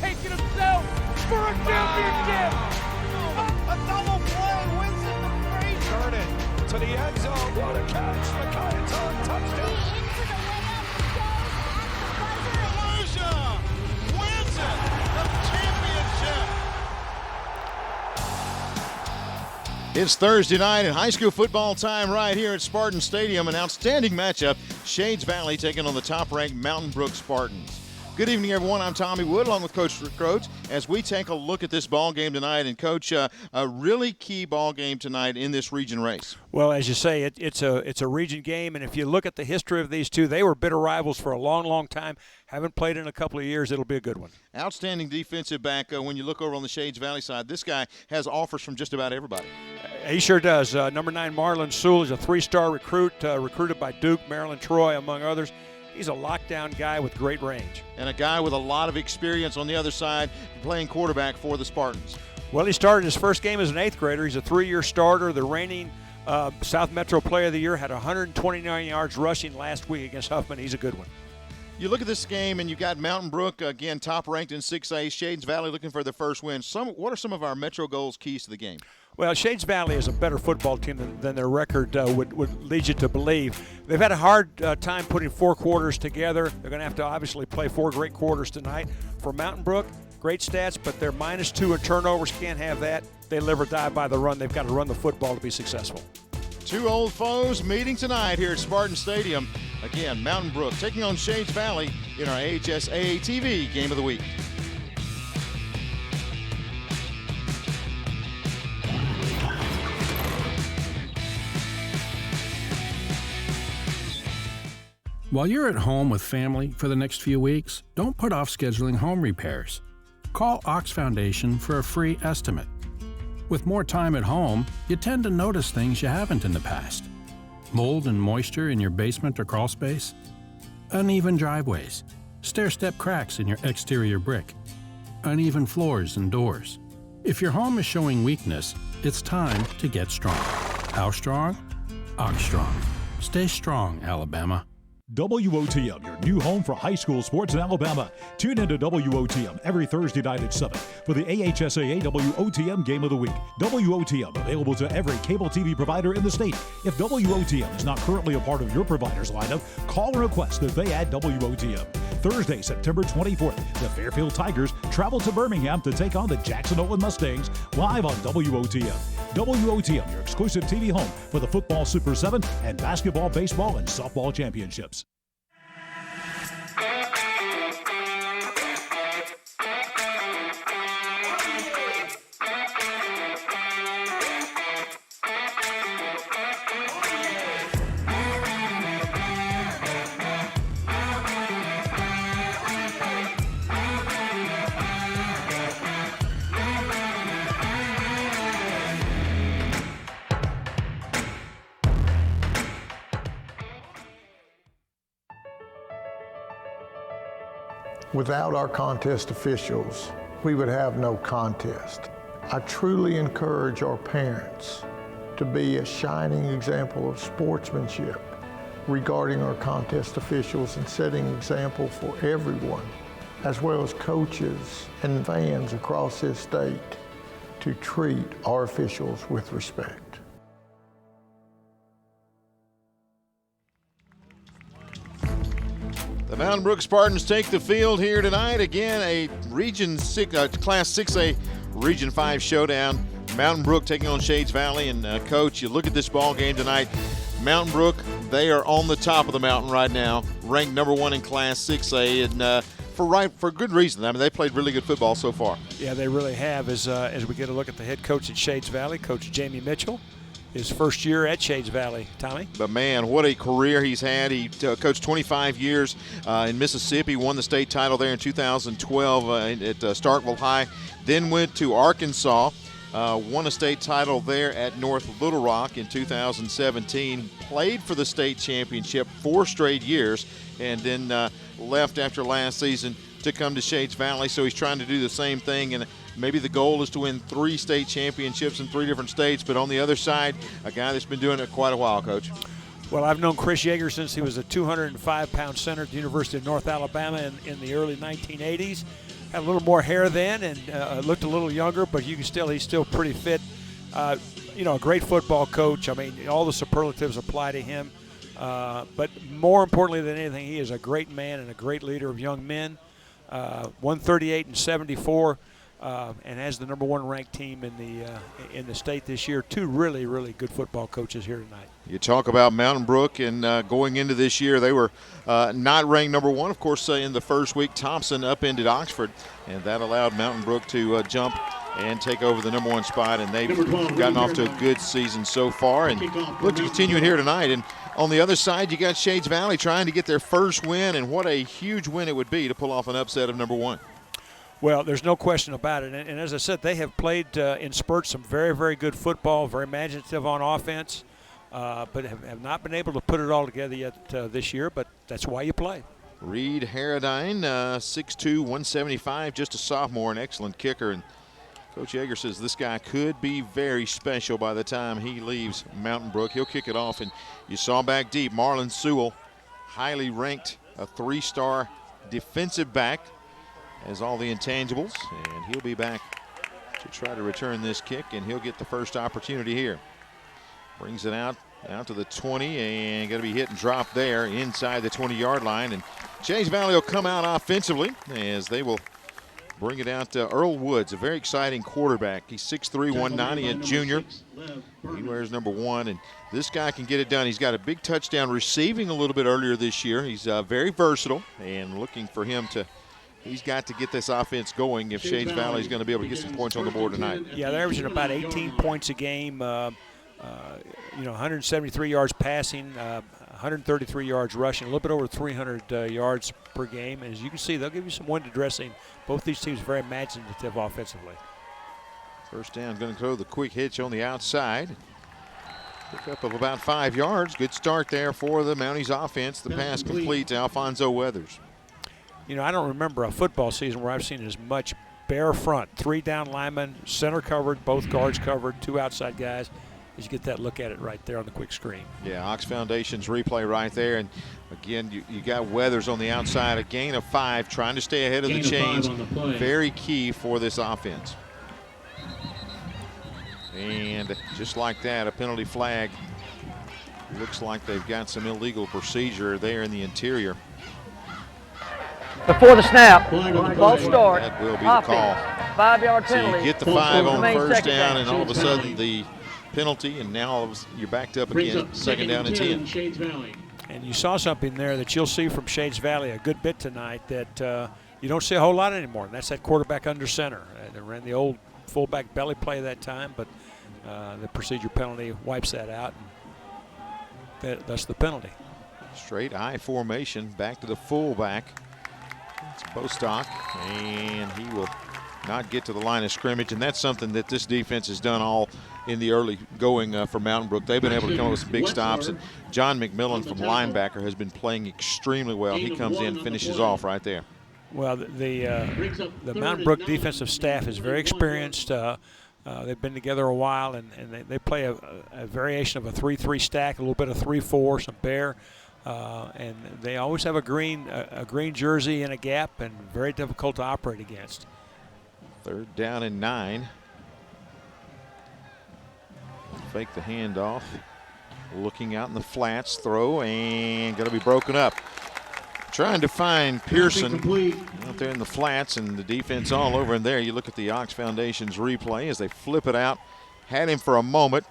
taking himself for a championship. A double play, Winston to Frazier. Turn it to the end zone. What a catch. Micaiah touchdown. Volusia wins it. The championship. It's Thursday night and high school football time right here at Spartan Stadium. An outstanding matchup. Shades Valley taking on the top-ranked Mountain Brook Spartans. Good evening, everyone. I'm Tommy Wood, along with Coach Croach, as we take a look at this ball game tonight. And, Coach, a really key ball game tonight in this region race. Well, as you say, it's a region game, and if you look at the history of these two, they were bitter rivals for a long, long time. Haven't played in a couple of years. It'll be a good one. Outstanding defensive back. When you look over on the Shades Valley side, this guy has offers from just about everybody. He sure does. Number 9, Marlon Sewell, is a 3-star recruit, recruited by Duke, Maryland, Troy, among others. He's a lockdown guy with great range. And a guy with a lot of experience on the other side playing quarterback for the Spartans. Well, he started his first game as an 8th grader. He's a 3-year starter. The reigning South Metro Player of the Year, had 129 yards rushing last week against Huffman. He's a good one. You look at this game, and you've got Mountain Brook, again, top-ranked in 6A. Shades Valley looking for their first win. What are some of our Metro goals keys to the game? Well, Shades Valley is a better football team than their record would lead you to believe. They've had a hard time putting 4 quarters together. They're going to have to obviously play 4 great quarters tonight. For Mountain Brook, great stats, but they're -2 in turnovers. Can't have that. They live or die by the run. They've got to run the football to be successful. Two old foes meeting tonight here at Spartan Stadium. Again, Mountain Brook taking on Shades Valley in our AHS AATV Game of the Week. While you're at home with family for the next few weeks, don't put off scheduling home repairs. Call Ox Foundation for a free estimate. With more time at home, you tend to notice things you haven't in the past. Mold and moisture in your basement or crawl space, uneven driveways, stair-step cracks in your exterior brick, uneven floors and doors. If your home is showing weakness, it's time to get strong. How strong? Ox Strong. Stay strong, Alabama. WOTM, your new home for high school sports in Alabama. Tune into WOTM every Thursday night at 7 for the AHSAA WOTM Game of the Week. WOTM available to every cable TV provider in the state. If WOTM is not currently a part of your provider's lineup, call and request that they add WOTM. Thursday, September 24th, the Fairfield Tigers travel to Birmingham to take on the Jackson Owen Mustangs live on WOTM. WOTM, your exclusive TV home for the football Super 7 and basketball, baseball, and softball championships. Without our contest officials, we would have no contest. I truly encourage our parents to be a shining example of sportsmanship regarding our contest officials and setting example for everyone, as well as coaches and fans across this state, to treat our officials with respect. The Mountain Brook Spartans take the field here tonight. Again, a Region 6, Class 6A Region 5 showdown. Mountain Brook taking on Shades Valley. And, Coach, you look at this ball game tonight. Mountain Brook, they are on the top of the mountain right now, ranked number 1 in Class 6A, and for good reason. I mean, they played really good football so far. Yeah, they really have. As we get a look at the head coach at Shades Valley, Coach Jamie Mitchell. His first year at Shades Valley, Tommy. But, man, what a career he's had. He coached 25 years in Mississippi, won the state title there in 2012 at Starkville High, then went to Arkansas, won a state title there at North Little Rock in 2017, played for the state championship 4 straight years, and then left after last season to come to Shades Valley. So he's trying to do the same thing, and maybe the goal is to win 3 state championships in 3 different states. But on the other side, a guy that's been doing it quite a while, Coach. Well, I've known Chris Yeager since he was a 205-pound center at the University of North Alabama in the early 1980s. had a little more hair then and looked a little younger, but he's still pretty fit. A great football coach. I mean, all the superlatives apply to him. But more importantly than anything, he is a great man and a great leader of young men. 138 and 74, and has the #1 ranked team in the state this year. Two really, really good football coaches here tonight. You talk about Mountain Brook, and going into this year, they were not ranked #1. Of course, in the first week, Thompson upended Oxford, and that allowed Mountain Brook to jump and take over the #1 spot, and they've gotten off to a good season so far, and look to continue it here tonight. And on the other side, you got Shades Valley trying to get their first win, and what a huge win it would be to pull off an upset of #1. Well, there's no question about it. And as I said, they have played in spurts some very, very good football, very imaginative on offense, but have not been able to put it all together yet this year, but that's why you play. Reed Harradine, 6'2", 175, just a sophomore, an excellent kicker. And Coach Yeager says this guy could be very special by the time he leaves Mountain Brook. He'll kick it off, and you saw back deep, Marlon Sewell, highly ranked, a 3-star defensive back, has all the intangibles, and he'll be back to try to return this kick, and he'll get the first opportunity here. Brings it out to the 20, and going to be hit and drop there inside the 20-yard line. And Shades Valley will come out offensively as they will bring it out to Earl Woods, a very exciting quarterback. He's 6'3", 190, a junior. He wears #1, and this guy can get it done. He's got a big touchdown receiving a little bit earlier this year. He's very versatile, and looking for him to – he's got to get this offense going if Shades Valley is going to be able to get some points on the board tonight. Yeah, they're averaging about 18 points a game, 173 yards passing, 133 yards rushing, a little bit over 300 yards per game. And as you can see, they'll give you some window dressing. Both these teams very imaginative offensively. First down, going to throw the quick hitch on the outside. Pick up of about 5 yards. Good start there for the Mounties offense. The pass complete to Alfonso Weathers. I don't remember a football season where I've seen as much bare front. 3 down linemen, center covered, both guards covered, 2 outside guys. As you get that look at it right there on the quick screen. Yeah, Ox Foundation's replay right there. And again, you got Weathers on the outside, a gain of 5, trying to stay ahead of the chains. Very key for this offense. And just like that, a penalty flag. Looks like they've got some illegal procedure there in the interior. Before the snap, false start, that will be the call. 5-yard penalty. So you get the 5 on first down, and all of a sudden the penalty, and now you're backed up again, second down and 10. And you saw something there that you'll see from Shades Valley a good bit tonight that you don't see a whole lot anymore, and that's that quarterback under center. They ran the old fullback belly play that time, but the procedure penalty wipes that out, and that's the penalty. Straight I formation, back to the fullback. It's Bostock, and he will not get to the line of scrimmage, and that's something that this defense has done all in the early going for Mountain Brook. They've been able to come up with some big stops, and John McMillan from linebacker has been playing extremely well. He comes in, finishes off right there. Well, the Mountain Brook defensive staff is very experienced. They've been together a while, and they play a variation of a 3-3 stack, a little bit of 3-4, some bear. And they always have a green jersey in a gap, and very difficult to operate against. Third down and 9. Fake the handoff. Looking out in the flats, throw, and going to be broken up. Trying to find Pearson out there in the flats, and the defense all over him there. You look at the Ox Foundation's replay as they flip it out. Had him for a moment,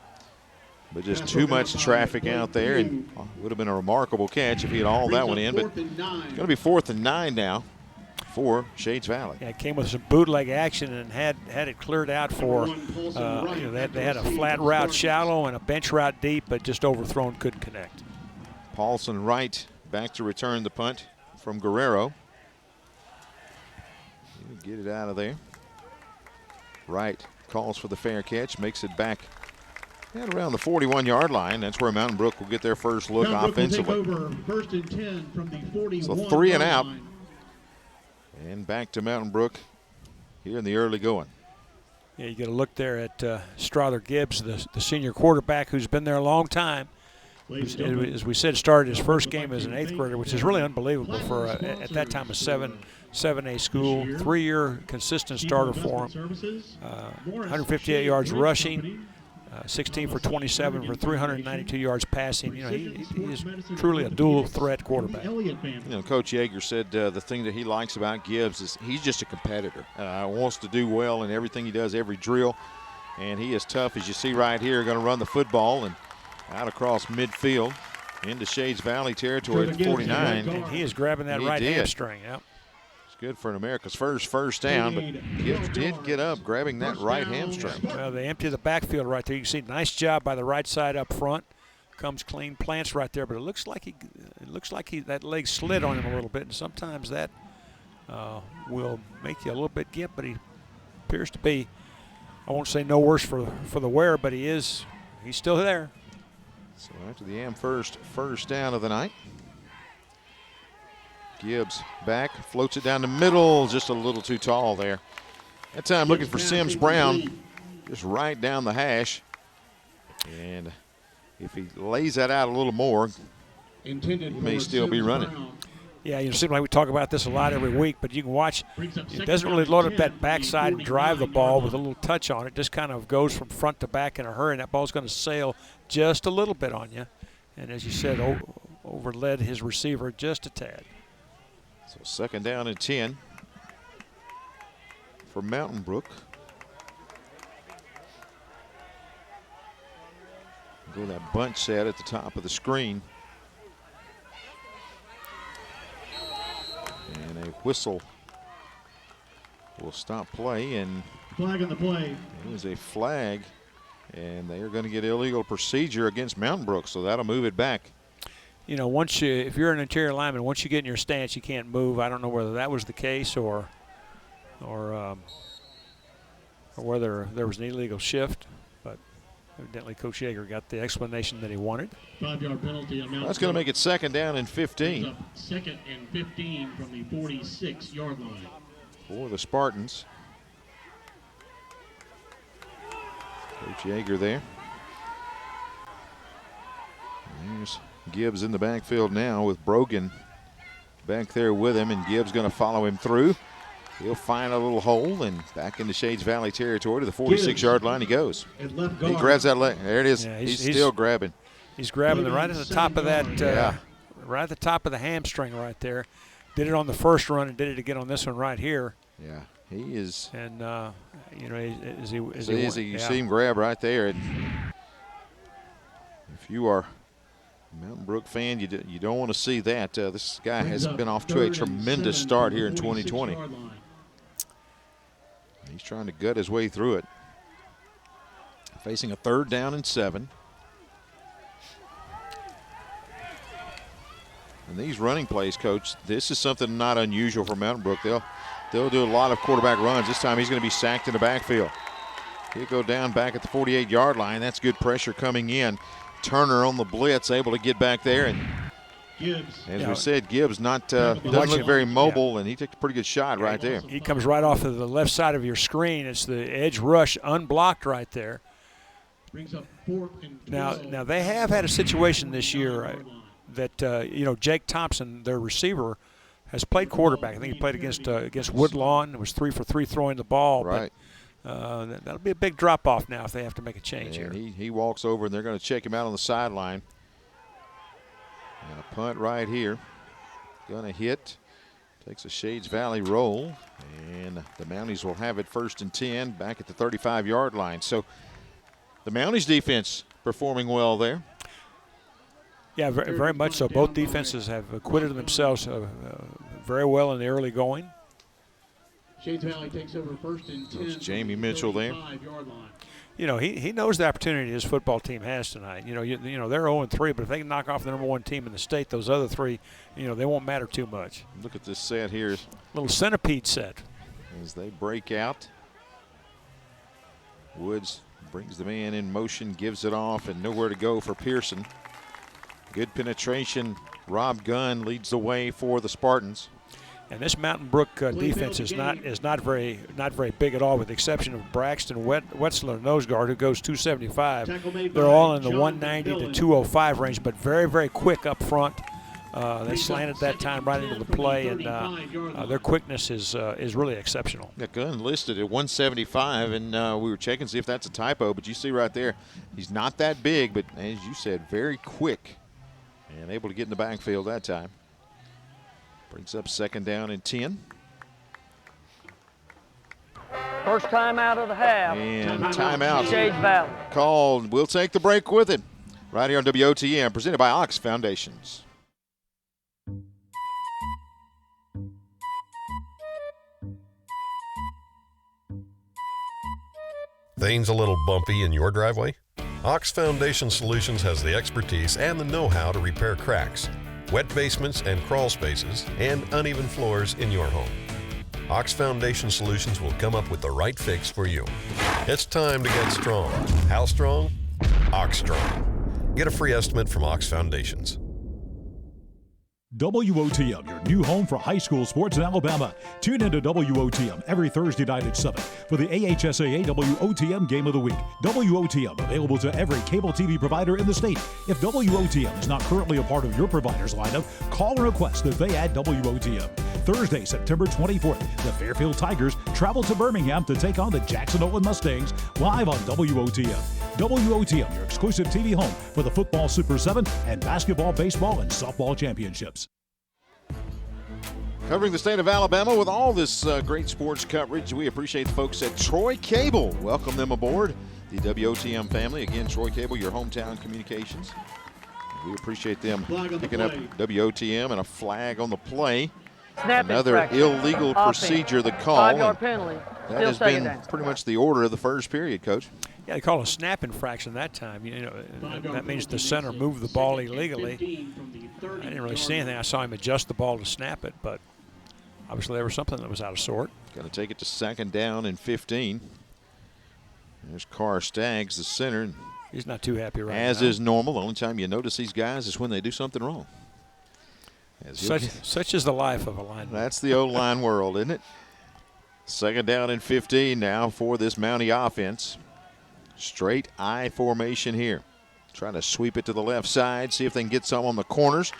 but just too much traffic out there, and would have been a remarkable catch if he had hauled that one in. But it's going to be 4th and 9 now for Shades Valley. Yeah, it came with some bootleg action and had it cleared out for, they had a flat route shallow and a bench route deep, but just overthrown, couldn't connect. Paulson Wright back to return the punt from Guerrero. Get it out of there. Wright calls for the fair catch, makes it back at around the 41-yard line. That's where Mountain Brook will get their first look offensively. First and 10 from the 41. So 3 and out. And back to Mountain Brook here in the early going. Yeah, you get a look there at Strother Gibbs, the senior quarterback who's been there a long time. as we said, started his first game as an 8th grader, which is really unbelievable for at that time a 7A school. 3-year consistent starter for him. 158 yards rushing, 16 for 27 for 392 yards passing. You know, he is truly a dual threat quarterback. You know, Coach Yeager said the thing that he likes about Gibbs is he's just a competitor. Wants to do well in everything he does, every drill, and he is tough, as you see right here. Going to run the football and out across midfield into Shades Valley territory at 49. And he is grabbing that right hamstring. Yep. It's good for an America's first down, but Gibbs did get up grabbing that right hamstring. Well, they empty the backfield right there. You can see nice job by the right side up front. Comes clean, plants right there, but it looks like that leg slid on him a little bit, and sometimes that will make you a little bit gimp, but he appears to be, I won't say no worse for the wear, but he's still there. So after the first down of the night, Gibbs back, floats it down the middle, just a little too tall there. That time looking for Sims Brown, just right down the hash. And if he lays that out a little more, he may still be running. Yeah, you know, it seems like we talk about this a lot every week, but you can watch, it doesn't really load up that backside and drive the ball with a little touch on it. Just kind of goes from front to back in a hurry, and that ball's going to sail just a little bit on you. And as you said, overled his receiver just a tad. So 2nd down and 10 for Mountain Brook. Go that bunch set at the top of the screen. And a whistle will stop play, and flag on the play. It is a flag, and they are going to get illegal procedure against Mountain Brook, so that'll move it back. You know, if you're an interior lineman, once you get in your stance, you can't move. I don't know whether that was the case or whether there was an illegal shift, but evidently Coach Yeager got the explanation that he wanted. 5-yard penalty on Mountain That's going to make it 2nd down and 15. 2nd and 15 from the 46-yard line. For the Spartans. Coach Yeager there. There's Gibbs in the backfield now with Brogan back there with him, and Gibbs going to follow him through. He'll find a little hole, and back into Shades Valley territory to the 46-yard line he goes. He grabs that leg. There it is. Yeah, he's still grabbing. He's grabbing right at the top of that, right at the top of the hamstring right there. Did it on the first run and did it again on this one right here. Yeah, he is. And, you know, you see him grab right there. And if you are a Mountain Brook fan, you don't want to see that. This guy has been off to a tremendous start here in 2020. He's trying to gut his way through it. Facing a 3rd down and 7. And these running plays, Coach, this is something not unusual for Mountain Brook. They'll do a lot of quarterback runs. This time he's going to be sacked in the backfield. He'll go down back at the 48-yard line. That's good pressure coming in. Turner on the blitz, able to get back there. And as we said, Gibbs doesn't look very mobile, and he took a pretty good shot right there. He comes right off of the left side of your screen. It's the edge rush unblocked right there. Brings up 4th and 12. Now they have had a situation this year that you know, Jake Thompson, their receiver, has played quarterback. I think he played against Woodlawn. It was 3 for 3 throwing the ball. Right. But that'll be a big drop-off now if they have to make a change here. He walks over, and they're going to check him out on the sideline. And a punt right here. Going to hit. Takes a Shades Valley roll. And the Mounties will have it 1st and 10 back at the 35-yard line. So the Mounties defense performing well there. Yeah, very much so. Both defenses have acquitted themselves very well in the early going. Shades Valley takes over 1st and 10. There's Jamie Mitchell there. You know, he knows the opportunity his football team has tonight. You know they're 0-3, but if they can knock off the #1 team in the state, those other 3, you know, they won't matter too much. Look at this set here. Little centipede set. As they break out, Woods brings the man in motion, gives it off, and nowhere to go for Pearson. Good penetration. Rob Gunn leads the way for the Spartans. And this Mountain Brook defense is not very big at all, with the exception of Braxton Wetzler, nose guard, who goes 275. They're all in the 190 to 205 range, but very, very quick up front. They slanted that time right into the play, and their quickness is really exceptional. The gun listed at 175, and we were checking to see if that's a typo, but you see right there, he's not that big, but as you said, very quick and able to get in the backfield that time. Brings up 2nd down and 10. First time out of the half. And timeout Shades Valley. called. We'll take the break with it right here on WOTM, presented by Ox Foundations. Things a little bumpy in your driveway? Ox Foundation Solutions has the expertise and the know-how to repair cracks, wet basements and crawl spaces, and uneven floors in your home. Ox Foundation Solutions will come up with the right fix for you. It's time to get strong. How strong? Ox Strong. Get a free estimate from Ox Foundations. WOTM, your new home for high school sports in Alabama. Tune into WOTM every Thursday night at 7 for the AHSAA WOTM Game of the Week. WOTM, available to every cable TV provider in the state. If WOTM is not currently a part of your provider's lineup, call and request that they add WOTM. Thursday, September 24th, the Fairfield Tigers travel to Birmingham to take on the Jackson Owen Mustangs live on WOTM. WOTM, your exclusive TV home for the football Super 7 and basketball, baseball, and softball championships. Covering the state of Alabama with all this great sports coverage, we appreciate the folks at Troy Cable. Welcome them aboard, the WOTM family. Again, Troy Cable, your hometown communications. We appreciate them picking up WOTM and a flag on the play. Another illegal procedure, the call. 5-yard penalty. That has been pretty much the order of the first period, Coach. Yeah, they call a snap infraction that time. You know, that means the center moved the ball illegally. I didn't really see anything. I saw him adjust the ball to snap it, but obviously there was something that was out of sort. Got to take it to 2nd down and 15. There's Carr Staggs, the center. He's not too happy right now. As is normal. The only time you notice these guys is when they do something wrong. Such is the life of a lineman. That's the O-line world, isn't it? 2nd down and 15 now for this Mountie offense. Straight I formation here. Trying to sweep it to the left side, see if they can get some on the corners.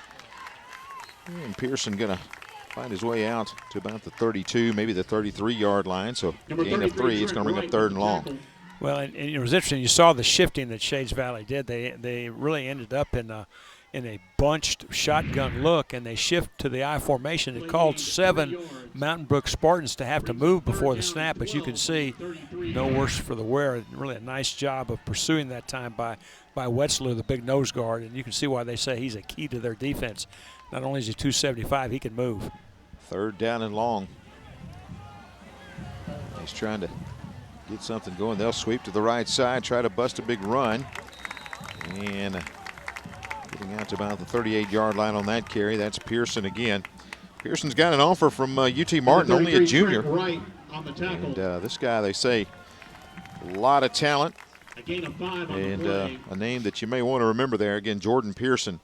And Pearson going to find his way out to about the 32, maybe the 33-yard line. So gain of 3, it's going to bring up 3rd and long. Well, and it was interesting. You saw the shifting that Shades Valley did. They really ended up in a bunched shotgun look, and they shift to the I formation. It called 7 Mountain Brook Spartans to have to move before the snap, but you can see no worse for the wear. Really a nice job of pursuing that time by Wetzler, the big nose guard, and you can see why they say he's a key to their defense. Not only is he 275, he can move. 3rd down and long. He's trying to get something going. They'll sweep to the right side, try to bust a big run, and getting out to about the 38-yard line on that carry. That's Pearson again. Pearson's got an offer from UT Martin, only a junior. And this guy, they say, a lot of talent. And a name that you may want to remember there. Again, Jordan Pearson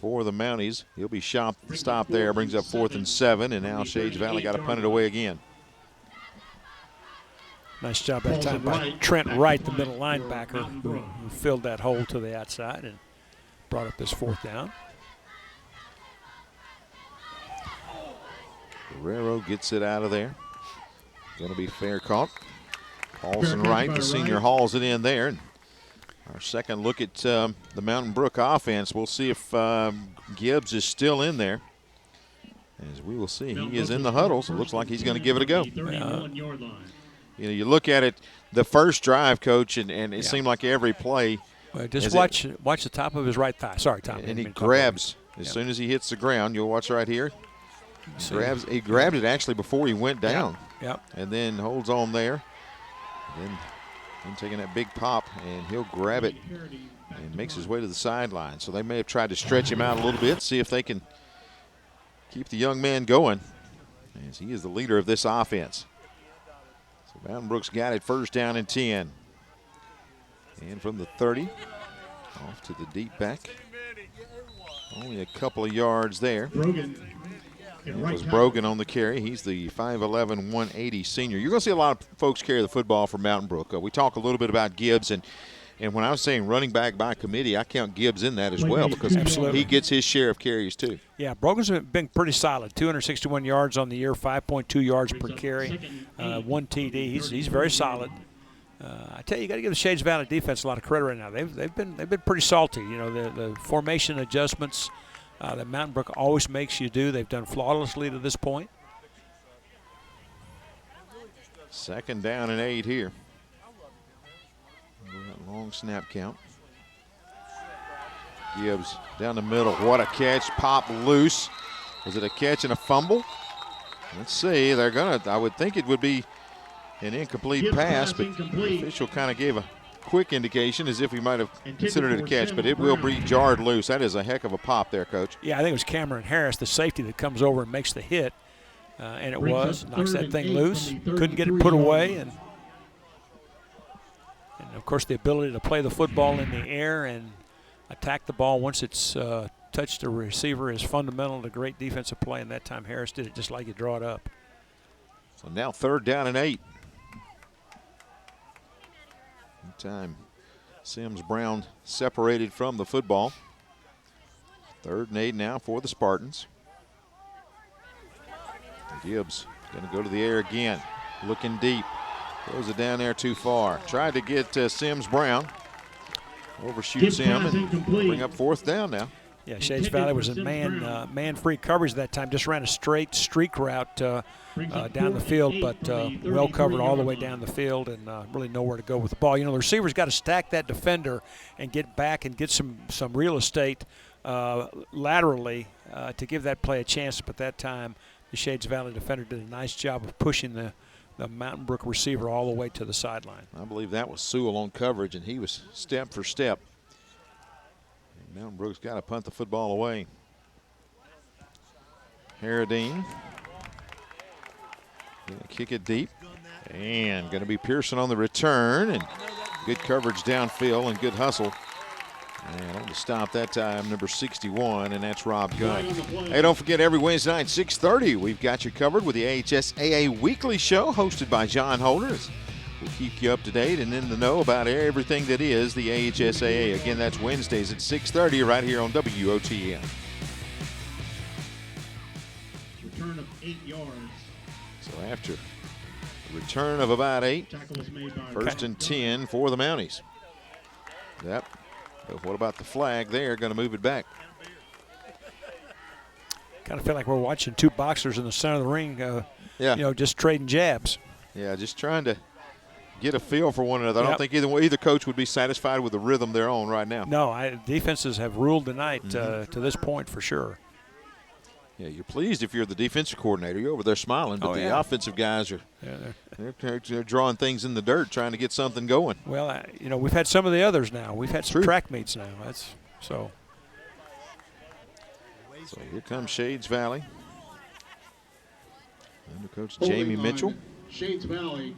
for the Mounties. He'll be stopped there. Brings up 4th and 7. And now Shades Valley got to punt it away again. Nice job that time by Trent Wright, the middle linebacker, who filled that hole to the outside and brought up this 4th down. Guerrero gets it out of there. Going to be fair caught. Paulson Wright, the senior, hauls it in there. And our second look at the Mountain Brook offense. We'll see if Gibbs is still in there. As we will see, he is in the huddle, so it looks like he's going to give it a go. You know, you look at it, the first drive, Coach, and it seemed like every play. Well, just watch the top of his right thigh. Sorry, Tom. And he grabs as soon as he hits the ground. You'll watch right here. He grabbed it actually before he went down. Yep. And then holds on there. Then taking that big pop, and he'll grab it and makes his way to the sideline. So they may have tried to stretch him out a little bit, see if they can keep the young man going, as he is the leader of this offense. So Mountain Brook's got it, 1st down and 10. And from the 30, off to the deep back. Only a couple of yards there. And It was Brogan on the carry. He's the 5'11", 180 senior. You're going to see a lot of folks carry the football from Mountain Brook. We talk a little bit about Gibbs, and when I was saying running back by committee, I count Gibbs in that as well because Absolutely. he gets his share of carries too. Yeah, Brogan's been pretty solid. 261 yards on the year, 5.2 yards per carry, 1 TD. He's very solid. I tell you got to give the Shades Valley defense a lot of credit right now. They've been pretty salty. You know, the formation adjustments that Mountain Brook always makes you do, they've done flawlessly to this point. 2nd down and 8 here. Long snap count. Gibbs down the middle. What a catch. Pop loose. Was it a catch and a fumble? Let's see. They're going to, I would think it would be an incomplete pass, but the official kind of gave a quick indication as if he might have considered it a catch, but it will be jarred loose. That is a heck of a pop there, Coach. Yeah, I think it was Cameron Harris, the safety, that comes over and makes the hit, and it was. Knocks that thing loose. Couldn't get it put away, and of course the ability to play the football in the air and attack the ball once it's touched the receiver is fundamental to great defensive play, and that time Harris did it just like you draw it up. So now 3rd down and 8. Time Sims Brown separated from the football. 3rd and 8 now for the Spartans. Gibbs going to go to the air again, looking deep. Throws it down there too far. Tried to get Sims Brown. Overshoots him and bring up 4th down now. Yeah, Shades Valley was in man-free coverage that time. Just ran a straight streak route down the field, but well covered all the way down the field and really nowhere to go with the ball. You know, the receiver's got to stack that defender and get back and get some real estate laterally to give that play a chance. But that time, the Shades Valley defender did a nice job of pushing the Mountain Brook receiver all the way to the sideline. I believe that was Sewell on coverage, and he was step for step. Mountain Brook's got to punt the football away. Harradine going to kick it deep. And going to be Pearson on the return. And good coverage downfield and good hustle. And on the stop that time, number 61, and that's Rob Gunn. Hey, don't forget, every Wednesday night, 6:30, we've got you covered with the AHSAA Weekly Show hosted by John Holder. We'll keep you up to date and in the know about everything that is the AHSAA. Again, that's Wednesdays at 6:30 right here on WOTM. Return of 8 yards. So after a return of about 8, 1st and 10 for the Mounties. Yep. But what about the flag there? Going to move it back. Kind of feel like we're watching two boxers in the center of the ring, yeah. You know, just trading jabs. Yeah, just trying to get a feel for one another. I don't think either coach would be satisfied with the rhythm they're on right now. No, defenses have ruled tonight to this point for sure. Yeah, you're pleased if you're the defensive coordinator. You're over there smiling, but the offensive guys are they're drawing things in the dirt, trying to get something going. Well, you know, we've had some of the others now. We've had some track meets now. So here comes Shades Valley. Under Coach Jamie Mitchell. Shades Valley.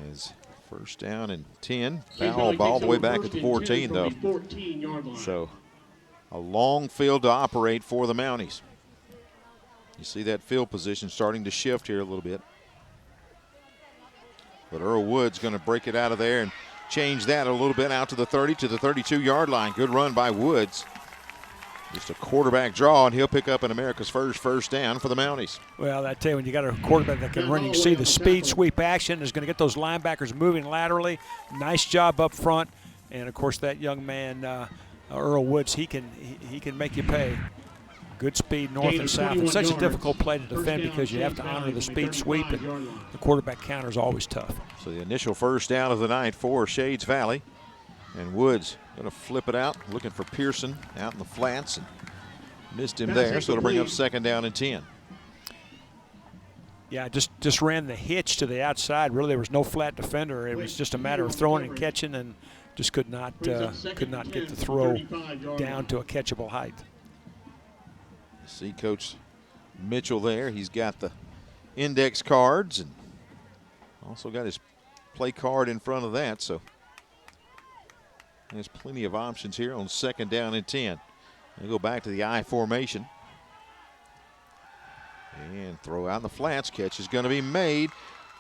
As 1st down and 10. Foul ball all the way back at the 14, though. 14-yard line. So a long field to operate for the Mounties. You see that field position starting to shift here a little bit. But Earl Wood's going to break it out of there and change that a little bit out to the 30, to the 32-yard line. Good run by Woods. Just a quarterback draw, and he'll pick up an America's first down for the Mounties. Well, I tell you, when you got a quarterback that can run, you can see the speed sweep action is going to get those linebackers moving laterally. Nice job up front. And, of course, that young man, Earl Woods, he can make you pay. Good speed north and south. It's such a difficult play to defend because you have to honor the speed sweep, and the quarterback counter is always tough. So the initial 1st down of the night for Shades Valley. And Woods going to flip it out, looking for Pearson out in the flats, and missed him there, so it'll bring up 2nd down and 10. Yeah, just ran the hitch to the outside. Really, there was no flat defender. It was just a matter of throwing and catching, and just could not get the throw down to a catchable height. You see Coach Mitchell there. He's got the index cards and also got his play card in front of that, so there's plenty of options here on 2nd down and 10. They go back to the I formation. And throw out in the flats. Catch is going to be made.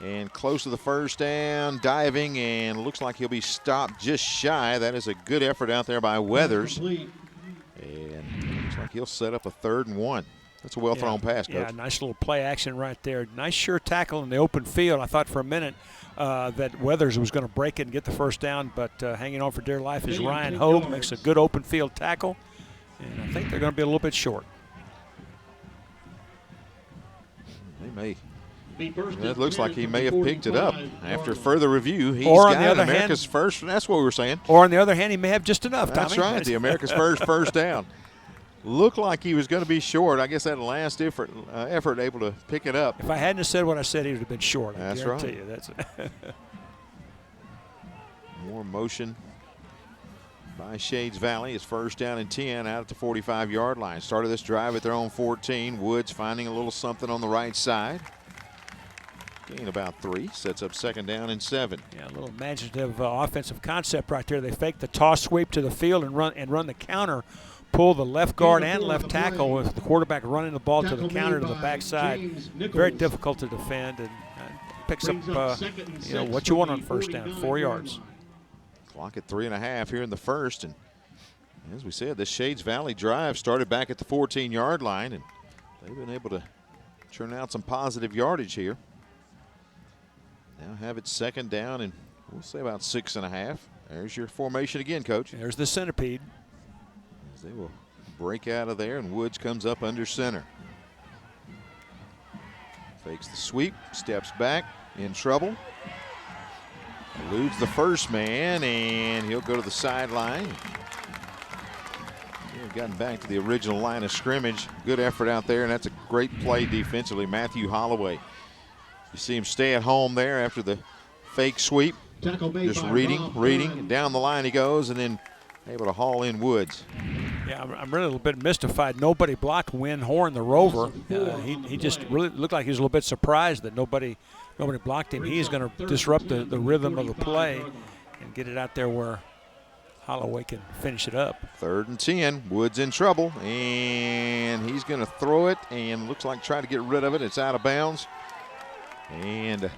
And close to the first down, diving, and looks like he'll be stopped just shy. That is a good effort out there by Weathers. And looks like he'll set up a 3rd and 1. That's a well-thrown pass, Coach. Yeah, nice little play action right there. Nice sure tackle in the open field. I thought for a minute that Weathers was going to break it and get the first down, but hanging on for dear life is Ryan Hogue. Makes a good open field tackle, and I think they're going to be a little bit short. They may. It looks like he may have picked it up. After further review, he's or on got the other America's hand, first. That's what we were saying. Or on the other hand, he may have just enough, Tommy. That's right, the America's first down. Looked like he was going to be short. I guess that last effort able to pick it up. If I hadn't have said what I said, he would have been short. That's I guarantee right. you. That's More motion by Shades Valley. It's 1st down and 10 out at the 45-yard line. Started this drive at their own 14. Woods finding a little something on the right side. Gain about 3. Sets up 2nd down and 7. Yeah, a little imaginative offensive concept right there. They fake the toss sweep to the field and run the counter. Pull the left guard and left tackle with the quarterback running the ball to the counter to the backside. Very difficult to defend, and picks up what you want on 1st down, 4 yards. Clock at 3.5 here in the first, and as we said, this Shades Valley drive started back at the 14-yard line, and they've been able to churn out some positive yardage here. Now have it 2nd down, and we'll say about 6.5. There's your formation again, Coach. There's the centipede. They will break out of there, and Woods comes up under center. Fakes the sweep, steps back, in trouble. Eludes the first man, and he'll go to the sideline. They've gotten back to the original line of scrimmage. Good effort out there, and that's a great play defensively. Matthew Holloway. You see him stay at home there after the fake sweep. Just reading, and down the line he goes, and then able to haul in Woods. Yeah, I'm really a little bit mystified. Nobody blocked Win Horn, the rover. He just really looked like he was a little bit surprised that nobody blocked him. He's going to disrupt the rhythm of the play and get it out there where Holloway can finish it up. 3rd and 10. Woods in trouble, and he's going to throw it, and looks like try to get rid of it. It's out of bounds. And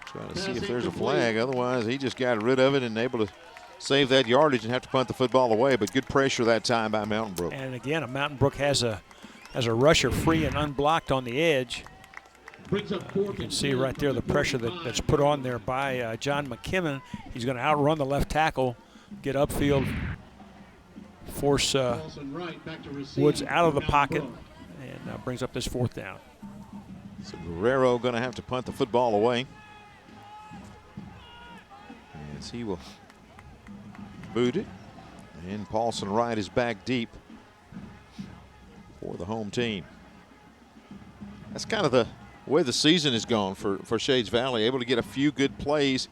trying to see if there's a flag. Otherwise, he just got rid of it and able to save that yardage and have to punt the football away, but good pressure that time by Mountain Brook. And again, Mountain Brook has a rusher free and unblocked on the edge. You can see right there the pressure that's put on there by John McKimmon. He's going to outrun the left tackle, get upfield, force Woods out of the pocket, and brings up this 4th down. So Guerrero going to have to punt the football away, as he will boot it, and Paulson Wright is back deep for the home team. That's kind of the way the season has gone for Shades Valley, able to get a few good plays,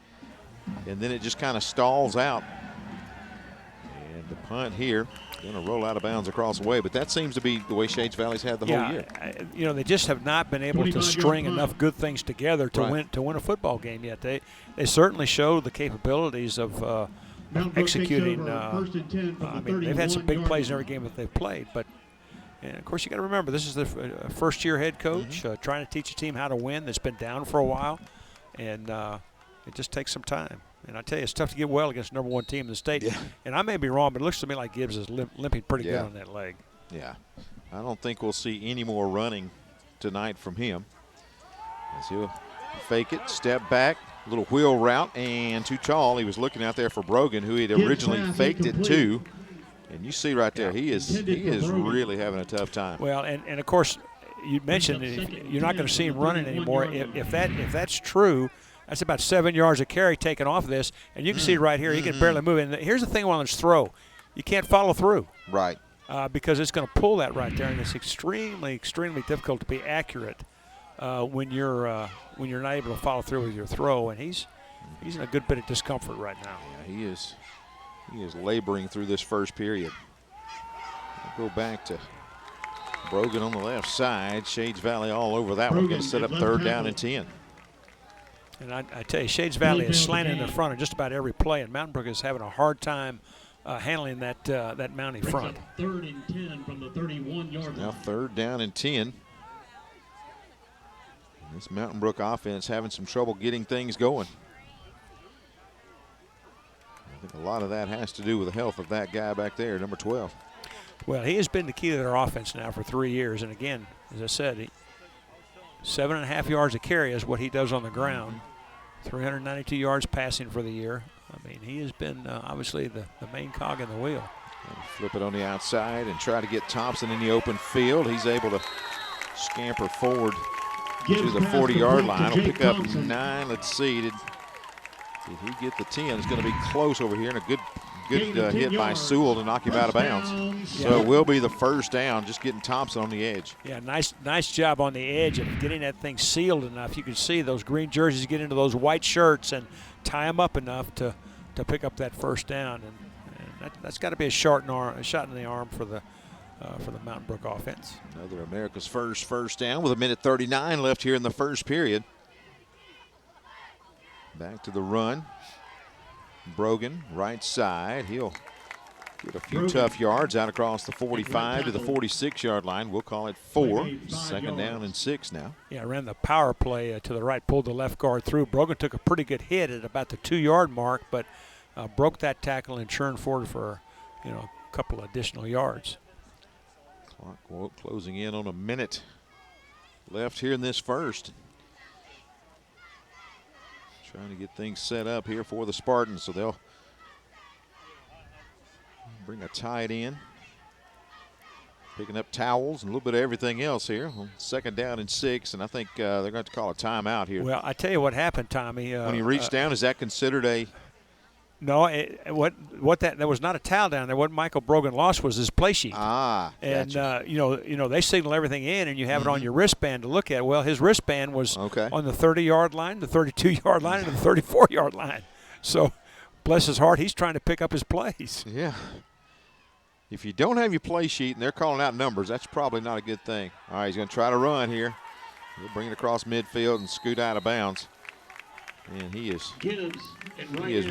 and then it just kind of stalls out. And the punt here going to roll out of bounds across the way, but that seems to be the way Shades Valley's had the whole year. They just have not been able to string enough good things together to win a football game yet. They certainly show the capabilities of executing. They've had some big plays in every game that they've played, but and of course you got to remember this is the first-year head coach trying to teach a team how to win that's been down for a while, and it just takes some time. And I tell you, it's tough to get well against the #1 team in the state. Yeah. And I may be wrong, but it looks to me like Gibbs is limping pretty good on that leg. Yeah, I don't think we'll see any more running tonight from him. As he'll fake it, step back, little wheel route, and too tall. He was looking out there for Brogan, who he'd originally faked it to. And you see right there, he is really having a tough time. Well, and of course, you mentioned you're not going to see him running anymore. If that's true, that's about 7 yards of carry taken off of this, and you can see right here, he can barely move. And here's the thing on this throw. You can't follow through. Right. Because it's going to pull that right there, and it's extremely, extremely difficult to be accurate when you're not able to follow through with your throw. And he's in a good bit of discomfort right now. Yeah, he is. He is laboring through this first period. We'll go back to Brogan on the left side. Shades Valley all over that one. Going to set up 3rd down and 10. And I tell you, Shades Valley is slanting in the front of just about every play, and Mountain Brook is having a hard time handling that mounting front. 3rd and 10 from the 31-yard line. Now 3rd down and 10. This Mountain Brook offense having some trouble getting things going. I think a lot of that has to do with the health of that guy back there, number 12. Well, he has been the key to their offense now for 3 years. And again, as I said, 7.5 yards a carry is what he does on the ground. 392 yards passing for the year. I mean, he has been obviously the main cog in the wheel. Flip it on the outside and try to get Thompson in the open field. He's able to scamper forward to the 40-yard line. He'll pick up 9. Let's see. Did he get the 10? It's going to be close over here, and a good hit by Sewell to knock him out of bounds. So it will be the first down, just getting Thompson on the edge. Yeah, nice job on the edge of getting that thing sealed enough. You can see those green jerseys get into those white shirts and tie them up enough to pick up that first down. And that's got to be a shot in the arm for the Mountain Brook offense. Another America's first down with 1:39 left here in the first period. Back to the run. Brogan, right side. He'll get a few tough yards out across the 45 to the 46-yard line. We'll call it 4. Second down and 6 now. Yeah, ran the power play to the right, pulled the left guard through. Brogan took a pretty good hit at about the 2-yard mark, but broke that tackle and churned forward for a couple additional yards. Clock closing in on a minute left here in this first. Trying to get things set up here for the Spartans, so they'll bring a tight end. Picking up towels and a little bit of everything else here. Second down and 6, and I think they're going to have to call a timeout here. Well, I tell you what happened, Tommy. When he reached down, is that considered a? No, that was not a towel down there. What Michael Brogan lost was his play sheet. And gotcha. They signal everything in, and you have it on your wristband to look at. Well, his wristband was on the 30-yard line, the 32-yard line, and the 34-yard line. So, bless his heart, he's trying to pick up his plays. Yeah. If you don't have your play sheet and they're calling out numbers, that's probably not a good thing. All right, he's going to try to run here. He'll bring it across midfield and scoot out of bounds. And he is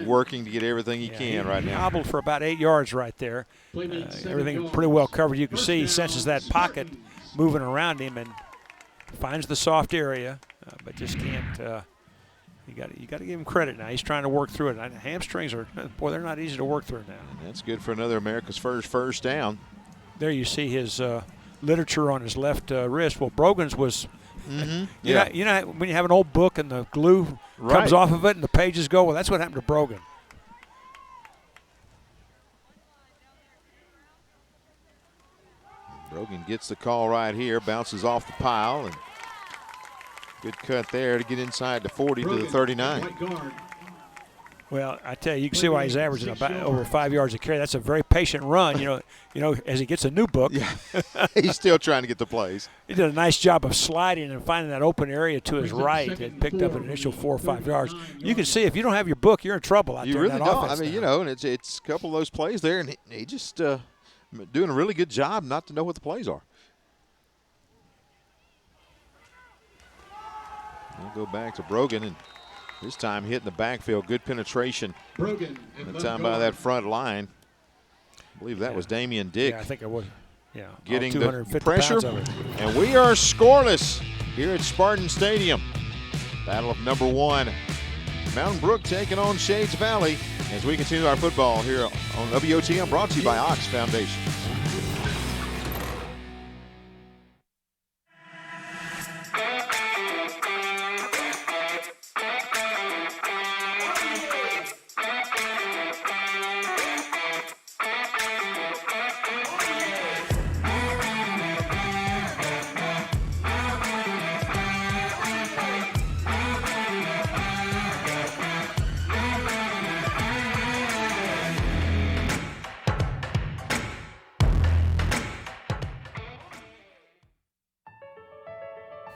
working to get everything he can right now. He hobbled for about 8 yards right there. Everything pretty well covered. You can see he senses that pocket moving around him and finds the soft area, but just can't. You got to give him credit now. He's trying to work through it. Hamstrings are, boy, they're not easy to work through now. And that's good for another America's first down. There you see his literature on his left wrist. Well, Brogan's was. You know when you have an old book and the glue comes off of it and the pages go? Well, that's what happened to Brogan. Brogan gets the call right here, bounces off the pile, and good cut there to get inside the 40 to the 39. Well, I tell you can see why he's averaging about over 5 yards a carry. That's a very patient run. You know, as he gets a new book. Yeah, he's still trying to get the plays. He did a nice job of sliding and finding that open area to his right and picked up an initial 4 or 5 yards. You can see if you don't have your book, you're in trouble out there. You really in that don't. offense I mean, and it's a couple of those plays there, and he just doing a really good job not to know what the plays are. We'll go back to Brogan, and this time hitting the backfield. Good penetration. Brogan. That time by that front line. I believe that was Damian Dick. Yeah, I think it was. Yeah, getting the pressure. Of it. And we are scoreless here at Spartan Stadium. Battle of number 1. Mountain Brook taking on Shades Valley as we continue our football here on WOTM, brought to you by Ox Foundation.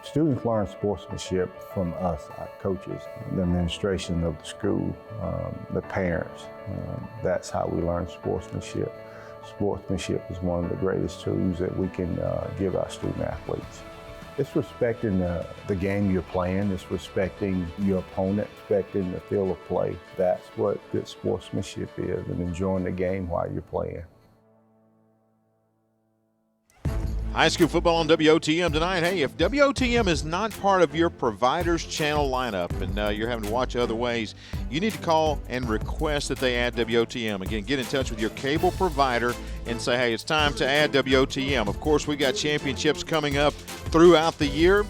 Students learn sportsmanship from us, our coaches, the administration of the school, the parents. That's how we learn sportsmanship. Sportsmanship is one of the greatest tools that we can give our student athletes. It's respecting the game you're playing. It's respecting your opponent, respecting the field of play. That's what good sportsmanship is, and enjoying the game while you're playing. High school football on WOTM tonight. Hey, if WOTM is not part of your provider's channel lineup and you're having to watch other ways, you need to call and request that they add WOTM. Again, get in touch with your cable provider and say, hey, it's time to add WOTM. Of course, we got championships coming up throughout the year.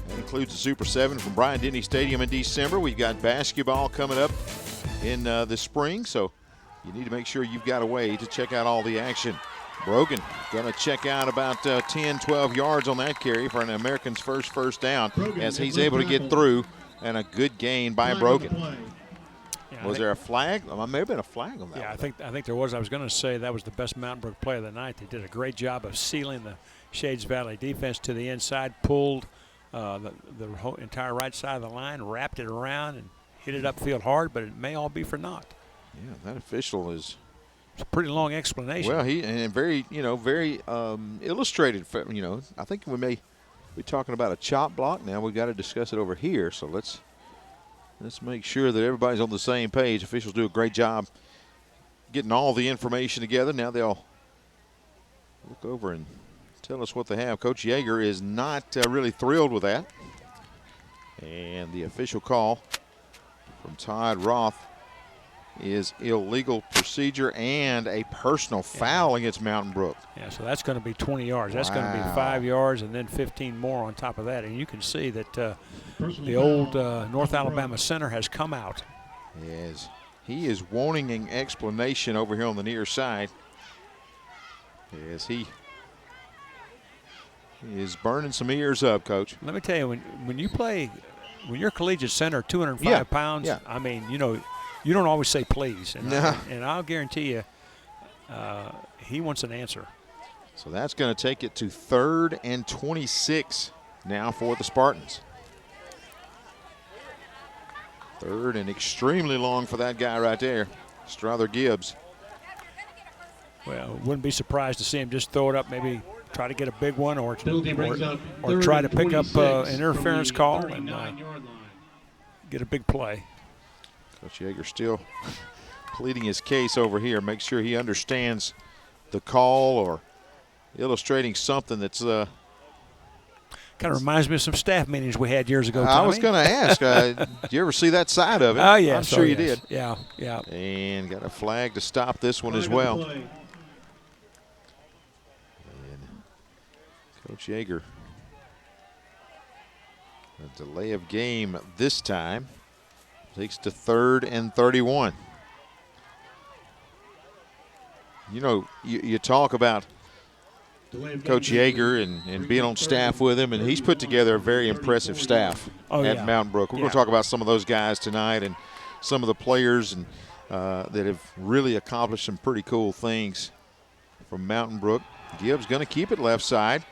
That includes the Super 7 from Bryant-Denny Stadium in December. We've got basketball coming up in the spring, so you need to make sure you've got a way to check out all the action. Brogan going to check out about 10, 12 yards on that carry for an American's first down as he's able to get through, and a good gain by Brogan. Yeah, Was there a flag? There may have been a flag on that. Yeah, one. I think there was. I was going to say that was the best Mountain Brook play of the night. They did a great job of sealing the Shades Valley defense to the inside, pulled the whole entire right side of the line, wrapped it around, and hit it upfield hard, but it may all be for naught. Yeah, that official is. It's a pretty long explanation. Well, very illustrated. I think we may be talking about a chop block now. We've got to discuss it over here. So let's make sure that everybody's on the same page. Officials do a great job getting all the information together. Now they'll look over and tell us what they have. Coach Yeager is not really thrilled with that. And the official call from Todd Roth is illegal procedure and a personal foul against Mountain Brook. Yeah, so that's going to be 20 yards. That's going to be 5 yards and then 15 more on top of that. And you can see that the old North Alabama center has come out. Yes, he is wanting an explanation over here on the near side. Yes, he is burning some ears up, Coach. Let me tell you, when you're a collegiate center, 205 pounds, I mean, you don't always say please. And I'll guarantee you he wants an answer. So that's going to take it to 3rd and 26 now for the Spartans. 3rd and extremely long for that guy right there, Strother Gibbs. Well, wouldn't be surprised to see him just throw it up, maybe try to get a big one or try to pick up an interference call and get a big play. Coach Yeager still pleading his case over here. Make sure he understands the call or illustrating something that's kind of reminds me of some staff meetings we had years ago, Tommy. I was going to ask, did you ever see that side of it? Oh, yeah. I'm sure you did. Yeah. And got a flag to stop this one as well. And Coach Yeager, a delay of game this time. Takes to 3rd and 31. You talk about Coach Yeager and being on staff with him, and he's put together a very impressive staff at Mountain Brook. We're going to talk about some of those guys tonight and some of the players and that have really accomplished some pretty cool things from Mountain Brook. Gibbs going to keep it left side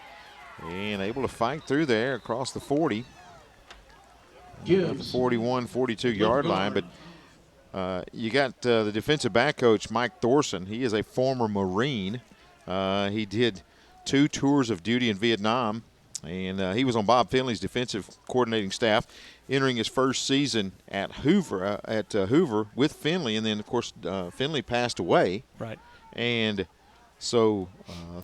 and able to fight through there across the 40. The 41, 42-yard line, but you got the defensive back coach, Mike Thorson. He is a former Marine. He did 2 tours of duty in Vietnam, and he was on Bob Finley's defensive coordinating staff, entering his first season at Hoover with Finley, and then, of course, Finley passed away. Right. And so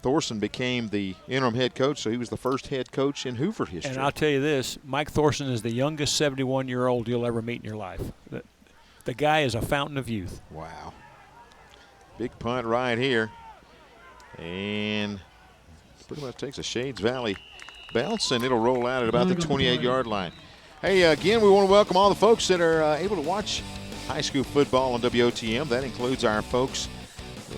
Thorson became the interim head coach, so he was the first head coach in Hoover history. And I'll tell you this, Mike Thorson is the youngest 71-year-old you'll ever meet in your life. The guy is a fountain of youth. Wow. Big punt right here. And pretty much takes a Shades Valley bounce, and it'll roll out at about the 28-yard line. Hey, again, we want to welcome all the folks that are able to watch high school football on WOTM. That includes our folks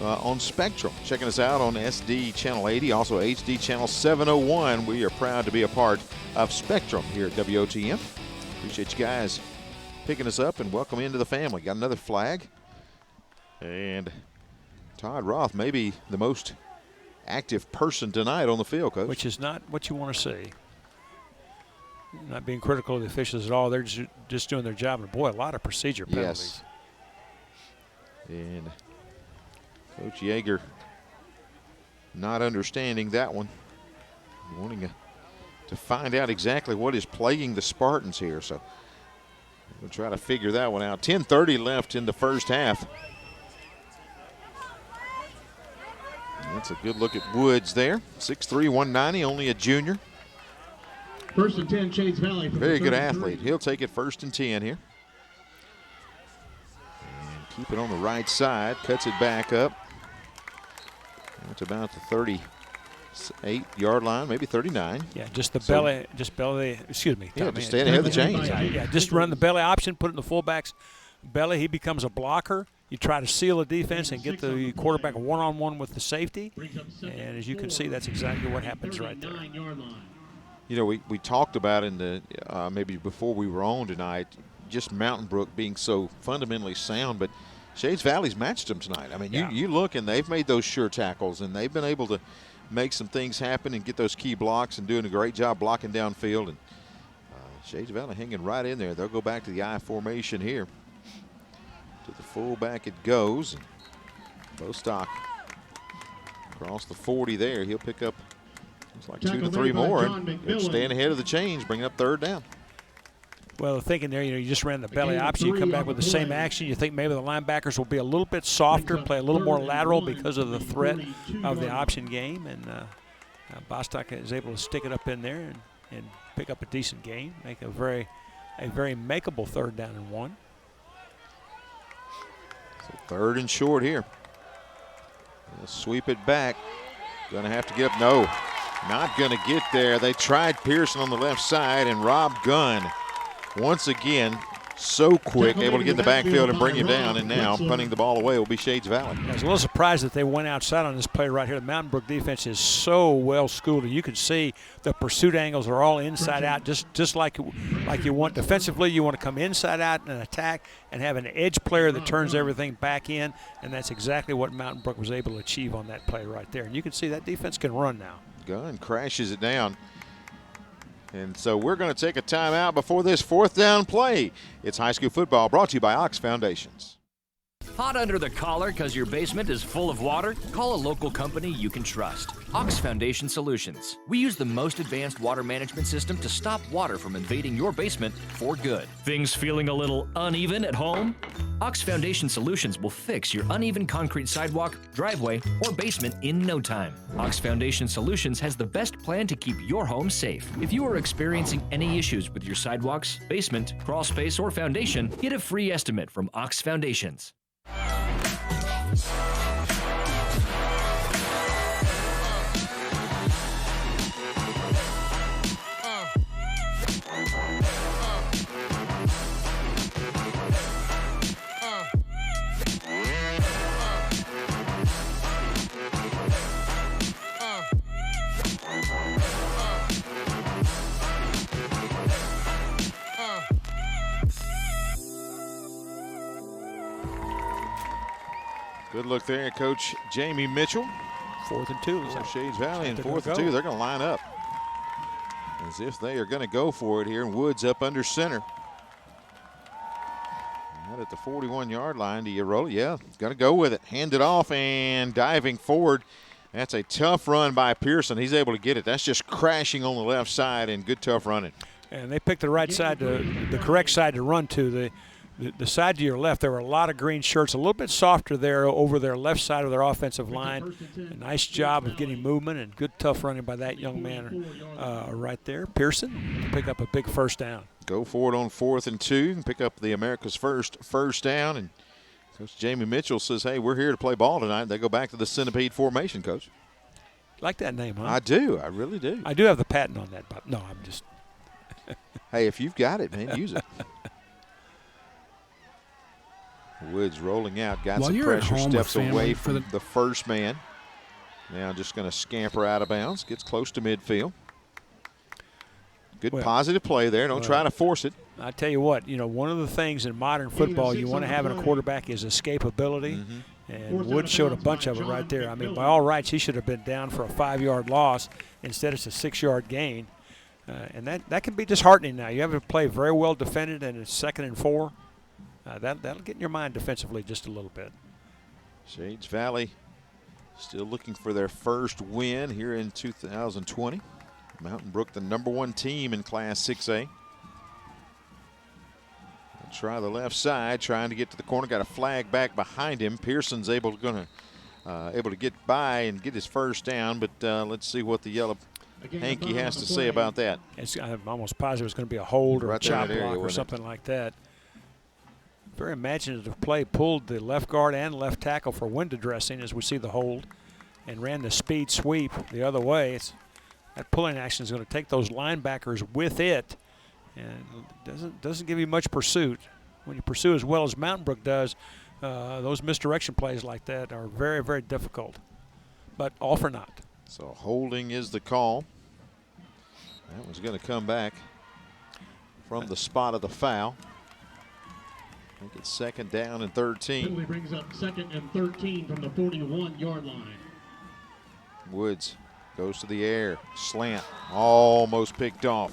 on Spectrum, checking us out on SD Channel 80, also HD Channel 701. We are proud to be a part of Spectrum here at WOTM. Appreciate you guys picking us up and welcome into the family. Got another flag. And Todd Roth may be the most active person tonight on the field, Coach. Which is not what you want to see. Not being critical of the officials at all. They're just doing their job. And, boy, a lot of procedure penalties. Yes. And Coach Yeager not understanding that one, wanting to find out exactly what is plaguing the Spartans here. So we'll try to figure that one out. 10:30 left in the first half. That's a good look at Woods there. 6'3", 190, only a junior. 1st and 10, Shades Valley. Very good athlete. He'll take it 1st and 10 here. And keep it on the right side. Cuts it back up. That's about the 38-yard line, maybe 39. Yeah, just the belly, excuse me. Yeah, just staying ahead of the chains. Yeah, just run the belly option, put it in the fullback's belly. He becomes a blocker. You try to seal the defense and get the quarterback one-on-one with the safety. And as you can see, that's exactly what happens right there. You know, we talked about in the maybe before we were on tonight, just Mountain Brook being so fundamentally sound, but Shades Valley's matched them tonight. I mean, you look and they've made those sure tackles, and they've been able to make some things happen and get those key blocks and doing a great job blocking downfield. And Shades Valley hanging right in there. They'll go back to the I formation here. To the fullback it goes. And Bostock across the 40 there. He'll pick up, looks like 2 to 3 more. And staying ahead of the chains, bringing up 3rd down. Well, the thinking there, you just ran the belly option. You come back with the same action. You think maybe the linebackers will be a little bit softer, play a little more lateral because of the threat of the option game. And Bostock is able to stick it up in there and pick up a decent gain, make a very makeable 3rd down and 1. So 3rd and short here. They'll sweep it back. Gonna have to get up. No, not gonna get there. They tried Pearson on the left side, and Rob Gunn once again so quick, able to get in the backfield and bring him down, and now punting the ball away will be Shades Valley. I was a little surprised that they went outside on this play right here. The Mountain Brook defense is so well schooled, and you can see the pursuit angles are all inside out, just like you want defensively. You want to come inside out and attack and have an edge player that turns everything back in, and that's exactly what Mountain Brook was able to achieve on that play right there. And you can see that defense can run now. Gunn crashes it down. And so we're going to take a timeout before this 4th down play. It's high school football brought to you by Ox Foundations. Hot under the collar because your basement is full of water? Call a local company you can trust. Ox Foundation Solutions. We use the most advanced water management system to stop water from invading your basement for good. Things feeling a little uneven at home? Ox Foundation Solutions will fix your uneven concrete sidewalk, driveway, or basement in no time. Ox Foundation Solutions has the best plan to keep your home safe. If you are experiencing any issues with your sidewalks, basement, crawl space, or foundation, get a free estimate from Ox Foundations. Good look there at Coach Jamie Mitchell. 4th and 2. For Shades Valley, and 4th and 2. They're going to line up as if they are going to go for it here. And Woods up under center. Out at the 41-yard line. Do you roll it? Yeah, going to go with it. Hand it off and diving forward. That's a tough run by Pearson. He's able to get it. That's just crashing on the left side, and good tough running. And they picked the right side, the correct side to run to. The side to your left, there were a lot of green shirts, a little bit softer there over their left side of their offensive line. A nice job of getting movement and good tough running by that young man right there. Pearson to pick up a big 1st down. Go for it on 4th and 2 and pick up the America's first down. And Coach Jamie Mitchell says, hey, we're here to play ball tonight. They go back to the centipede formation, Coach. Like that name, huh? I do. I really do. I do have the patent on that, but no, I'm just. Hey, if you've got it, man, use it. Woods rolling out, got some pressure, steps away from the first man. Now just going to scamper out of bounds, gets close to midfield. Good positive play there. Don't try to force it. I tell you what, one of the things in modern football you want to have in a quarterback is escapability. And Woods showed a bunch of it right there. I mean, by all rights, he should have been down for a 5-yard loss. Instead, it's a 6-yard gain. And that can be disheartening now. You have to play very well defended, and it's 2nd and 4. That'll get in your mind defensively just a little bit. Shades Valley still looking for their first win here in 2020. Mountain Brook, the #1 team in Class 6A. Try the left side, trying to get to the corner. Got a flag back behind him. Pearson's able to able to get by and get his first down, but let's see what the yellow hanky has to say about that. I'm almost positive it's going to be a hold or a chop block or area, something like that. Very imaginative play. Pulled the left guard and left tackle for window dressing as we see the hold, and ran the speed sweep the other way. That pulling action is going to take those linebackers with it, and doesn't give you much pursuit. When you pursue as well as Mountain Brook does, those misdirection plays like that are very, very difficult, but all for naught. So holding is the call. That was going to come back from the spot of the foul. I think it's 2nd down and 13. Penalty brings up 2nd and 13 from the 41-yard line. Woods goes to the air, slant, almost picked off.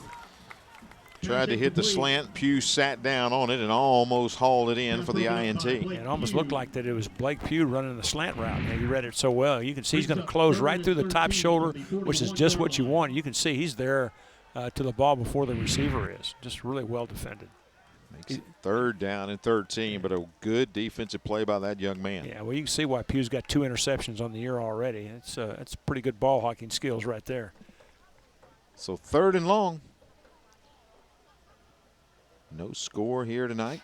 Tried to hit the slant. Pugh sat down on it and almost hauled it in for the INT. It almost looked like that it was Blake Pugh running the slant route. He read it so well. You can see he's going to close right through the top shoulder, which is just what you want. You can see he's there to the ball before the receiver is. Just really well defended. Makes it 3rd down and 13, but a good defensive play by that young man. Yeah, well, you can see why Pugh's got 2 interceptions on the year already. It's pretty good ball hawking skills right there. So 3rd and long. No score here tonight.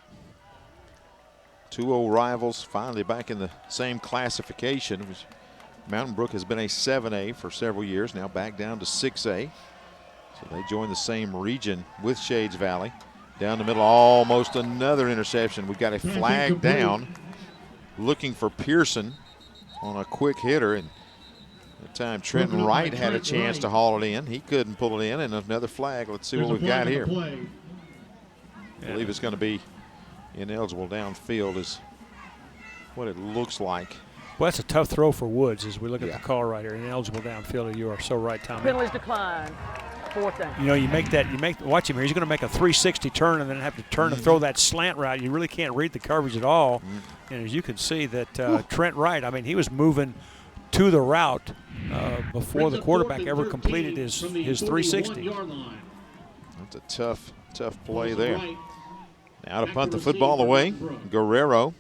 2-0 rivals finally back in the same classification. Mountain Brook has been a 7A for several years, now back down to 6A. So they join the same region with Shades Valley. Down the middle, almost another interception. We've got a flag down, looking for Pearson on a quick hitter. And that time Trenton Wright had a chance to haul it in. He couldn't pull it in, and another flag. Let's see what we've got here. I believe it's going to be ineligible downfield is what it looks like. Well, that's a tough throw for Woods as we look at the call right here. Ineligible downfield. You are so right, Tommy. Penalties decline. 4th down. You know, watch him here. He's going to make a 360 turn and then have to turn and throw that slant route. You really can't read the coverage at all. And as you can see that Trent Wright, I mean, he was moving to the route before the quarterback ever completed his 360. That's a tough play there. Now to punt the football away, Guerrero,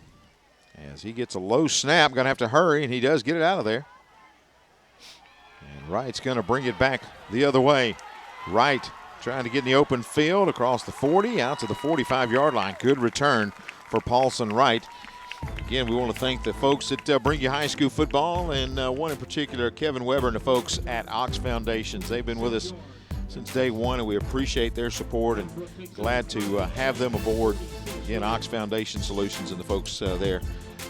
as he gets a low snap, going to have to hurry, and he does get it out of there. And Wright's going to bring it back the other way. Wright trying to get in the open field across the 40, out to the 45-yard line. Good return for Paulson Wright. Again, we want to thank the folks that bring you high school football, and one in particular, Kevin Weber and the folks at Ox Foundations. They've been with us since day one, and we appreciate their support and glad to have them aboard. Again, Ox Foundation Solutions and the folks there,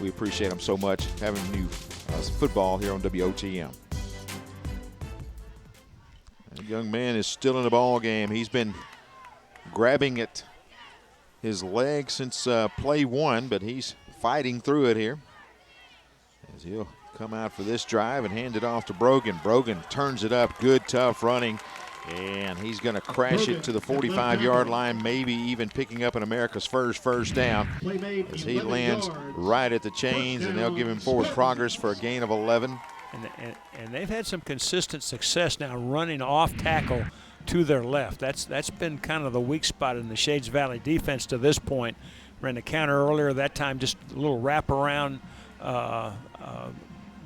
we appreciate them so much having new football here on WOTM. That young man is still in the ball game. He's been grabbing at his leg since play 1, but he's fighting through it here as he'll come out for this drive and hand it off to Brogan. Brogan turns it up, good tough running, and he's going to crash it to the 45-yard line, maybe even picking up an America's first down as he lands right at the chains, and they'll give him forward progress for a gain of 11. And they've had some consistent success now running off tackle to their left. That's been kind of the weak spot in the Shades Valley defense to this point. Ran the counter earlier, that time just a little wraparound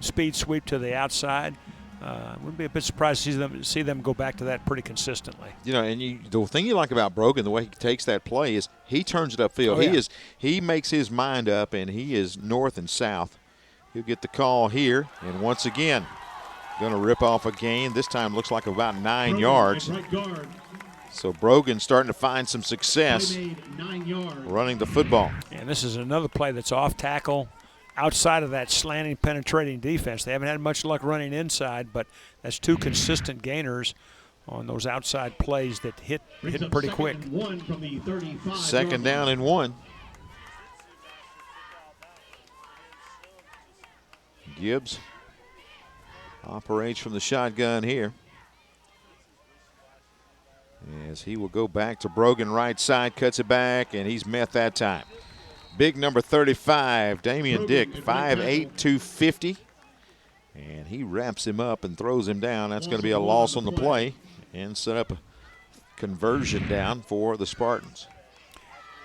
speed sweep to the outside. Wouldn't be a bit surprised to see them go back to that pretty consistently. You know, and the thing you like about Brogan, the way he takes that play, is he turns it upfield. Oh, yeah. He makes his mind up, and he is north and south. He'll get the call here, and once again, going to rip off a gain. This time looks like about 9 yards. So Brogan starting to find some success running the football. And this is another play that's off tackle, outside of that slanting, penetrating defense. They haven't had much luck running inside, but that's 2 consistent gainers on those outside plays that hit pretty quick. 2nd down and 1. Gibbs operates from the shotgun here, as he will go back to Brogan right side, cuts it back, and he's met that time. Big number 35, Damian Dick, 5'8", 250. And he wraps him up and throws him down. That's going to be a loss on the play and set up a conversion down for the Spartans.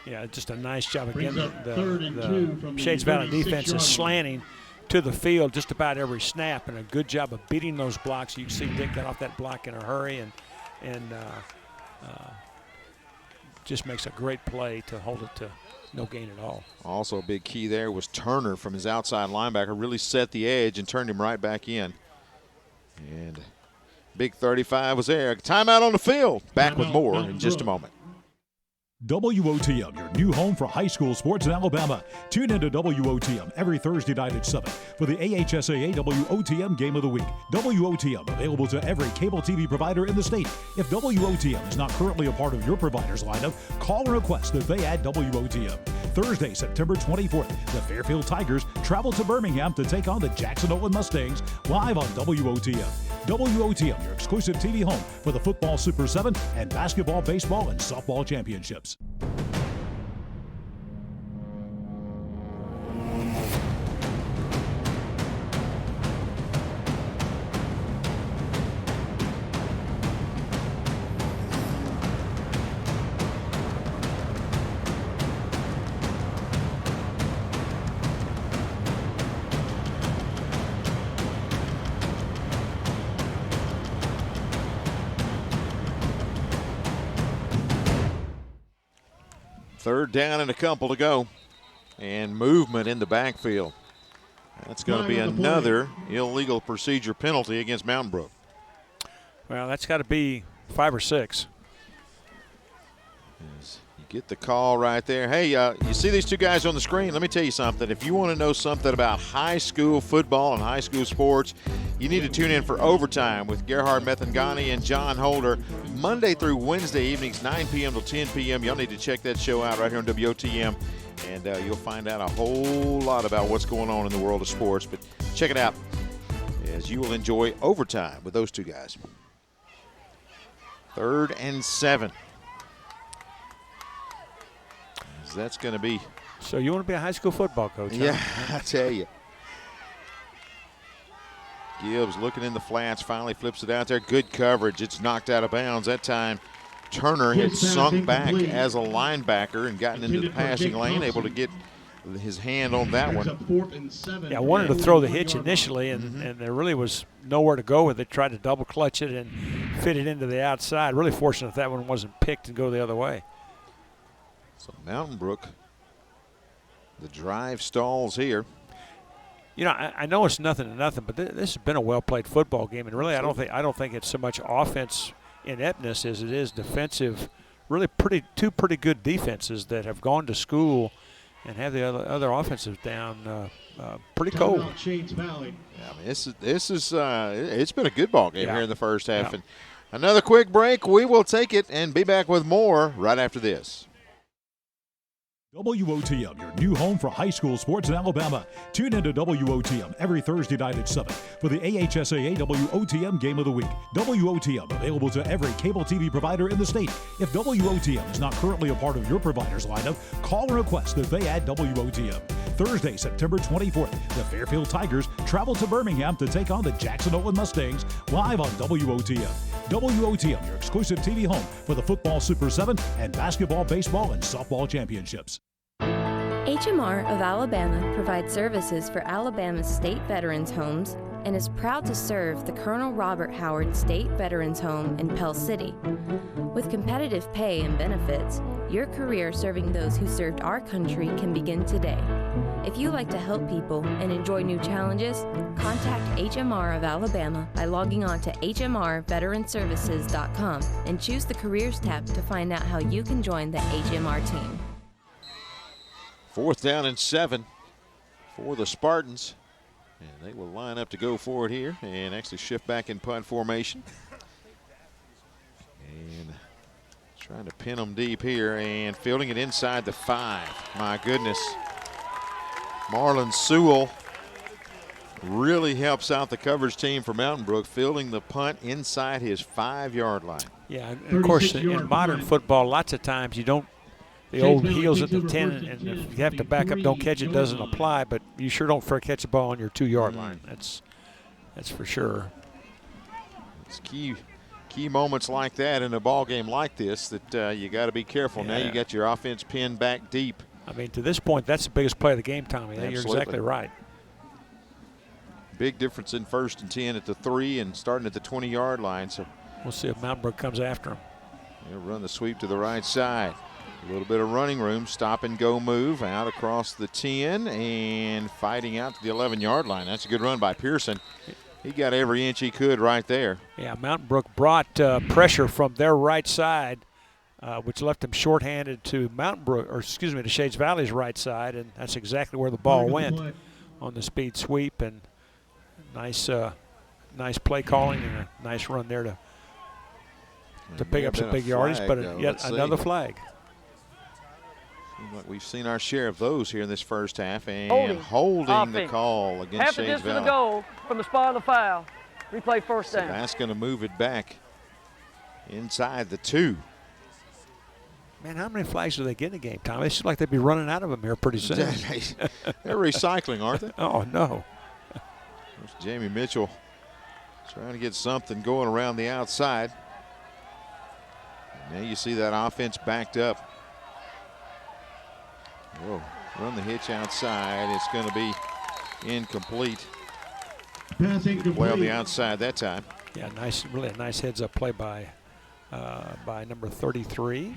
Yeah, just a nice job again. The Shades Valley defense is slanting, to the field just about every snap, and a good job of beating those blocks. You can see Dick got off that block in a hurry and just makes a great play to hold it to no gain at all. Also a big key there was Turner from his outside linebacker, really set the edge and turned him right back in. And big 35 was there. Timeout on the field. Back with more in just a moment. WOTM, your new home for high school sports in Alabama. Tune into WOTM every Thursday night at 7 for the AHSAA WOTM Game of the Week. WOTM available to every cable TV provider in the state. If WOTM is not currently a part of your provider's lineup, call and request that they add WOTM. Thursday, September 24th, the Fairfield Tigers travel to Birmingham to take on the Jackson Owen Mustangs live on WOTM. WOTM, your exclusive TV home for the football Super 7 and basketball, baseball, and softball championships. Third down and a couple to go. And movement in the backfield. That's going to be another illegal procedure penalty against Mountain Brook. Well, that's got to be 5 or 6. You get the call right there. Hey, you see these two guys on the screen? Let me tell you something. If you want to know something about high school football and high school sports, you need to tune in for Overtime with Gerhard Methangani and John Holder, Monday through Wednesday evenings, 9 p.m. till 10 p.m. Y'all need to check that show out right here on WOTM, and you'll find out a whole lot about what's going on in the world of sports. But check it out, as you will enjoy Overtime with those two guys. 3rd and 7. That's going to be. So you want to be a high school football coach? Yeah, huh? I tell you. Gibbs looking in the flats, finally flips it out there. Good coverage. It's knocked out of bounds. That time Turner had sunk back as a linebacker and gotten into the passing lane, able to get his hand on that one. Yeah, I wanted to throw the hitch initially, and there really was nowhere to go with it. Tried to double clutch it and fit it into the outside. Really fortunate that one wasn't picked and go the other way. So Mountain Brook, the drive stalls here. You know, I know it's nothing to nothing, but this has been a well-played football game, and really, I don't think it's so much offense ineptness as it is defensive. Really, two pretty good defenses that have gone to school and have the other offensives down pretty cold. Yeah, I mean, this is it's been a good ball game here in the first half. Yeah. And another quick break. We will take it and be back with more right after this. WOTM, your new home for high school sports in Alabama. Tune into WOTM every Thursday night at 7 for the AHSAA WOTM Game of the Week. WOTM available to every cable TV provider in the state. If WOTM is not currently a part of your provider's lineup, call and request that they add WOTM. Thursday, September 24th, the Fairfield Tigers travel to Birmingham to take on the Jackson Owen Mustangs live on WOTM. WOTM, your exclusive TV home for the football Super 7 and basketball, baseball, and softball championships. HMR of Alabama provides services for Alabama's state veterans' homes and is proud to serve the Colonel Robert Howard State Veterans Home in Pell City. With competitive pay and benefits, your career serving those who served our country can begin today. If you like to help people and enjoy new challenges, contact HMR of Alabama by logging on to hmrveteranservices.com and choose the Careers tab to find out how you can join the HMR team. 4th down and 7 for the Spartans. And they will line up to go for it here and actually shift back in punt formation. And trying to pin them deep here and fielding it inside the 5. My goodness. Marlon Sewell really helps out the coverage team for Mountain Brook, fielding the punt inside his 5-yard line. Yeah, and of course, in modern football, lots of times you don't. The old heels at the 10, and if you have to back up, don't catch it, doesn't apply, but you sure don't catch a ball on your 2-yard line. That's for sure. It's key moments like that in a ball game like this that you got to be careful. Yeah. Now you got your offense pinned back deep. I mean, to this point, that's the biggest play of the game, Tommy. Absolutely. You're exactly right. big difference in 1st and 10 at the 3 and starting at the 20-yard line. So we'll see if Mountain Brook comes after him. They'll run the sweep to the right side. A little bit of running room, stop and go move out across the 10 and fighting out to the 11-yard line. That's a good run by Pearson. He got every inch he could right there. Yeah, Mountain Brook brought pressure from their right side, which left him shorthanded to to Shades Valley's right side, and that's exactly where the ball went on the speed sweep. And nice play calling and a nice run there to pick up some big yardage, but yet another flag. Seems like we've seen our share of those here in this first half, and holding the call against half the Shades distance Valley. to go from the spot of the foul. Replay first So down. that's going to move it back inside the 2. Man, how many flags do they get in a game, Tom? It seems like they'd be running out of them here pretty soon. They're recycling, aren't they? Oh, no. There's Jamie Mitchell trying to get something going around the outside. And now you see that offense backed up. Whoa, run the hitch outside. It's going to be incomplete. Good play on the outside that time. Yeah, really a nice heads-up play by number 33.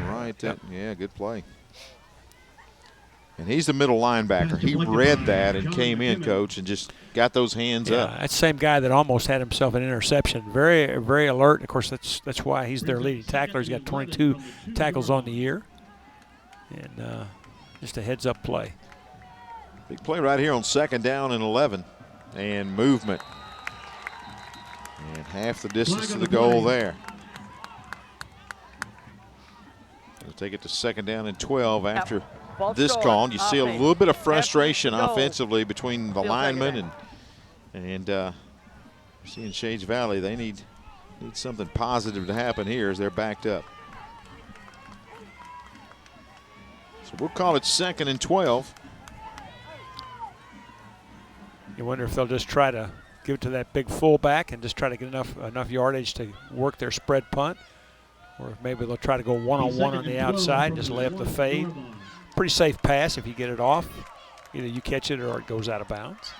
Right, yeah, good play. And he's the middle linebacker. He read that and came in, Coach, and just got those hands up. That's the same guy that almost had himself an interception. Very, very alert. Of course, that's why he's their leading tackler. He's got 22 tackles on the year. And just a heads-up play. Big play right here on 2nd down and 11. And movement. And half the distance to the goal there. They'll take it to 2nd down and 12 after this call. And you see a little bit of frustration offensively between the linemen and seeing Shades Valley. They need something positive to happen here as they're backed up. So we'll call it 2nd and 12. You wonder if they'll just try to give it to that big fullback and just try to get enough yardage to work their spread punt, or if maybe they'll try to go one-on-one on the outside and just lay up the fade. Pretty safe pass if you get it off. Either you catch it or it goes out of bounds.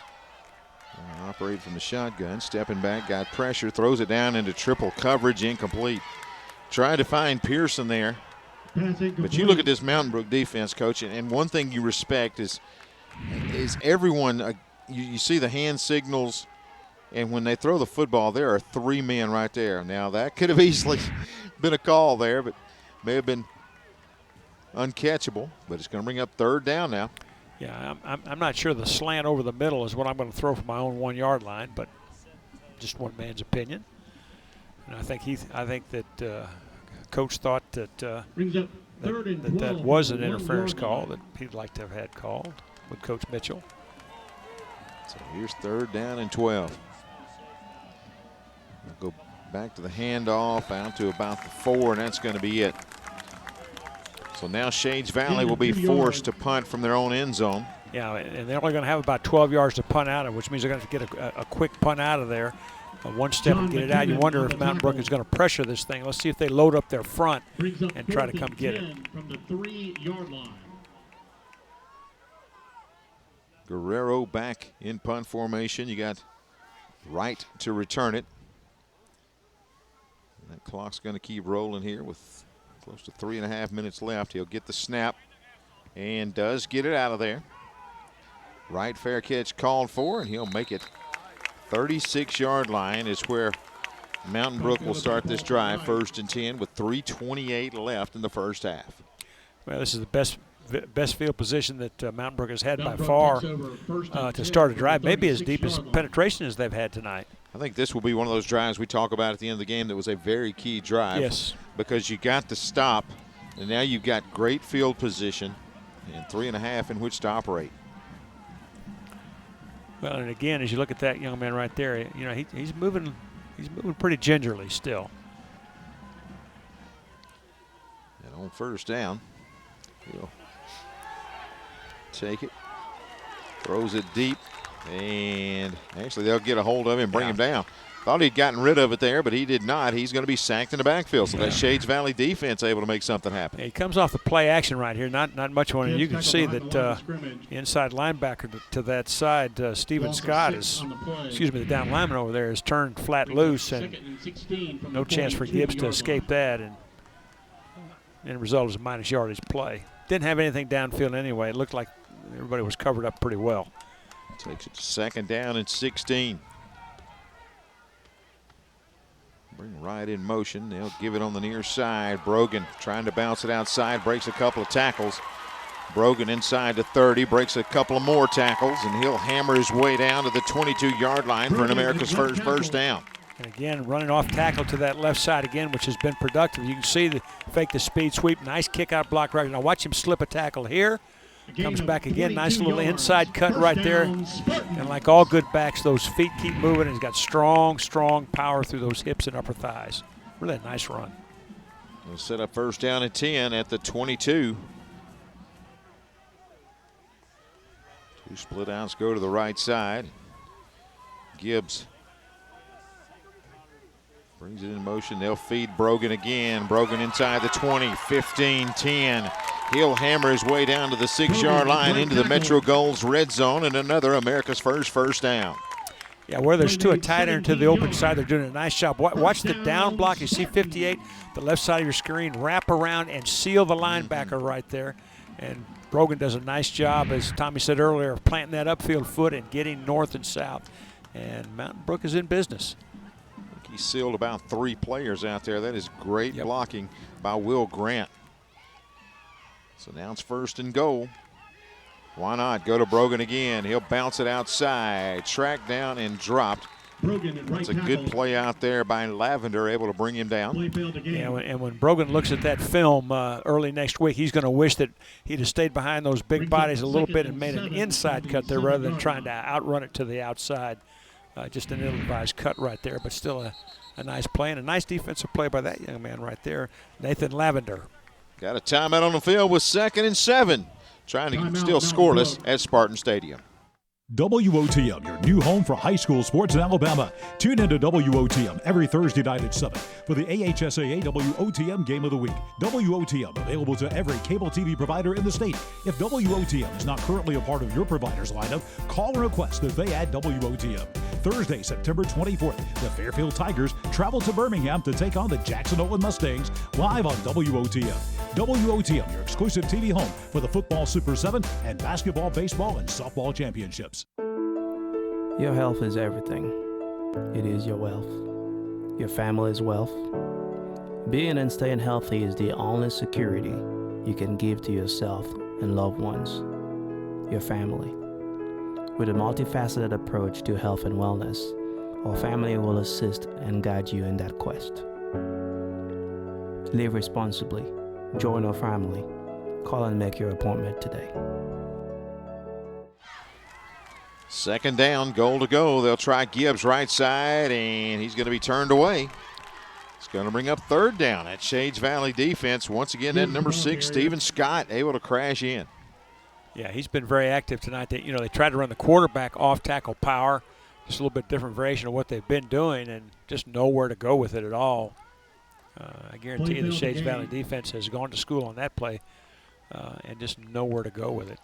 Operate from the shotgun, stepping back, got pressure, throws it down into triple coverage, incomplete. Tried to find Pearson there. But you look at this Mountain Brook defense, Coach, and one thing you respect is everyone, you see the hand signals, and when they throw the football, there are 3 men right there. Now, that could have easily been a call there, but may have been uncatchable, but it's going to bring up 3rd down now. Yeah, I'm not sure the slant over the middle is what I'm going to throw from my own 1-yard line, but just one man's opinion. And I think that Coach thought that that was an interference call that he'd like to have had called with Coach Mitchell. So here's 3rd down and 12. We'll go back to the handoff out to about the 4, and that's going to be it. So now Shades Valley will be forced to punt from their own end zone. Yeah, and they're only going to have about 12 yards to punt out of, which means they're going to get a quick punt out of there. One step and get it out. You wonder if Mountain Brook is going to pressure this thing. Let's see if they load up their front and try to come get it. From the 3-yard line. Guerrero back in punt formation. You got Wright to return it. And that clock's going to keep rolling here with close to 3.5 minutes left. He'll get the snap and does get it out of there. Wright, fair catch called for, and he'll make it. 36-yard line is where Mountain Brook will start this drive, 1st and 10, with 3:28 left in the first half. Well, this is the best field position that Mountain Brook has had by far to start a drive, maybe as deep as penetration as they've had tonight. I think this will be one of those drives we talk about at the end of the game that was a very key drive. Yes. Because you got the stop, and now you've got great field position and 3.5 in which to operate. Well, and again, as you look at that young man right there, you know he's moving pretty gingerly still. And on 1st down, he'll take it, throws it deep, and actually they'll get a hold of him, bring him down. Thought he'd gotten rid of it there, but he did not. He's going to be sacked in the backfield. So that Shades Valley defense able to make something happen. He comes off the play action right here. Not much one. And you can see that inside linebacker to that side, Stephen Scott is, the down lineman over there is turned flat loose, and no chance for Gibbs to escape that. And the result is a minus yardage play. Didn't have anything downfield anyway. It looked like everybody was covered up pretty well. Takes it to 2nd down and 16. Bring right in motion. They'll give it on the near side. Brogan trying to bounce it outside, breaks a couple of tackles. Brogan inside to 30, breaks a couple of more tackles, and he'll hammer his way down to the 22-yard line for an America's first down. And again, running off tackle to that left side again, which has been productive. You can see the fake the speed sweep, nice kick out block right now. Watch him slip a tackle here. Comes back again, nice little inside cut right there. And like all good backs, those feet keep moving, and he's got strong power through those hips and upper thighs. Really a nice run. We'll set up 1st down and 10 at the 22. 2 split outs go to the right side. Gibbs brings it in motion. They'll feed Brogan again. Brogan inside the 20, 15, 10. He'll hammer his way down to the 6-yard line into the Metro Goals red zone, and another America's first down. Yeah, where there's 2 a tight end to the open side, they're doing a nice job. Watch the down block. You see 58, the left side of your screen, wrap around and seal the linebacker right there. And Brogan does a nice job, as Tommy said earlier, of planting that upfield foot and getting north and south. And Mountain Brook is in business. I think he sealed about 3 players out there. That is great blocking by Will Grant. So now it's 1st and goal. Why not go to Brogan again? He'll bounce it outside, tracked down and dropped. It's a good play out there by Lavender, able to bring him down. Yeah, and when Brogan looks at that film early next week, he's going to wish that he'd have stayed behind those big bodies a little bit and made an inside cut there rather than trying to outrun it to the outside. Just an ill-advised cut right there, but still a nice play and a nice defensive play by that young man right there, Nathan Lavender. Got a timeout on the field with 2nd and 7. Trying to still scoreless at Spartan Stadium. WOTM, your new home for high school sports in Alabama. Tune into WOTM every Thursday night at 7 for the AHSAA WOTM Game of the Week. WOTM available to every cable TV provider in the state. If WOTM is not currently a part of your provider's lineup, call and request that they add WOTM. Thursday, September 24th, the Fairfield Tigers travel to Birmingham to take on the Jackson Owen Mustangs live on WOTM. WOTM, your exclusive TV home for the football Super 7 and basketball, baseball, and softball championships. Your health is everything. It is your wealth. Your family's wealth. Being and staying healthy is the only security you can give to yourself and loved ones, your family. With a multifaceted approach to health and wellness, our family will assist and guide you in that quest. Live responsibly. Join our family. Call and make your appointment today. 2nd down, goal to go. They'll try Gibbs right side, and he's going to be turned away. It's going to bring up 3rd down. That Shades Valley defense, once again, at number 6, Stephen Scott, able to crash in. Yeah, he's been very active tonight. They tried to run the quarterback off tackle power, just a little bit different variation of what they've been doing, and just nowhere to go with it at all. I guarantee you the Shades Valley defense has gone to school on that play and just nowhere to go with it.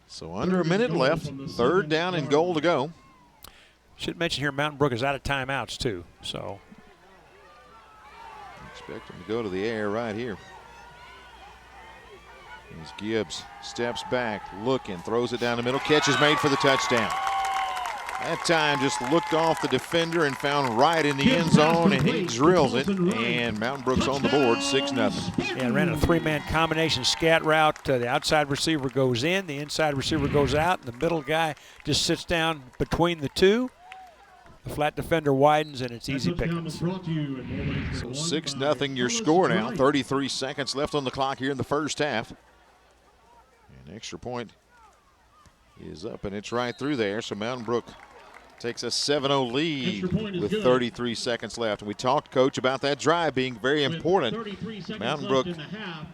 So under a minute left, 3rd down and goal to go. Should mention here Mountain Brook is out of timeouts too, so. Expect him to go to the air right here. As Gibbs steps back, looking, throws it down the middle, catch is made for the touchdown. That time just looked off the defender and found right in the end zone, and he drills it, and Mountain Brook's on the board, 6-0. Yeah, ran a 3-man combination scat route. The outside receiver goes in, the inside receiver goes out, and the middle guy just sits down between the two. The flat defender widens, and it's easy pickings. So 6-0 your score now. 33 seconds left on the clock here in the first half. An extra point is up, and it's right through there. So Mountain Brook Takes a 7-0 lead with 33 seconds left. And we talked, Coach, about that drive being very important. Mountain Brook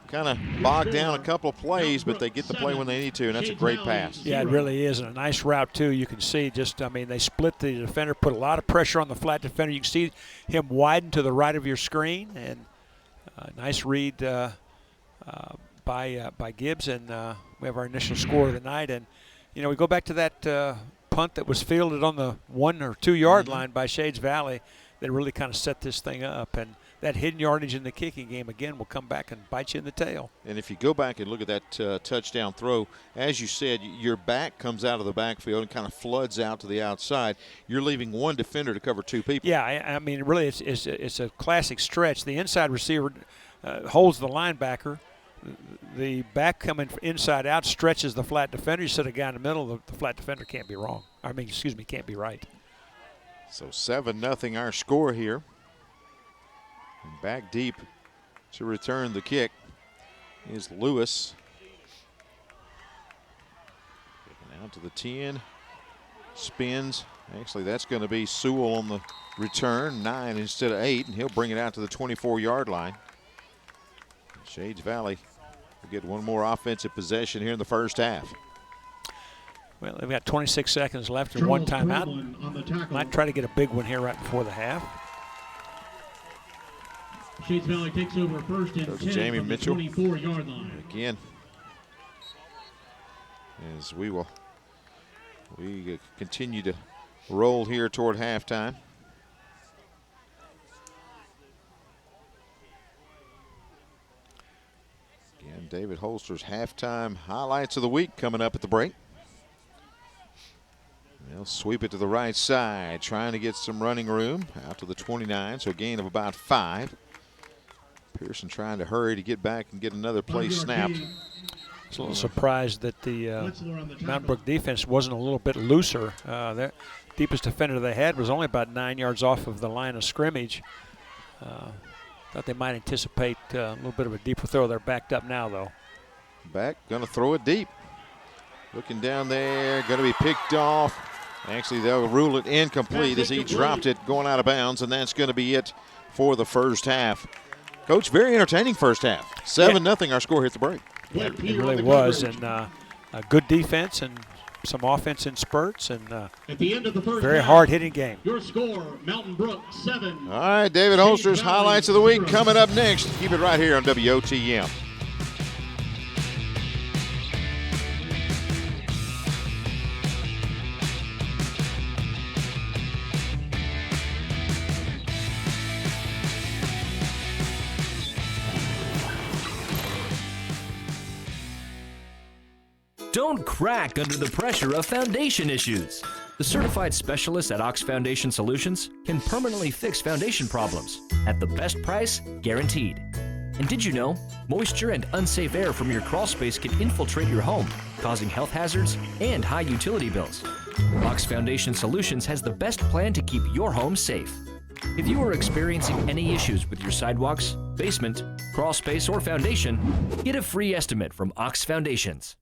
kind of bogged down a couple of plays, but they get the play when they need to, and that's a great pass. Yeah, it really is, and a nice route, too. You can see just, I mean, they split the defender, put a lot of pressure on the flat defender. You can see him widen to the right of your screen, and nice read by Gibbs, and we have our initial score of the night. And, you know, we go back to that punt that was fielded on the 1 or 2 yard line by Shades Valley that really kind of set this thing up. And that hidden yardage in the kicking game, again, will come back and bite you in the tail. And if you go back and look at that touchdown throw, as you said, your back comes out of the backfield and kind of floods out to the outside. You're leaving one defender to cover 2 people. Yeah, I mean, really, it's a classic stretch. The inside receiver holds the linebacker. The back coming inside out stretches the flat defender. You set a guy in the middle, the flat defender can't be wrong. I mean, excuse me, can't be right. So 7-0 our score here. And back deep to return the kick is Lewis. Kicking out to the 10. Spins. Actually, that's going to be Sewell on the return. 9 instead of 8, and he'll bring it out to the 24-yard line. Shades Valley will get one more offensive possession here in the first half. Well, they've got 26 seconds left and one timeout. Might try to get a big one here right before the half. Shades Valley takes over first and 10 Jamie from Mitchell. the 24-yard line. Again, as we continue to roll here toward halftime. Again, David Holster's halftime highlights of the week coming up at the break. They'll sweep it to the right side, trying to get some running room out to the 29, so a gain of about 5. Pearson trying to hurry to get back and get another play snapped. I was a little surprised that the Mountain Brook defense wasn't a little bit looser. Their deepest defender they had was only about 9 yards off of the line of scrimmage. Thought they might anticipate a little bit of a deeper throw. They're backed up now, though. Back, going to throw it deep. Looking down there, going to be picked off. Actually, they'll rule it incomplete as he dropped it going out of bounds, and that's going to be it for the first half. Coach, very entertaining first half. 7-0 our score hit the break. Yeah, it really was, and a good defense and some offense in spurts, and at the end of the first very half, hard-hitting game. Your score, Mountain Brook 7. All right, David Holster's highlights of the week coming up next. Keep it right here on WOTM. Don't crack under the pressure of foundation issues. The certified specialists at Ox Foundation Solutions can permanently fix foundation problems at the best price guaranteed. And did you know, moisture and unsafe air from your crawl space can infiltrate your home, causing health hazards and high utility bills. Ox Foundation Solutions has the best plan to keep your home safe. If you are experiencing any issues with your sidewalks, basement, crawl space, or foundation, get a free estimate from Ox Foundations.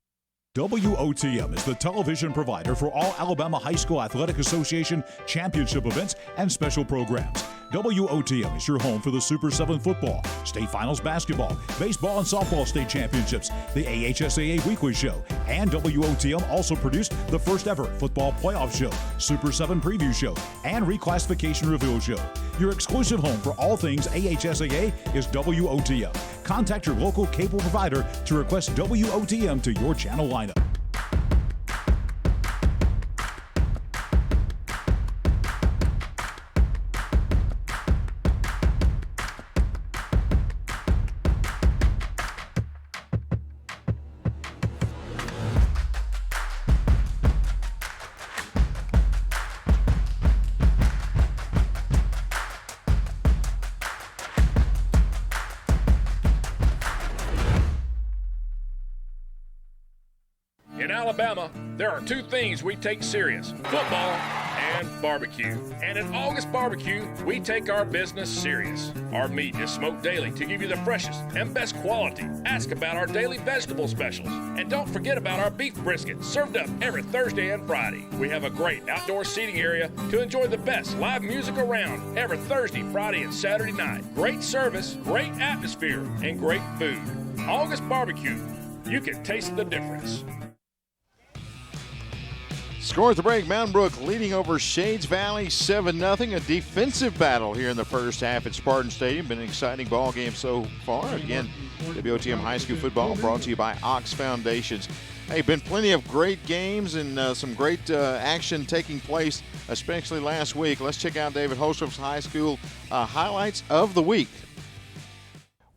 WOTM is the television provider for all Alabama High School Athletic Association championship events and special programs. WOTM is your home for the Super 7 football, state finals basketball, baseball and softball state championships, the AHSAA weekly show, and WOTM also produced the first ever football playoff show, Super 7 preview show, and reclassification reveal show. Your exclusive home for all things AHSAA is WOTM. Contact your local cable provider to request WOTM to your channel lineup. In Alabama, there are two things we take serious: football and barbecue. And at August Barbecue, we take our business serious. Our meat is smoked daily to give you the freshest and best quality. Ask about our daily vegetable specials. And don't forget about our beef brisket, served up every Thursday and Friday. We have a great outdoor seating area to enjoy the best live music around every Thursday, Friday, and Saturday night. Great service, great atmosphere, and great food. August Barbecue. You can taste the difference. Score at the break, Mountain Brook leading over Shades Valley 7-0. A defensive battle here in the first half at Spartan Stadium. Been an exciting ball game so far. Again, WOTM High School football brought to you by Ox Foundations. Hey, been plenty of great games and some great action taking place, especially last week. Let's check out David Holstrom's high school highlights of the week.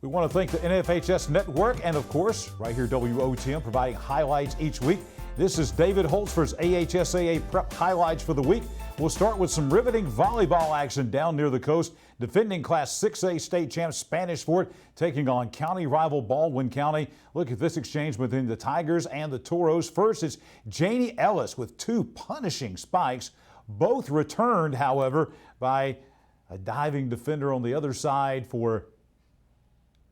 We want to thank the NFHS Network and, of course, right here WOTM providing highlights each week. This is David Holzford's AHSAA Prep highlights for the week. We'll start with some riveting volleyball action down near the coast. Defending Class 6A state champ Spanish Fort taking on county rival Baldwin County. Look at this exchange between the Tigers and the Toros. First, it's Janie Ellis with 2 punishing spikes. Both returned, however, by a diving defender on the other side for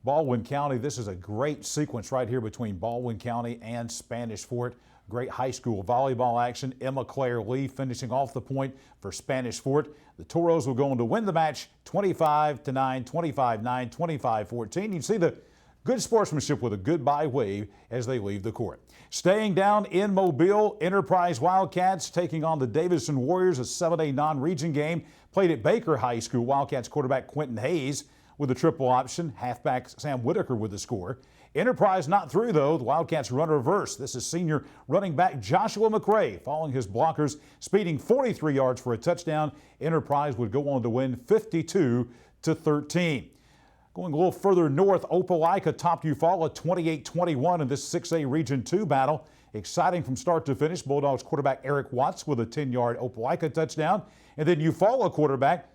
Baldwin County. This is a great sequence right here between Baldwin County and Spanish Fort. Great high school volleyball action. Emma Claire Lee finishing off the point for Spanish Fort. The Toros will go on to win the match 25-9, 25-9, 25-14. You can see the good sportsmanship with a goodbye wave as they leave the court. Staying down in Mobile, Enterprise Wildcats taking on the Davidson Warriors, a 7A non-region game played at Baker High School. Wildcats quarterback Quentin Hayes with a triple option. Halfback Sam Whitaker with the score. Enterprise not through, though. The Wildcats run reverse. This is senior running back Joshua McRae following his blockers, speeding 43 yards for a touchdown. Enterprise would go on to win 52-13. Going a little further north, Opelika topped Eufaula 28-21 in this 6A Region 2 battle. Exciting from start to finish. Bulldogs quarterback Eric Watts with a 10-yard Opelika touchdown. And then Eufaula quarterback,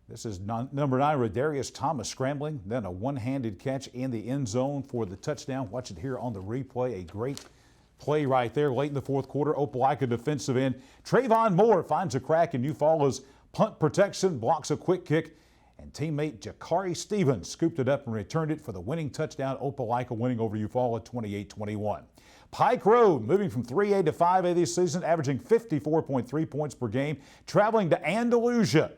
this is number 9, Rodarius Thomas scrambling, then a one-handed catch in the end zone for the touchdown. Watch it here on the replay. A great play right there late in the fourth quarter. Opelika defensive end Trayvon Moore finds a crack in Eufaula's punt protection, blocks a quick kick, and teammate Jakari Stevens scooped it up and returned it for the winning touchdown. Opelika winning over Eufaula 28-21. Pike Road moving from 3A to 5A this season, averaging 54.3 points per game, traveling to Andalusia.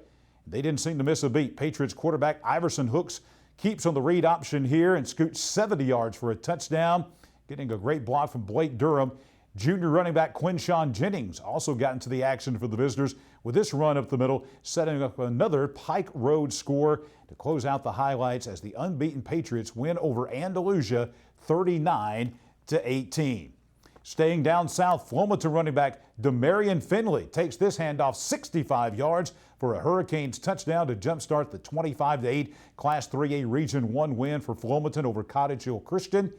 They didn't seem to miss a beat. Patriots quarterback Iverson Hooks keeps on the read option here and scoots 70 yards for a touchdown, getting a great block from Blake Durham. Junior running back Quinshawn Jennings also got into the action for the visitors with this run up the middle, setting up another Pike Road score to close out the highlights as the unbeaten Patriots win over Andalusia 39-18. Staying down south, Flomaton running back Demarion Finley takes this handoff 65 yards for a Hurricanes touchdown to jumpstart the 25-8 Class 3A Region 1 win for Flomaton over Cottage Hill Christian.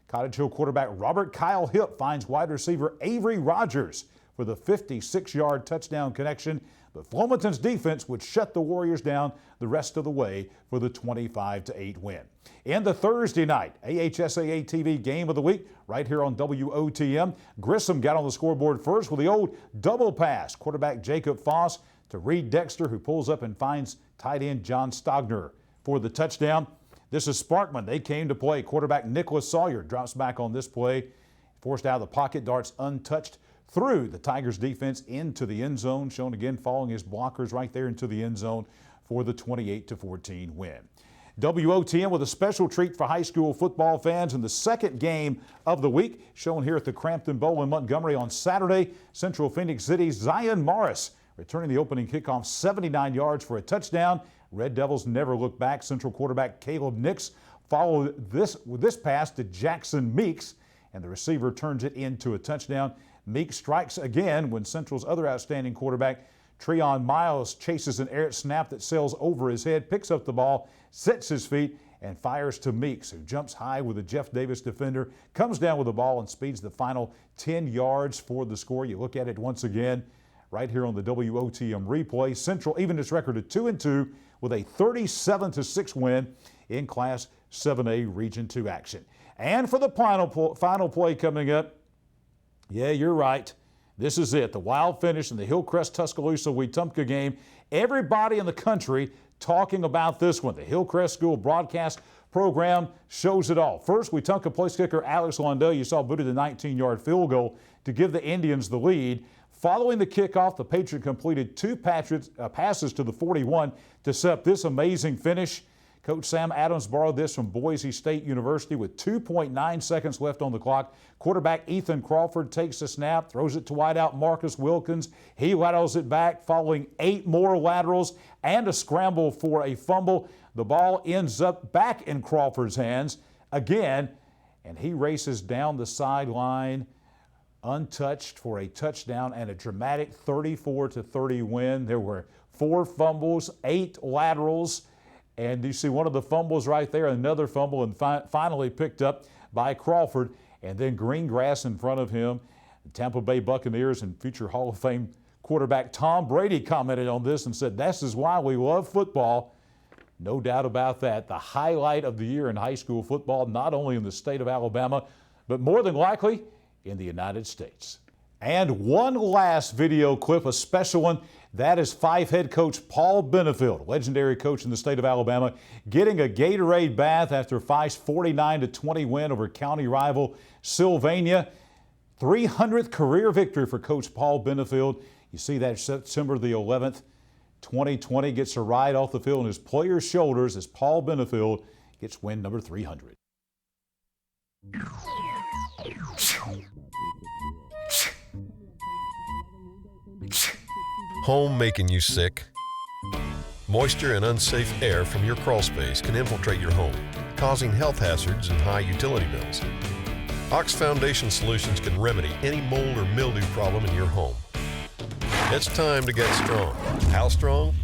Cottage Hill quarterback Robert Kyle Hipp finds wide receiver Avery Rogers for the 56-yard touchdown connection, but Flomaton's defense would shut the Warriors down the rest of the way for the 25-8 win. In the Thursday night AHSAA TV game of the week, right here on WOTM, Grissom got on the scoreboard first with the old double pass. Quarterback Jacob Foss to Reed Dexter, who pulls up and finds tight end John Stogner for the touchdown. This is Sparkman. They came to play. Quarterback Nicholas Sawyer drops back on this play, forced out of the pocket, darts untouched through the Tigers defense into the end zone, shown again following his blockers right there into the end zone for the 28-14 win. WOTM with a special treat for high school football fans in the second game of the week, shown here at the Crampton Bowl in Montgomery on Saturday. Central Phoenix City's Zion Morris returning the opening kickoff 79 yards for a touchdown. Red Devils never look back. Central quarterback Caleb Nix followed this with this pass to Jackson Meeks, and the receiver turns it into a touchdown. Meeks strikes again when Central's other outstanding quarterback Treon Miles chases an air snap that sails over his head, picks up the ball, sets his feet, and fires to Meeks, who jumps high with a Jeff Davis defender, comes down with the ball and speeds the final 10 yards for the score. You look at it once again right here on the WOTM replay. Central even its record of 2-2 with a 37-6 win in Class 7A Region 2 action. And for the final play coming up, yeah, you're right. This is it, the wild finish in the Hillcrest-Tuscaloosa-Wetumpka game. Everybody in the country talking about this one. The Hillcrest School broadcast program shows it all. First, Wetumpka place kicker Alex Lundell, you saw, booted the 19-yard field goal to give the Indians the lead. Following the kickoff, the Patriots completed two passes to the 41 to set up this amazing finish. Coach Sam Adams borrowed this from Boise State University with 2.9 seconds left on the clock. Quarterback Ethan Crawford takes the snap, throws it to wideout Marcus Wilkins. He laterals it back, following 8 more laterals and a scramble for a fumble. The ball ends up back in Crawford's hands again, and he races down the sideline untouched for a touchdown and a dramatic 34-30 win. There were 4 fumbles, 8 laterals, and you see one of the fumbles right there, another fumble, and finally picked up by Crawford, and then green grass in front of him. The Tampa Bay Buccaneers and future Hall of Fame quarterback Tom Brady commented on this and said, "This is why we love football." No doubt about that. The highlight of the year in high school football, not only in the state of Alabama, but more than likely in the United States. And one last video clip, a special one. That is Fife head coach Paul Benefield, legendary coach in the state of Alabama, getting a Gatorade bath after Fife's 49-20 win over county rival Sylvania. 300th career victory for Coach Paul Benefield. You see that September the 11th, 2020, gets a ride off the field on his players' shoulders as Paul Benefield gets win number 300. Home making you sick? Moisture and unsafe air from your crawl space can infiltrate your home, causing health hazards and high utility bills. Ox Foundation Solutions can remedy any mold or mildew problem in your home. It's time to get strong. How strong?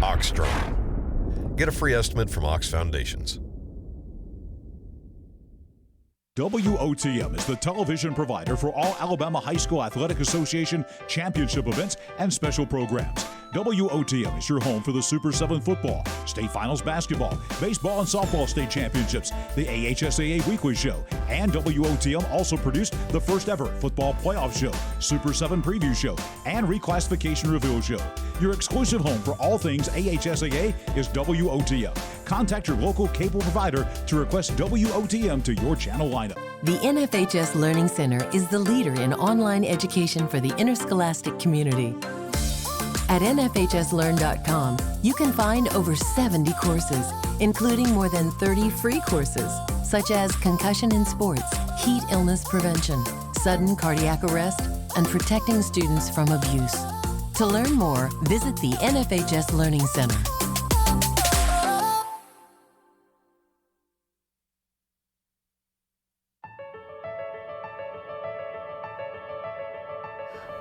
Ox Strong. Get a free estimate from Ox Foundations. WOTM is the television provider for all Alabama High School Athletic Association championship events and special programs. WOTM is your home for the Super 7 football, state finals basketball, baseball and softball state championships, the AHSAA weekly show, and WOTM also produced the first ever football playoff show, Super 7 preview show, and reclassification reveal show. Your exclusive home for all things AHSAA is WOTM. Contact your local cable provider to request WOTM to your channel lineup. The NFHS Learning Center is the leader in online education for the interscholastic community. At nfhslearn.com, you can find over 70 courses, including more than 30 free courses, such as concussion in sports, heat illness prevention, sudden cardiac arrest, and protecting students from abuse. To learn more, visit the NFHS Learning Center.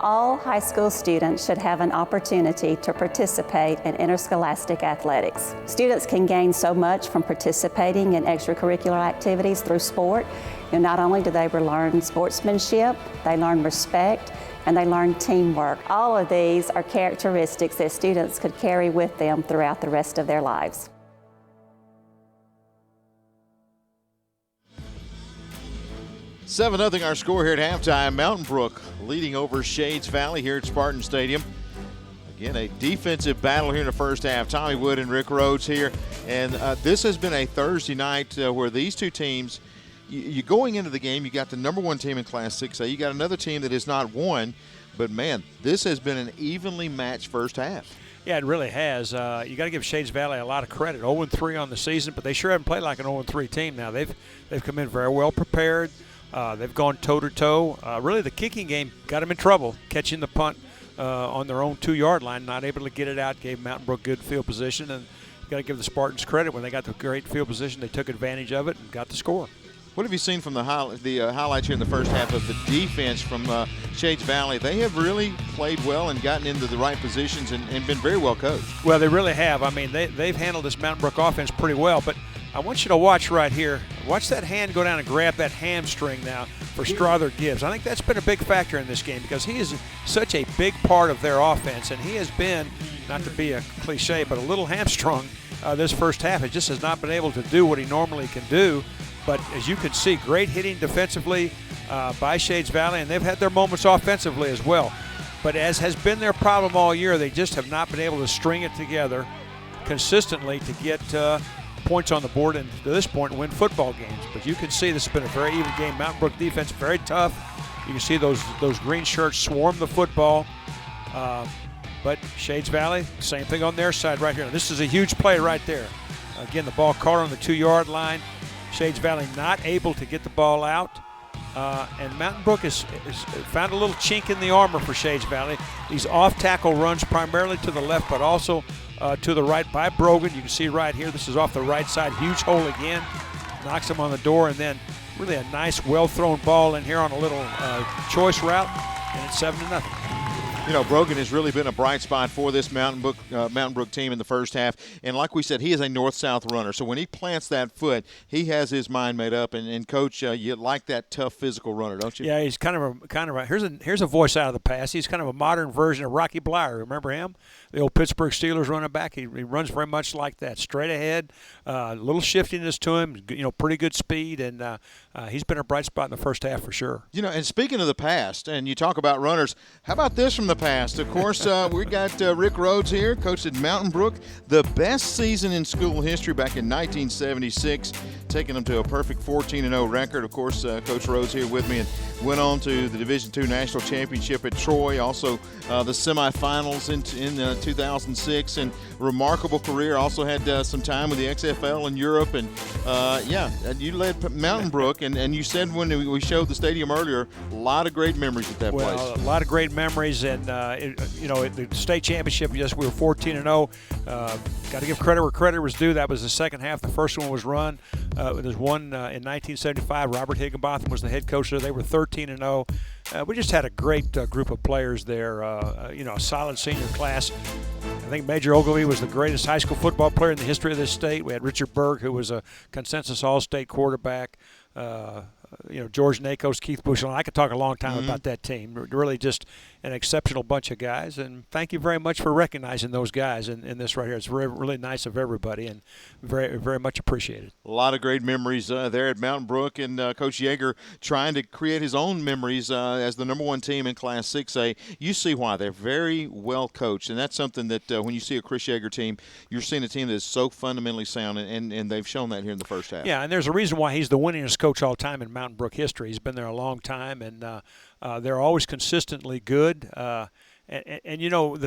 All high school students should have an opportunity to participate in interscholastic athletics. Students can gain so much from participating in extracurricular activities through sport. Not only do they learn sportsmanship, they learn respect, and they learn teamwork. All of these are characteristics that students could carry with them throughout the rest of their lives. Seven 0 our score here at halftime. Mountain Brook leading over Shades Valley here at Spartan Stadium. Again, a defensive battle here in the first half. Tommy Wood and Rick Rhodes here. And this has been a Thursday night where these two teams, you going into the game, you got the number 1 team in Class 6A. You got another team that has not won. But, man, this has been an evenly matched first half. Yeah, it really has. You got to give Shades Valley a lot of credit. 0-3 on the season, but they sure haven't played like an 0-3 team now. They've come in very well prepared. They've gone toe-to-toe. Really, the kicking game got them in trouble, catching the punt on their own 2-yard line, not able to get it out, gave Mountain Brook good field position. And you got to give the Spartans credit. When they got the great field position, they took advantage of it and got the score. What have you seen from the highlights here in the first half of the defense from Shades Valley? They have really played well and gotten into the right positions and been very well coached. Well, they really have. I mean, they've handled this Mountain Brook offense pretty well, but I want you to watch right here. Watch that hand go down and grab that hamstring now for Strother Gibbs. I think that's been a big factor in this game because he is such a big part of their offense, and he has been, not to be a cliche, but a little hamstrung this first half. It just has not been able to do what he normally can do. But as you can see, great hitting defensively by Shades Valley, and they've had their moments offensively as well. But as has been their problem all year, they just have not been able to string it together consistently to get points on the board and to this point win football games. But you can see this has been a very even game. Mountain Brook defense very tough. You can see those green shirts swarm the football. But Shades Valley, same thing on their side right here. Now, this is a huge play right there. Again, the ball caught on the 2-yard line. Shades Valley not able to get the ball out. And Mountain Brook has found a little chink in the armor for Shades Valley. These off-tackle runs primarily to the left, but also to the right by Brogan. You can see right here, this is off the right side. Huge hole again. Knocks him on the door, and then really a nice, well-thrown ball in here on a little choice route, and it's 7-0. You know, Brogan has really been a bright spot for this Mountain Brook team in the first half. And like we said, he is a north-south runner. So when he plants that foot, he has his mind made up. And Coach, you like that tough physical runner, don't you? Yeah, he's kind of a here's a voice out of the past. He's kind of a modern version of Rocky Blyer. Remember him? The old Pittsburgh Steelers running back. He runs very much like that, straight ahead, a little shiftiness to him, pretty good speed, and he's been a bright spot in the first half for sure. And speaking of the past, and you talk about runners, how about this from the past? Of course, we got Rick Rhodes here, coached at Mountain Brook, the best season in school history back in 1976, taking them to a perfect 14-0 record. Of course, Coach Rhodes here with me, and went on to the Division II National Championship at Troy, also the semifinals in 2006, and remarkable career. Also had some time with the XFL in Europe, and you led Mountain Brook, and you said when we showed the stadium earlier, a lot of great memories at that place. A lot of great memories, and the state championship, yes, we were 14-0. Got to give credit where credit was due. That was the second half. The first one was run. There's one in 1975. Robert Higginbotham was the head coach there. They were 13-0. We just had a great group of players there, a solid senior class. I think Major Ogilvie was the greatest high school football player in the history of this state. We had Richard Berg, who was a consensus all-state quarterback. George Nakos, Keith Bushel. I could talk a long time about that team. Really just an exceptional bunch of guys, and thank you very much for recognizing those guys in this right here. It's really nice of everybody, and very, very much appreciated. A lot of great memories there at Mountain Brook, and Coach Yeager trying to create his own memories as the number one team in Class 6A. You see why. They're very well coached, and that's something that when you see a Chris Yeager team, you're seeing a team that is so fundamentally sound, and they've shown that here in the first half. Yeah, and there's a reason why he's the winningest coach all time in Mountain Brook history. He's been there a long time, and they're always consistently good. The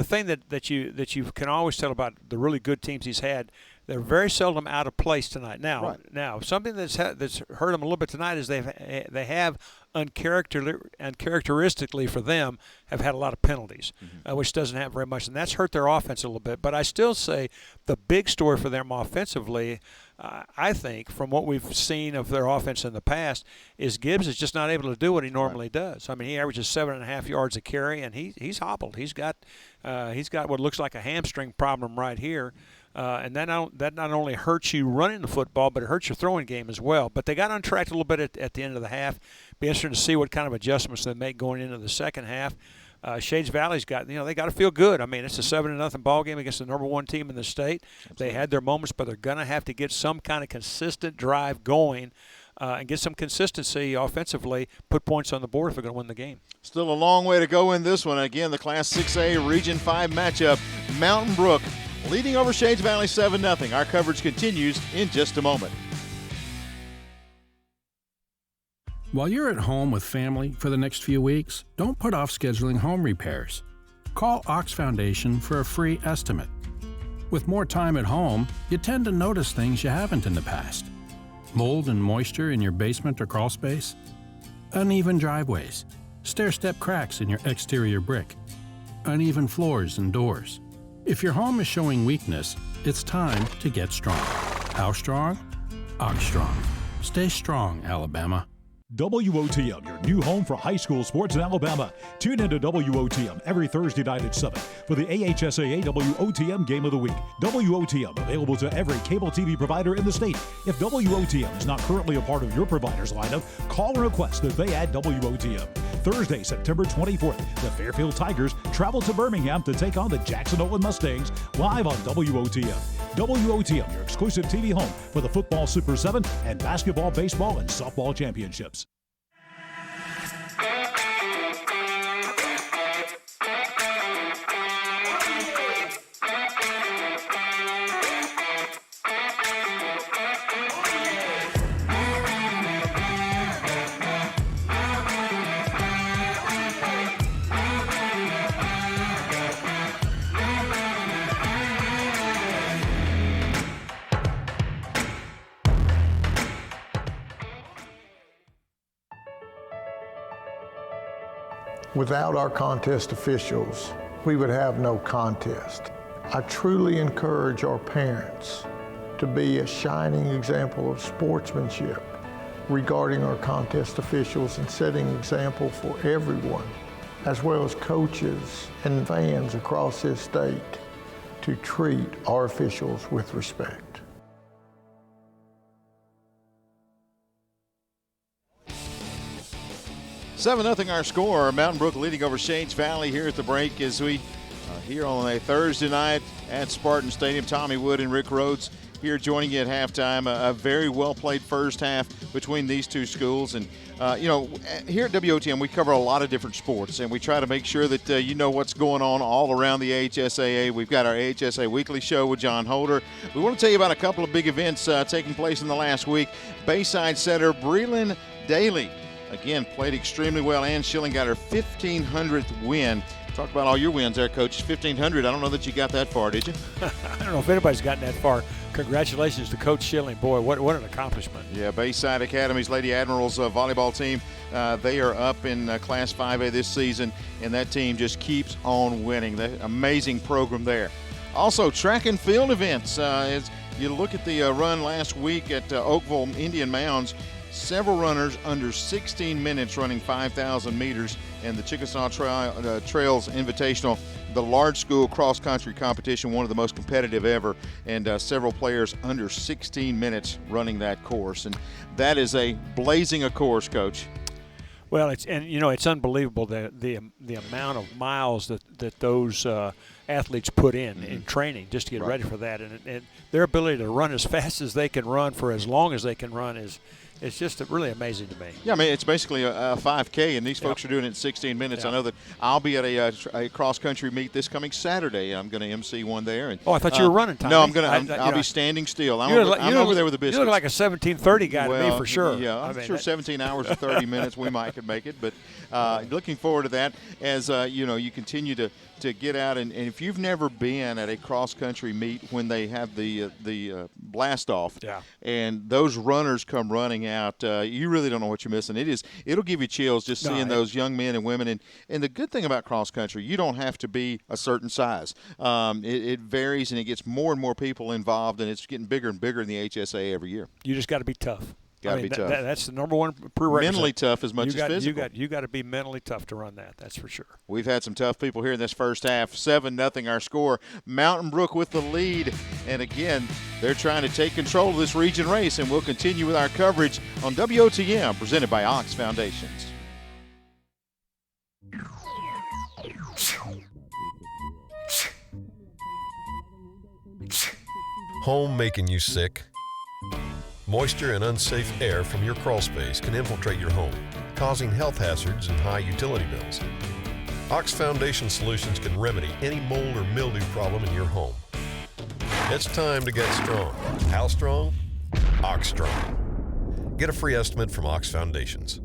thing that you can always tell about the really good teams he's had, they're very seldom out of place tonight. Now something that's hurt them a little bit tonight is they have uncharacteristically for them have had a lot of penalties, which doesn't have very much, and that's hurt their offense a little bit. But I still say the big story for them offensively, I think, from what we've seen of their offense in the past, is Gibbs is just not able to do what he normally does. I mean, he averages 7.5 yards a carry, and he's hobbled. He's got what looks like a hamstring problem right here. And that not only hurts you running the football, but it hurts your throwing game as well. But they got on track a little bit at the end of the half. Be interesting to see what kind of adjustments they make going into the second half. Shades Valley's got, they got to feel good. I mean, it's a 7-0 ball game against the number one team in the state. Absolutely. They had their moments, but they're going to have to get some kind of consistent drive going and get some consistency offensively, put points on the board if they're going to win the game. Still a long way to go in this one. Again, the Class 6A Region 5 matchup. Mountain Brook leading over Shades Valley 7-0. Our coverage continues in just a moment. While you're at home with family for the next few weeks, don't put off scheduling home repairs. Call Ox Foundation for a free estimate. With more time at home, you tend to notice things you haven't in the past. Mold and moisture in your basement or crawl space, uneven driveways, stair-step cracks in your exterior brick, uneven floors and doors. If your home is showing weakness, it's time to get strong. How strong? Ox Strong. Stay strong, Alabama. WOTM, your new home for high school sports in Alabama. Tune into WOTM every Thursday night at 7 for the AHSAA WOTM Game of the Week. WOTM, available to every cable TV provider in the state. If WOTM is not currently a part of your provider's lineup, call and request that they add WOTM. Thursday, September 24th, the Fairfield Tigers travel to Birmingham to take on the Jackson Owen Mustangs live on WOTM. WOTM, your exclusive TV home for the football Super 7 and basketball, baseball, and softball championships. Without our contest officials, we would have no contest. I truly encourage our parents to be a shining example of sportsmanship regarding our contest officials and setting example for everyone, as well as coaches and fans across this state, to treat our officials with respect. 7-0 our score. Mountain Brook leading over Shades Valley here at the break as we are here on a Thursday night at Spartan Stadium. Tommy Wood and Rick Rhodes here joining you at halftime. A very well-played first half between these two schools. And, here at WOTM, we cover a lot of different sports, and we try to make sure that you know what's going on all around the AHSAA. We've got our AHSA Weekly Show with John Holder. We want to tell you about a couple of big events taking place in the last week. Bayside setter Breland Daly, again, played extremely well. Ann Schilling got her 1,500th win. Talk about all your wins there, Coach. 1,500. I don't know that you got that far, did you? I don't know if anybody's gotten that far. Congratulations to Coach Schilling. Boy, what an accomplishment. Yeah, Bayside Academy's Lady Admirals volleyball team, they are up in Class 5A this season, and that team just keeps on winning. Amazing program there. Also, track and field events. As you look at the run last week at Oakville Indian Mounds, several runners under 16 minutes running 5,000 meters, and the Chickasaw Trails Invitational, the large school cross-country competition, one of the most competitive ever, and several players under 16 minutes running that course. And that is a blazing a course, Coach. Well, it's unbelievable the amount of miles that those athletes put in training just to get ready for that, and their ability to run as fast as they can run for as long as they can run it's just really amazing to me. Yeah, I mean, it's basically a 5K, and these folks are doing it in 16 minutes. I know that I'll be at a cross-country meet this coming Saturday. I'm going to MC one there. And, I thought you were running, Tommy. No, I'll be standing still. I'm over there with the biscuits. You look like a 17:30 guy to me for sure. Yeah, I'm sure 17 hours and 30 minutes we could make it. But looking forward to that as, you continue to get out. And if you've never been at a cross-country meet when they have the blast-off and those runners come running out, you really don't know what you're missing. It'll give you chills just seeing those young men and women. And the good thing about cross-country, you don't have to be a certain size. It varies, and it gets more and more people involved, and it's getting bigger and bigger in the HSA every year. You just got to be tough. Be tough. That's the number one prerequisite. Mentally tough as much as physical. You got to be mentally tough to run that. That's for sure. We've had some tough people here in this first half. 7-0 our score. Mountain Brook with the lead. And again, they're trying to take control of this region race, and we'll continue with our coverage on WOTM, presented by Ox Foundations. Home making you sick? Moisture and unsafe air from your crawl space can infiltrate your home, causing health hazards and high utility bills. Ox Foundation Solutions can remedy any mold or mildew problem in your home. It's time to get strong. How strong? Ox Strong. Get a free estimate from Ox Foundations.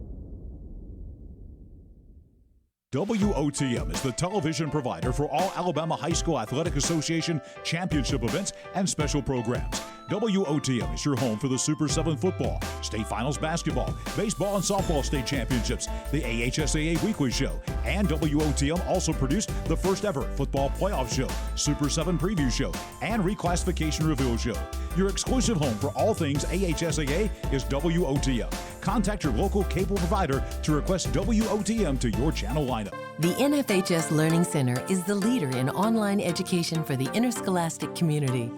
WOTM is the television provider for all Alabama High School Athletic Association championship events and special programs. WOTM is your home for the Super 7 football, state finals basketball, baseball and softball state championships, the AHSAA Weekly Show, and WOTM also produced the first ever football playoff show, Super 7 preview show, and reclassification reveal show. Your exclusive home for all things AHSAA is WOTM. Contact your local cable provider to request WOTM to your channel lineup. The NFHS Learning Center is the leader in online education for the interscholastic community.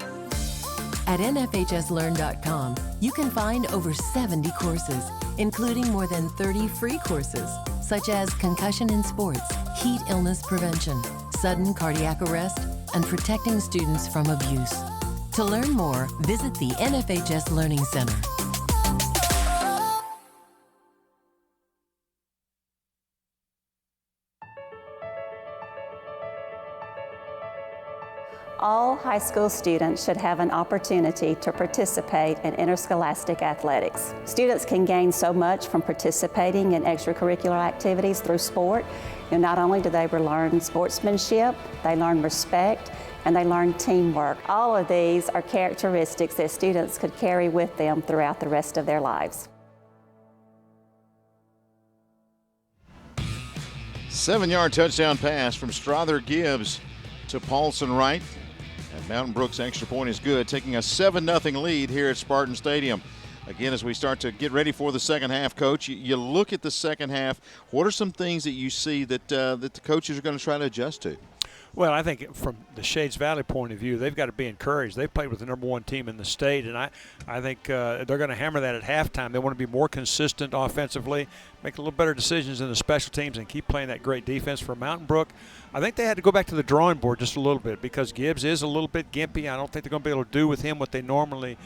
At NFHSLearn.com, you can find over 70 courses, including more than 30 free courses, such as concussion in sports, heat illness prevention, sudden cardiac arrest, and protecting students from abuse. To learn more, visit the NFHS Learning Center. All high school students should have an opportunity to participate in interscholastic athletics. Students can gain so much from participating in extracurricular activities through sport. Not only do they learn sportsmanship, they learn respect, and they learn teamwork. All of these are characteristics that students could carry with them throughout the rest of their lives. 7-yard touchdown pass from Strother Gibbs to Paulson Wright. And Mountain Brook's extra point is good, taking a 7-0 lead here at Spartan Stadium. Again, as we start to get ready for the second half, Coach, you look at the second half. What are some things that you see that that the coaches are going to try to adjust to? Well, I think from the Shades Valley point of view, they've got to be encouraged. They've played with the #1 team in the state, and I think they're going to hammer that at halftime. They want to be more consistent offensively, make a little better decisions in the special teams, and keep playing that great defense for Mountain Brook. I think they had to go back to the drawing board just a little bit because Gibbs is a little bit gimpy. I don't think they're going to be able to do with him what they normally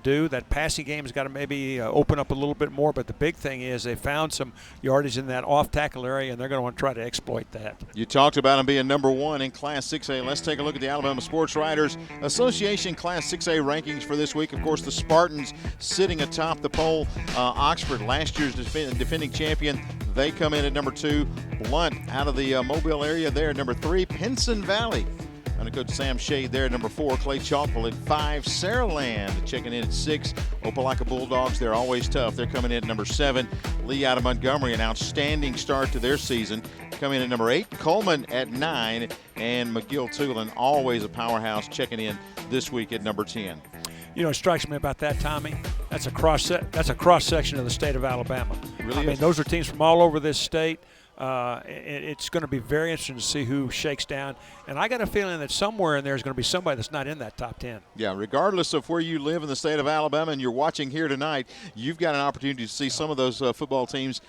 do. That passing game has got to maybe open up a little bit more, but the big thing is they found some yardage in that off-tackle area, and they're going to want to try to exploit that. You talked about him being #1 in Class 6A. Let's take a look at the Alabama Sports Writers Association Class 6A rankings for this week. Of course, the Spartans sitting atop the poll. Oxford, last year's defending champion, they come in at #2. Blunt out of the Mobile area there at #3. Pinson Valley under Coach Sam Shade there at #4. Clay Chalkville at 5. Saraland checking in at 6. Opelika Bulldogs, they're always tough. They're coming in at #7. Lee out of Montgomery, an outstanding start to their season, coming in at #8. Coleman at 9. And McGill-Tulane, always a powerhouse, checking in this week at #10. You know, it strikes me about that, Tommy. That's a cross section of the state of Alabama. Really I mean, those are teams from all over this state. It's going to be very interesting to see who shakes down. And I got a feeling that somewhere in there is going to be somebody that's not in that top 10. Yeah, regardless of where you live in the state of Alabama and you're watching here tonight, you've got an opportunity to see some of those football teams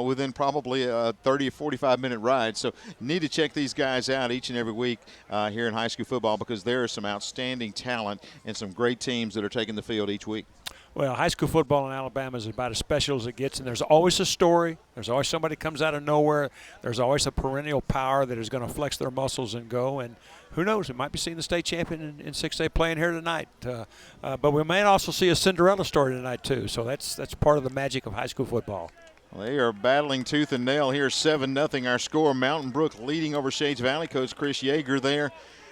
within probably a 30 or 45-minute ride. So you need to check these guys out each and every week here in high school football because there is some outstanding talent and some great teams that are taking the field each week. Well, high school football in Alabama is about as special as it gets, and there's always a story. There's always somebody comes out of nowhere. There's always a perennial power that is going to flex their muscles and go. And who knows, we might be seeing the state champion in 6A playing here tonight. But we may also see a Cinderella story tonight, too. So that's part of the magic of high school football. Well, they are battling tooth and nail here. 7-0 our score. Mountain Brook leading over Shades Valley. Coach Chris Yeager there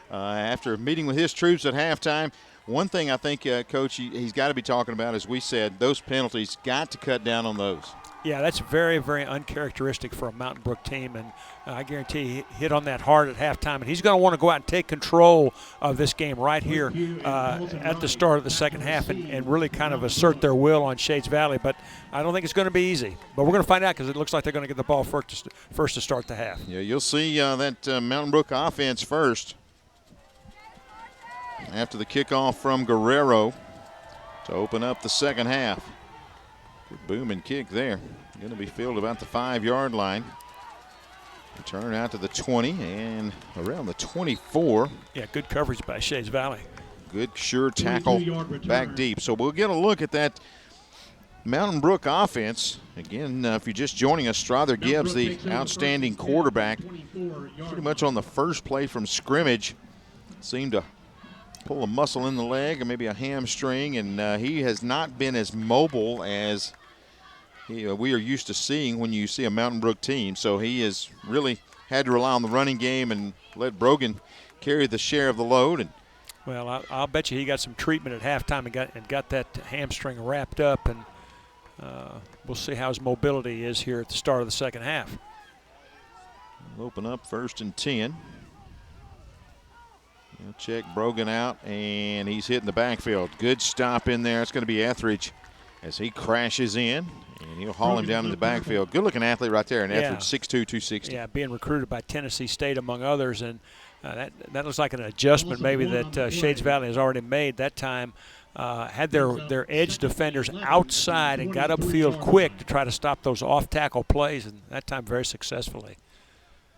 after meeting with his troops at halftime. One thing I think, Coach, he's got to be talking about, as we said, those penalties, got to cut down on those. Yeah, that's very, very uncharacteristic for a Mountain Brook team, and I guarantee he hit on that hard at halftime, and he's going to want to go out and take control of this game right here at the start of the second half and really kind of assert their will on Shades Valley, but I don't think it's going to be easy. But we're going to find out because it looks like they're going to get the ball first to start the half. Yeah, you'll see that Mountain Brook offense first. After the kickoff from Guerrero to open up the second half. Good booming kick there. Going to be fielded about the 5-yard line. Return out to the 20 and around the 24. Yeah, good coverage by Shades Valley. Good, sure tackle back deep. So we'll get a look at that Mountain Brook offense. Again, if you're just joining us, Strother Gibbs, the outstanding quarterback, pretty much on the first play from scrimmage, seemed to pull a muscle in the leg or maybe a hamstring, and he has not been as mobile as we are used to seeing when you see a Mountain Brook team. So he has really had to rely on the running game and let Brogan carry the share of the load. And well, I'll bet you he got some treatment at halftime and got that hamstring wrapped up, and we'll see how his mobility is here at the start of the second half. We'll open up 1st and 10. We'll check Brogan out, and he's hitting the backfield. Good stop in there. It's going to be Etheridge as he crashes in, and he'll haul him down in the backfield. Good-looking athlete right there, and Etheridge, 6'2", 260. Yeah, being recruited by Tennessee State, among others, and that looks like an adjustment maybe that Shades Valley has already made. That time had their edge defenders outside and got upfield quick to try to stop those off-tackle plays, and that time very successfully.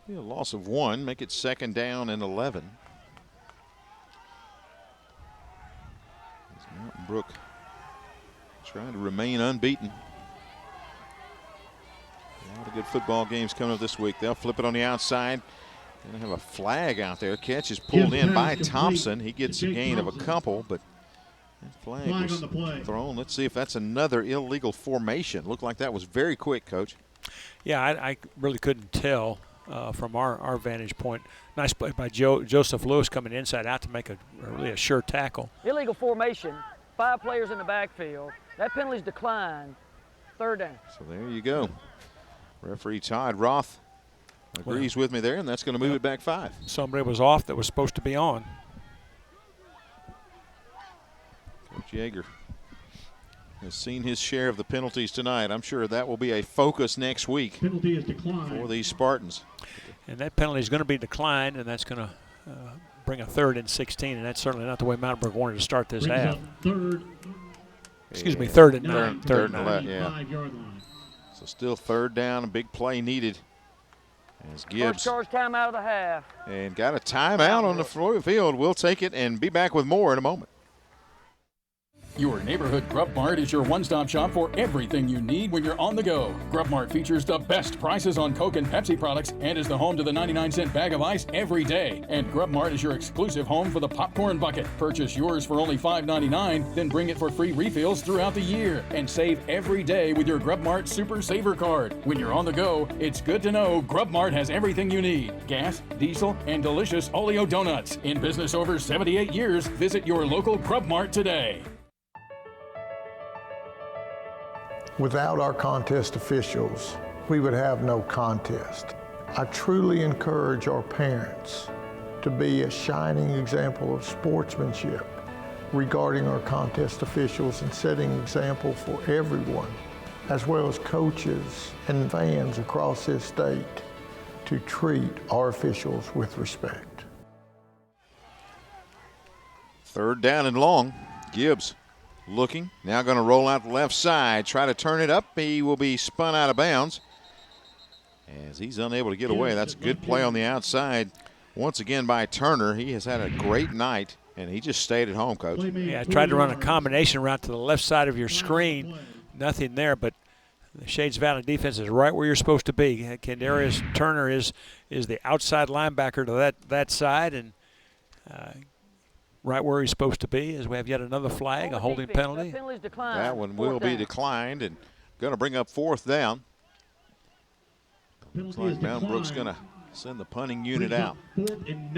A loss of 1, make it 2nd down and 11. Brook trying to remain unbeaten. A lot of good football games coming up this week. They'll flip it on the outside. Going to have a flag out there. Catch is pulled in by Thompson. He gets a gain of a couple, but that flag was thrown. Let's see if that's another illegal formation. Looked like that was very quick, Coach. Yeah, I really couldn't tell from our vantage point. Nice play by Joseph Lewis coming inside out to make really a sure tackle. Illegal formation, 5 players in the backfield. That penalty's declined. 3rd down. So there you go. Referee Todd Roth agrees with me there, and that's going to move it back 5. Somebody was off that was supposed to be on. Coach Yeager has seen his share of the penalties tonight. I'm sure that will be a focus next week for these Spartans. And that penalty is going to be declined, and that's going to bring a 3rd and 16, and that's certainly not the way Mountain Brook wanted to start this half. Excuse me, 3rd and 9. 3rd and 11, yeah. So still 3rd down, a big play needed. As Gibbs. First charge timeout of the half. And got a timeout on the field. We'll take it and be back with more in a moment. Your neighborhood Grub Mart is your one-stop shop for everything you need when you're on the go. Grub Mart features the best prices on Coke and Pepsi products and is the home to the 99-cent bag of ice every day. And Grub Mart is your exclusive home for the popcorn bucket. Purchase yours for only $5.99, then bring it for free refills throughout the year. And save every day with your Grub Mart Super Saver card. When you're on the go, it's good to know Grub Mart has everything you need. Gas, diesel, and delicious Oleo donuts. In business over 78 years, visit your local Grub Mart today. Without our contest officials, we would have no contest. I truly encourage our parents to be a shining example of sportsmanship regarding our contest officials and setting example for everyone, as well as coaches and fans across this state, to treat our officials with respect. 3rd down and long. Gibbs looking, now going to roll out the left side, try to turn it up. He will be spun out of bounds as he's unable to get away. That's a good play on the outside once again by Turner. He has had a great night, and he just stayed at home, Coach. Yeah, I tried to run a combination route to the left side of your screen. Nothing there, but the Shades Valley defense is right where you're supposed to be. Kendarius Turner is the outside linebacker to that side, and right where he's supposed to be, as we have yet another flag, a holding penalty. That one will be declined and going to bring up 4th down. Looks like Mountain Brook's going to send the punting unit out.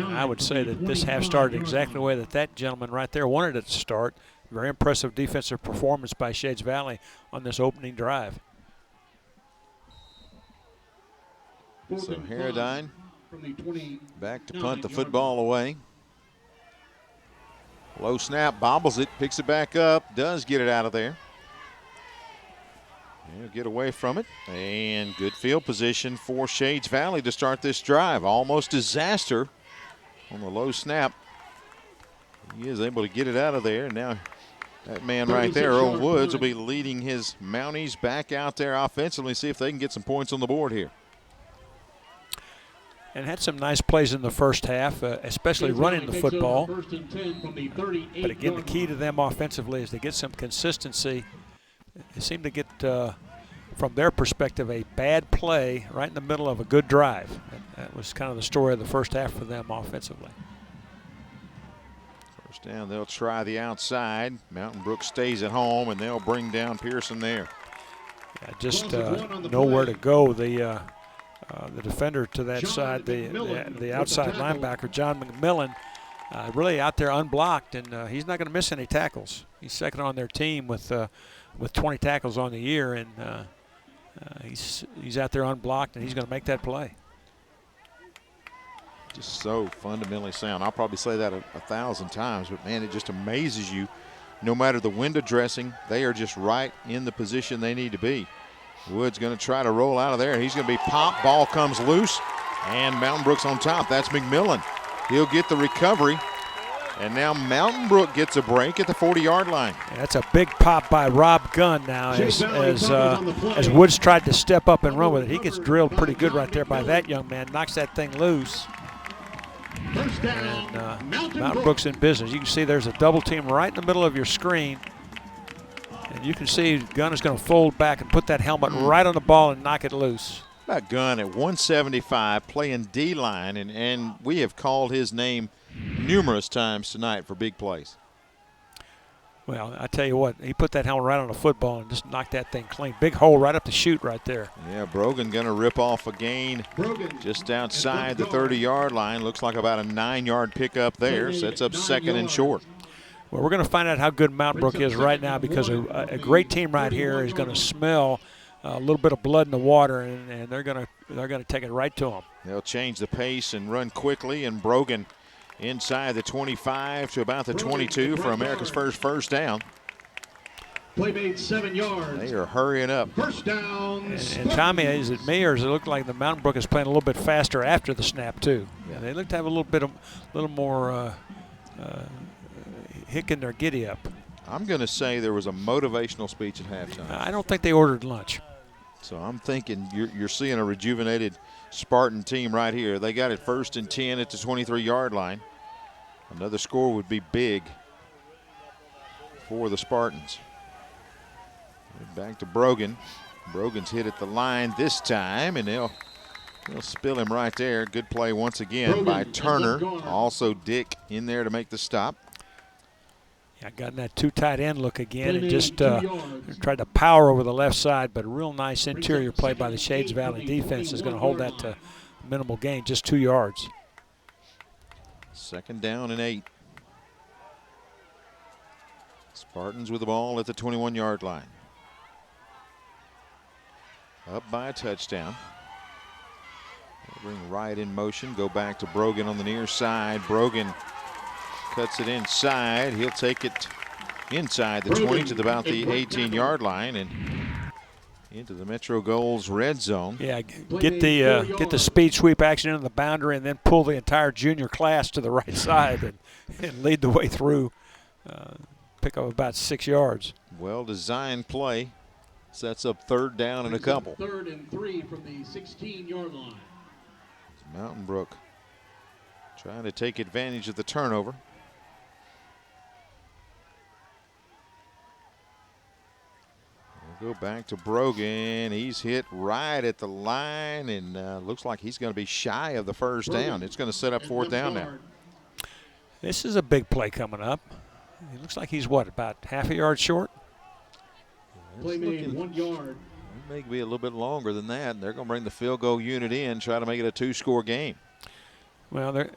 I would say that this half started exactly the way that gentleman right there wanted it to start. Very impressive defensive performance by Shades Valley on this opening drive. So Harradine back to punt the football away. Low snap, bobbles it, picks it back up, does get it out of there. He'll get away from it. And good field position for Shades Valley to start this drive. Almost disaster on the low snap. He is able to get it out of there. And now that man right there, Earl Woods, will be leading his Mounties back out there offensively. See if they can get some points on the board here. And had some nice plays in the first half, especially running the football. But again, the key to them offensively is to get some consistency. They seem to get, from their perspective, a bad play right in the middle of a good drive. And that was kind of the story of the first half for them offensively. First down, they'll try the outside. Mountain Brook stays at home, and they'll bring down Pearson there. Yeah, just nowhere to go. The defender to that side, the outside linebacker, John McMillan, really out there unblocked, and he's not going to miss any tackles. He's second on their team with 20 tackles on the year, and he's out there unblocked, and he's going to make that play. Just so fundamentally sound. I'll probably say that 1,000 times, but man, it just amazes you. No matter the window dressing, they are just right in the position they need to be. Wood's going to try to roll out of there. He's going to be popped. Ball comes loose, and Mountain Brook's on top. That's McMillan. He'll get the recovery, and now Mountain Brook gets a break at the 40-yard line. Yeah, that's a big pop by Rob Gunn now as Woods tried to step up and run with it. He gets drilled pretty good right there by that young man. Knocks that thing loose. And Mountain Brook's in business. You can see there's a double team right in the middle of your screen. And you can see Gunn is going to fold back and put that helmet right on the ball and knock it loose. About Gunn at 175 playing D-line, and we have called his name numerous times tonight for big plays. Well, I tell you what, he put that helmet right on the football and just knocked that thing clean. Big hole right up the chute right there. Yeah, Brogan going to rip off a gain just outside the 30-yard line. Looks like about a 9-yard pickup there. Sets up second and short. Well, we're going to find out how good Mountain Brook is right now, because a great team right here is going to smell a little bit of blood in the water, and they're going to take it right to them. They'll change the pace and run quickly, and Brogan inside the 25 to about the 22 for America's first down. Play made 7 yards. They are hurrying up. First down. And Tommy, is it me, or does it look like the Mountain Brook is playing a little bit faster after the snap too? Yeah, they look to have a little more hick in their giddy up. I'm going to say there was a motivational speech at halftime. I don't think they ordered lunch. So I'm thinking you're seeing a rejuvenated Spartan team right here. They got it 1st and 10 at the 23-yard line. Another score would be big for the Spartans. Back to Brogan. Brogan's hit at the line this time, and they'll spill him right there. Good play once again by Turner. Also Dick in there to make the stop. Yeah, got in that 2 tight end look again and just tried to power over the left side, but a real nice interior play by the Shades Valley defense is going to hold that to minimal gain, just 2 yards. 2nd down and 8. Spartans with the ball at the 21-yard line. Up by a touchdown. They'll bring right in motion, go back to Brogan on the near side. Brogan cuts it inside. He'll take it inside the 20 to about the 18-yard line and into the Metro Goals red zone. Yeah, get the speed sweep action into the boundary and then pull the entire junior class to the right side and lead the way through. Pick up about 6 yards. Well-designed play. Sets up 3rd down and a couple. 3rd and 3 from the 16-yard line. Mountain Brook trying to take advantage of the turnover. We'll go back to Brogan. He's hit right at the line, and looks like he's going to be shy of the 1st down. It's going to set up 4th down now. This is a big play coming up. It looks like he's, what, about half a yard short? Play made 1 yard. It may be a little bit longer than that. And they're going to bring the field goal unit in, try to make it a 2-score game. Well,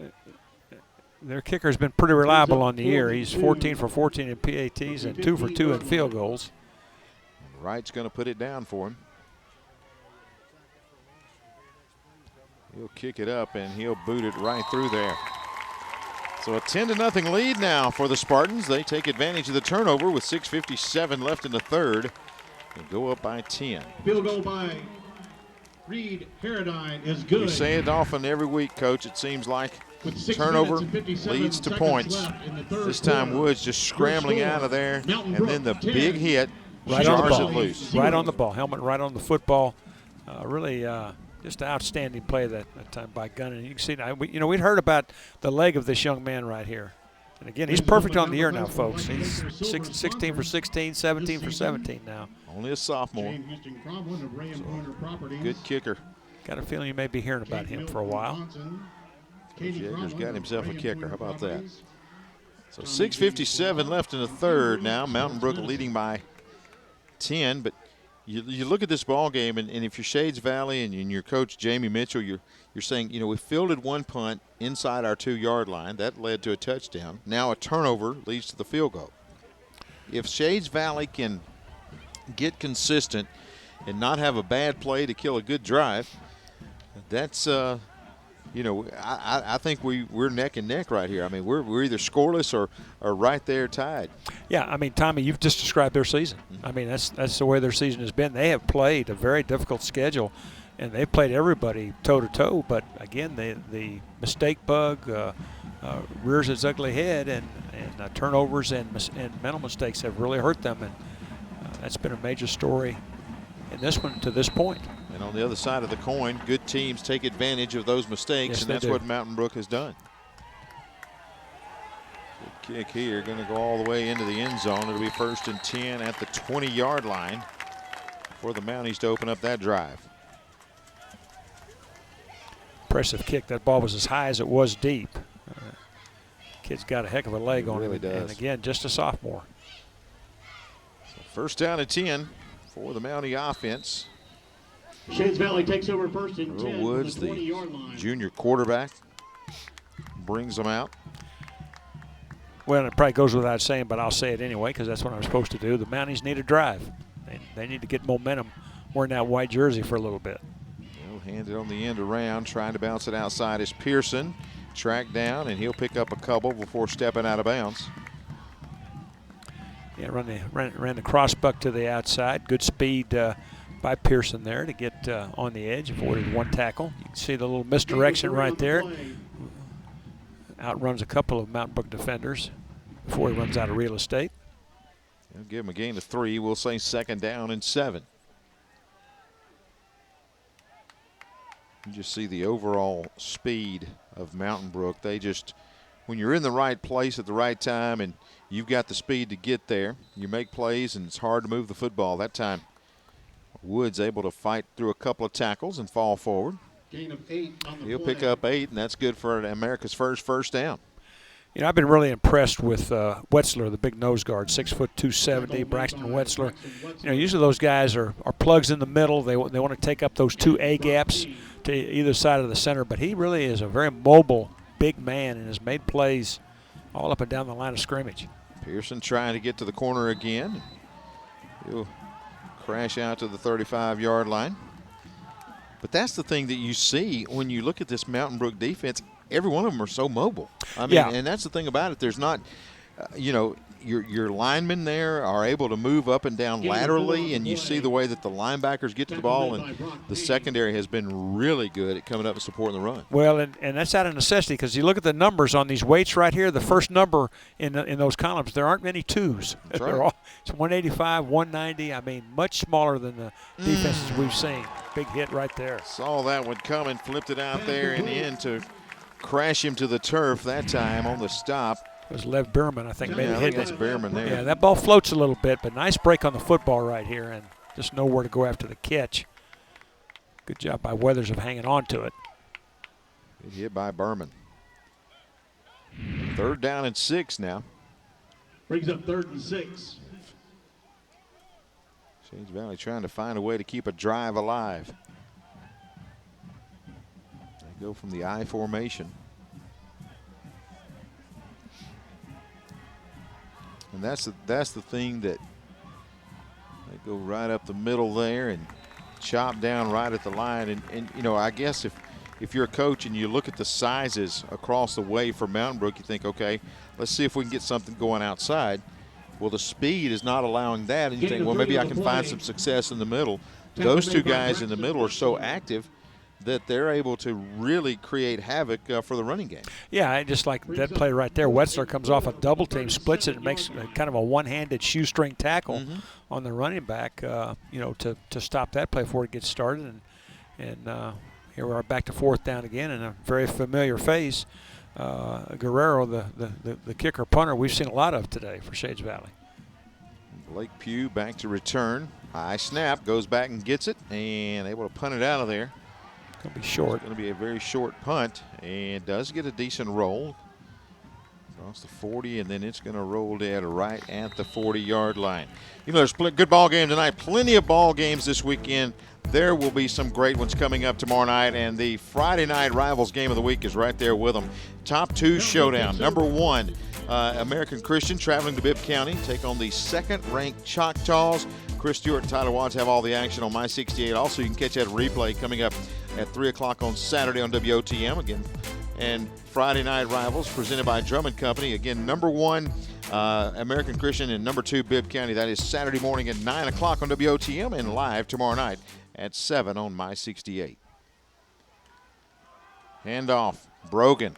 their kicker's been pretty reliable on the year. He's 14 for 14 in PATs and 2 for 2 in field goals. Wright's going to put it down for him. He'll kick it up, and he'll boot it right through there. So a 10-0 lead now for the Spartans. They take advantage of the turnover with 6:57 left in the 3rd and go up by 10. Field goal by Reed Paradine is good. We say it often every week, Coach. It seems like turnover leads to points. This time Woods just scrambling out of there, and then the big hit jars it loose. Right on the ball, helmet right on the football. Really just an outstanding play that time by Gunn. And you can see now, we'd heard about the leg of this young man right here. And again, he's perfect on the year now, folks. He's 16 for 16, 17 for 17 now. Only a sophomore. Good kicker. Got a feeling you may be hearing about him for a while. Coach Yeager's got himself a kicker. How about that? So 6:57 left in the 3rd now. Mountain Brook leading by 10, but you look at this ball game, and if you're Shades Valley and your coach Jamie Mitchell, you're saying, we fielded 1 punt inside our 2-yard line. That led to a touchdown. Now a turnover leads to the field goal. If Shades Valley can get consistent and not have a bad play to kill a good drive, that's I think we're neck and neck right here. I mean, we're either scoreless or right there tied. Yeah, I mean, Tommy, you've just described their season. I mean, that's the way their season has been. They have played a very difficult schedule, and they've played everybody toe-to-toe. But, again, the mistake bug rears its ugly head, and turnovers and mental mistakes have really hurt them. And that's been a major story in this one to this point. And on the other side of the coin, good teams take advantage of those mistakes, yes, and that's what Mountain Brook has done. Good Kick here, going to go all the way into the end zone. It'll be 1st and 10 at the 20-yard line for the Mounties to open up that drive. Impressive kick. That ball was as high as it was deep. Kid's got a heck of a leg on him. And again, just a sophomore. So 1st down and 10 for the Mountie offense. Shades Valley takes over 1st and 10 Woods, from the 20-yard line. Junior quarterback, brings them out. Well, it probably goes without saying, but I'll say it anyway because that's what I'm supposed to do. The Mounties need a drive. They need to get momentum wearing that white jersey for a little bit. He'll hand it on the end around, trying to bounce it outside is Pearson. Tracked down, and he'll pick up a couple before stepping out of bounds. Yeah, ran the crossbuck to the outside. Good speed by Pearson there to get on the edge. Avoided one tackle. You can see the little misdirection right there. Outruns a couple of Mountain Brook defenders before he runs out of real estate. They'll give him a gain of 3. We'll say 2nd down and 7. You just see the overall speed of Mountain Brook. They just, when you're in the right place at the right time and you've got the speed to get there, you make plays and it's hard to move the football. That time, Woods able to fight through a couple of tackles and fall forward. Gain of 8 on the He'll play. pick up 8, and that's good for America's first down. You know, I've been really impressed with Wetzler, the big nose guard, 6 foot 270, Braxton Wetzler. You know, usually those guys are plugs in the middle. They want to take up those 2 A gaps to either side of the center, but he really is a very mobile, big man and has made plays all up and down the line of scrimmage. Pearson trying to get to the corner again. He'll crash out to the 35-yard line. But that's the thing that you see when you look at this Mountain Brook defense. Every one of them are so mobile. I mean, and that's the thing about it. There's not, you know, your linemen there are able to move up and down laterally, and you see the way that the linebackers get to the ball, and the secondary has been really good at coming up and supporting the run. Well, and that's out of necessity because you look at the numbers on these weights right here. The first number in those columns, there aren't many 2s. That's right. They're all, it's 185, 190. I mean, much smaller than the defenses we've seen. Big hit right there. Saw that one coming, flipped it out there in the end to crash him to the turf that time on the stop. It was Lev Bierman, I think, maybe hit that's Bierman there. Yeah, that ball floats a little bit, but nice break on the football right here and just know where to go after the catch. Good job by Weathers of hanging on to it. Good hit by Bierman. 3rd down and 6 now. Brings up 3rd and 6. Shades Valley trying to find a way to keep a drive alive. They go from the I formation. And that's the thing that they go right up the middle there and chop down right at the line. And you know, I guess if you're a coach and you look at the sizes across the way for Mountain Brook, you think, okay, let's see if we can get something going outside. Well, the speed is not allowing that, and you think, well, maybe I can find some success in the middle. Those 2 guys in the middle are so active that they're able to really create havoc for the running game. Yeah, just like that play right there. Wetzler comes off a double team, splits it, and makes kind of a one-handed shoestring tackle on the running back, you know, to stop that play before it gets started. And here we are back to 4th down again in a very familiar face. Guerrero, the kicker punter, we've seen a lot of today for Shades Valley. Blake Pugh back to return. High snap, goes back and gets it, and able to punt it out of there. Going to be short. It's going to be a very short punt, and does get a decent roll. Across the 40, and then it's going to roll dead right at the 40-yard line. You know, there's a good ball game tonight. Plenty of ball games this weekend. There will be some great ones coming up tomorrow night, and the Friday night Rivals game of the week is right there with them. Top 2 showdown. Number 1, American Christian traveling to Bibb County, take on the 2nd-ranked Choctaws. Chris Stewart and Tyler Watts have all the action on My 68. Also, you can catch that replay coming up at 3 o'clock on Saturday on WOTM again. And Friday Night Rivals presented by Drummond Company. Again, number 1, American Christian, and number 2, Bibb County. That is Saturday morning at 9 o'clock on WOTM and live tomorrow night at 7 on My 68. Handoff. Brogan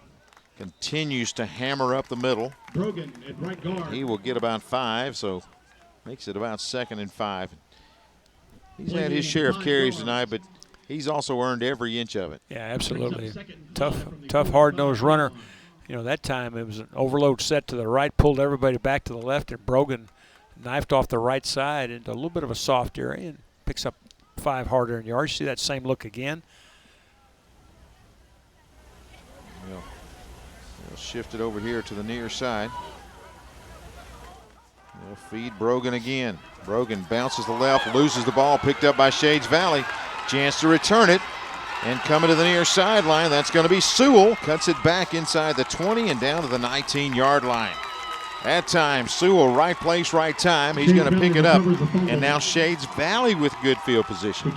continues to hammer up the middle. Brogan at right guard. He will get about 5, so makes it about 2nd and 5. He's had his share of carries tonight, but he's also earned every inch of it. Yeah, absolutely. Tough, hard-nosed runner. You know, that time it was an overload set to the right, pulled everybody back to the left, and Brogan knifed off the right side into a little bit of a soft area and picks up 5 hard earned yards. See that same look again. They'll shift it over here to the near side. They'll feed Brogan again. Brogan bounces the left, loses the ball, picked up by Shades Valley. Chance to return it. And coming to the near sideline, that's going to be Sewell. Cuts it back inside the 20 and down to the 19-yard line. That time, Sewell, right place, right time. He's going to pick it up. And now Shades Valley with good field position.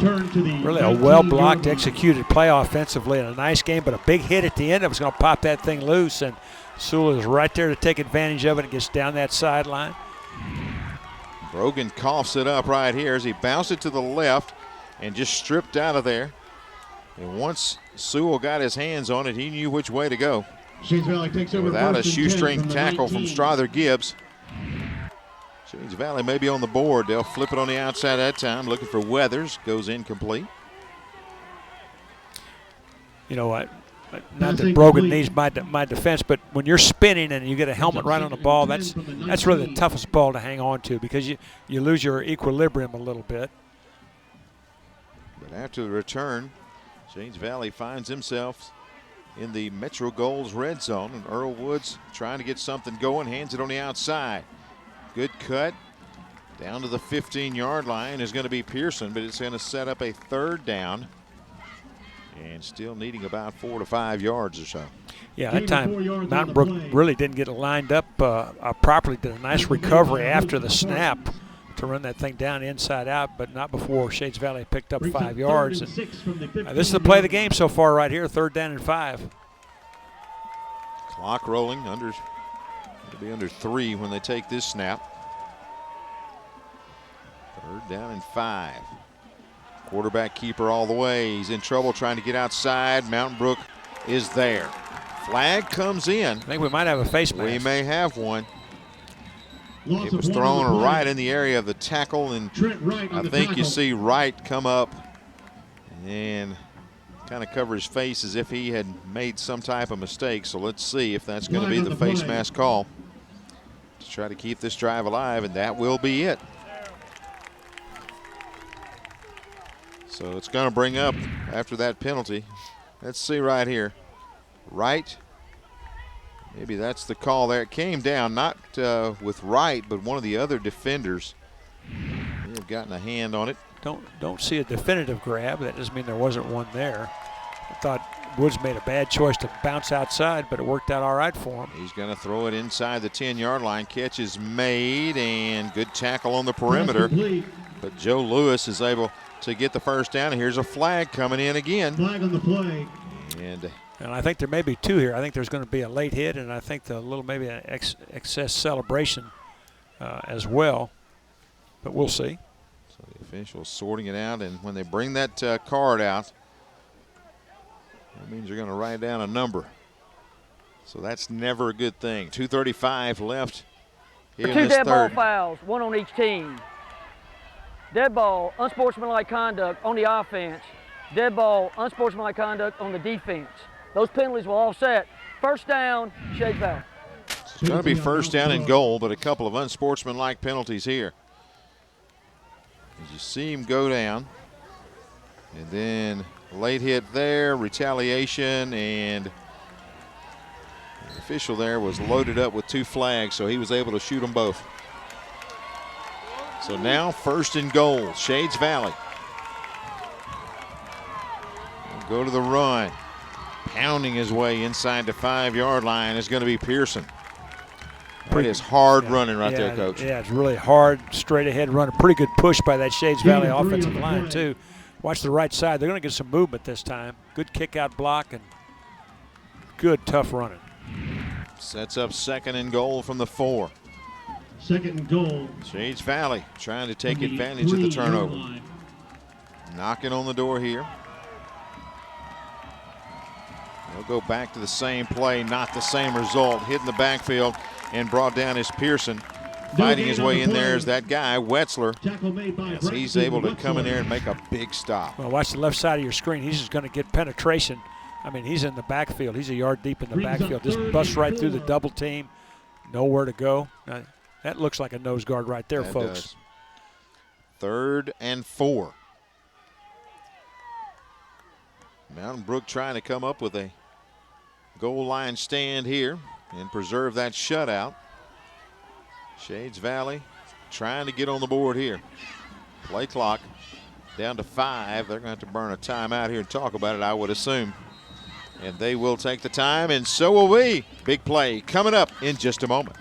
Really a well-blocked, executed play offensively in a nice game, but a big hit at the end that was going to pop that thing loose. And Sewell is right there to take advantage of it and gets down that sideline. Brogan coughs it up right here as he bounced it to the left and just stripped out of there. And once Sewell got his hands on it, he knew which way to go. Shades Valley takes over without a first and shoestring 10 from the tackle 19. from Strother Gibbs. Shades Valley may be on the board. They'll flip it on the outside that time, looking for Weathers. Goes incomplete. You know what? Not that Brogan needs my defense, but when you're spinning and you get a helmet right on the ball, that's really the toughest ball to hang on to, because you lose your equilibrium a little bit. But after the return, Shades Valley finds himself in the Metro Goals red zone, and Earl Woods trying to get something going, hands it on the outside. Good cut down to the 15-yard line is going to be Pearson, but it's going to set up a 3rd down and still needing about 4 to 5 yards or so. Yeah, that time Mountain Brook really didn't get it lined up properly. Did a nice recovery after the snap to run that thing down inside out, but not before Shades Valley picked up 5 yards. And, this is the play of the game so far right here, 3rd down and 5. Clock rolling, it'll be under 3 when they take this snap. 3rd down and 5. Quarterback keeper all the way. He's in trouble trying to get outside. Mountain Brook is there. Flag comes in. I think we might have a face mask. We may have one. It was thrown right in the area of the tackle, and I think you see Wright come up and kind of cover his face as if he had made some type of mistake. So let's see if that's going to be the face mask call to try to keep this drive alive, and that will be it. So it's going to bring up after that penalty. Let's see right here. Wright. Maybe that's the call there. It came down, not with Wright, but one of the other defenders. May have gotten a hand on it. Don't see a definitive grab. That doesn't mean there wasn't one there. I thought Woods made a bad choice to bounce outside, but it worked out all right for him. He's going to throw it inside the 10-yard line. Catch is made, and good tackle on the perimeter. But Joe Lewis is able to get the first down. And here's a flag coming in again. Flag on the play. And I think there may be 2 here. I think there's going to be a late hit, and I think maybe an excess celebration as well. But we'll see. So the officials sorting it out, and when they bring that card out, that means they're going to write down a number. So that's never a good thing. 2:35 left here in 2 this dead ball third. fouls, 1 on each team. Dead ball, unsportsmanlike conduct on the offense. Dead ball, unsportsmanlike conduct on the defense. Those penalties will offset. First down, Shades Valley. It's going to be 1st down and goal, but a couple of unsportsmanlike penalties here. As you see him go down, and then late hit there, retaliation, and the official there was loaded up with 2 flags, so he was able to shoot them both. So now 1st and goal, Shades Valley. Go to the run. Pounding his way inside the 5-yard line is going to be Pearson. That is hard running right there, Coach. Yeah, it's really hard, straight ahead running. Pretty good push by that Shades Valley offensive line, too. Watch the right side. They're going to get some movement this time. Good kick-out block and good, tough running. Sets up 2nd and goal from the 4. 2nd and goal. Shades Valley trying to take advantage of the turnover. Knocking on the door here. They'll go back to the same play, not the same result. Hit in the backfield and brought down is Pearson. Fighting his way in there is that guy, Wetzler. As he's able to come in there and make a big stop. Well, watch the left side of your screen. He's just going to get penetration I mean, he's in the backfield. He's a yard deep in the backfield. Just busts right through the double team. Nowhere to go. That looks like a nose guard right there, that folks. Does. 3rd and 4. Mountain Brook trying to come up with a goal line stand here and preserve that shutout. Shades Valley trying to get on the board here. Play clock down to 5. They're going to have to burn a timeout here and talk about it, I would assume. And they will take the time, and so will we. Big play coming up in just a moment.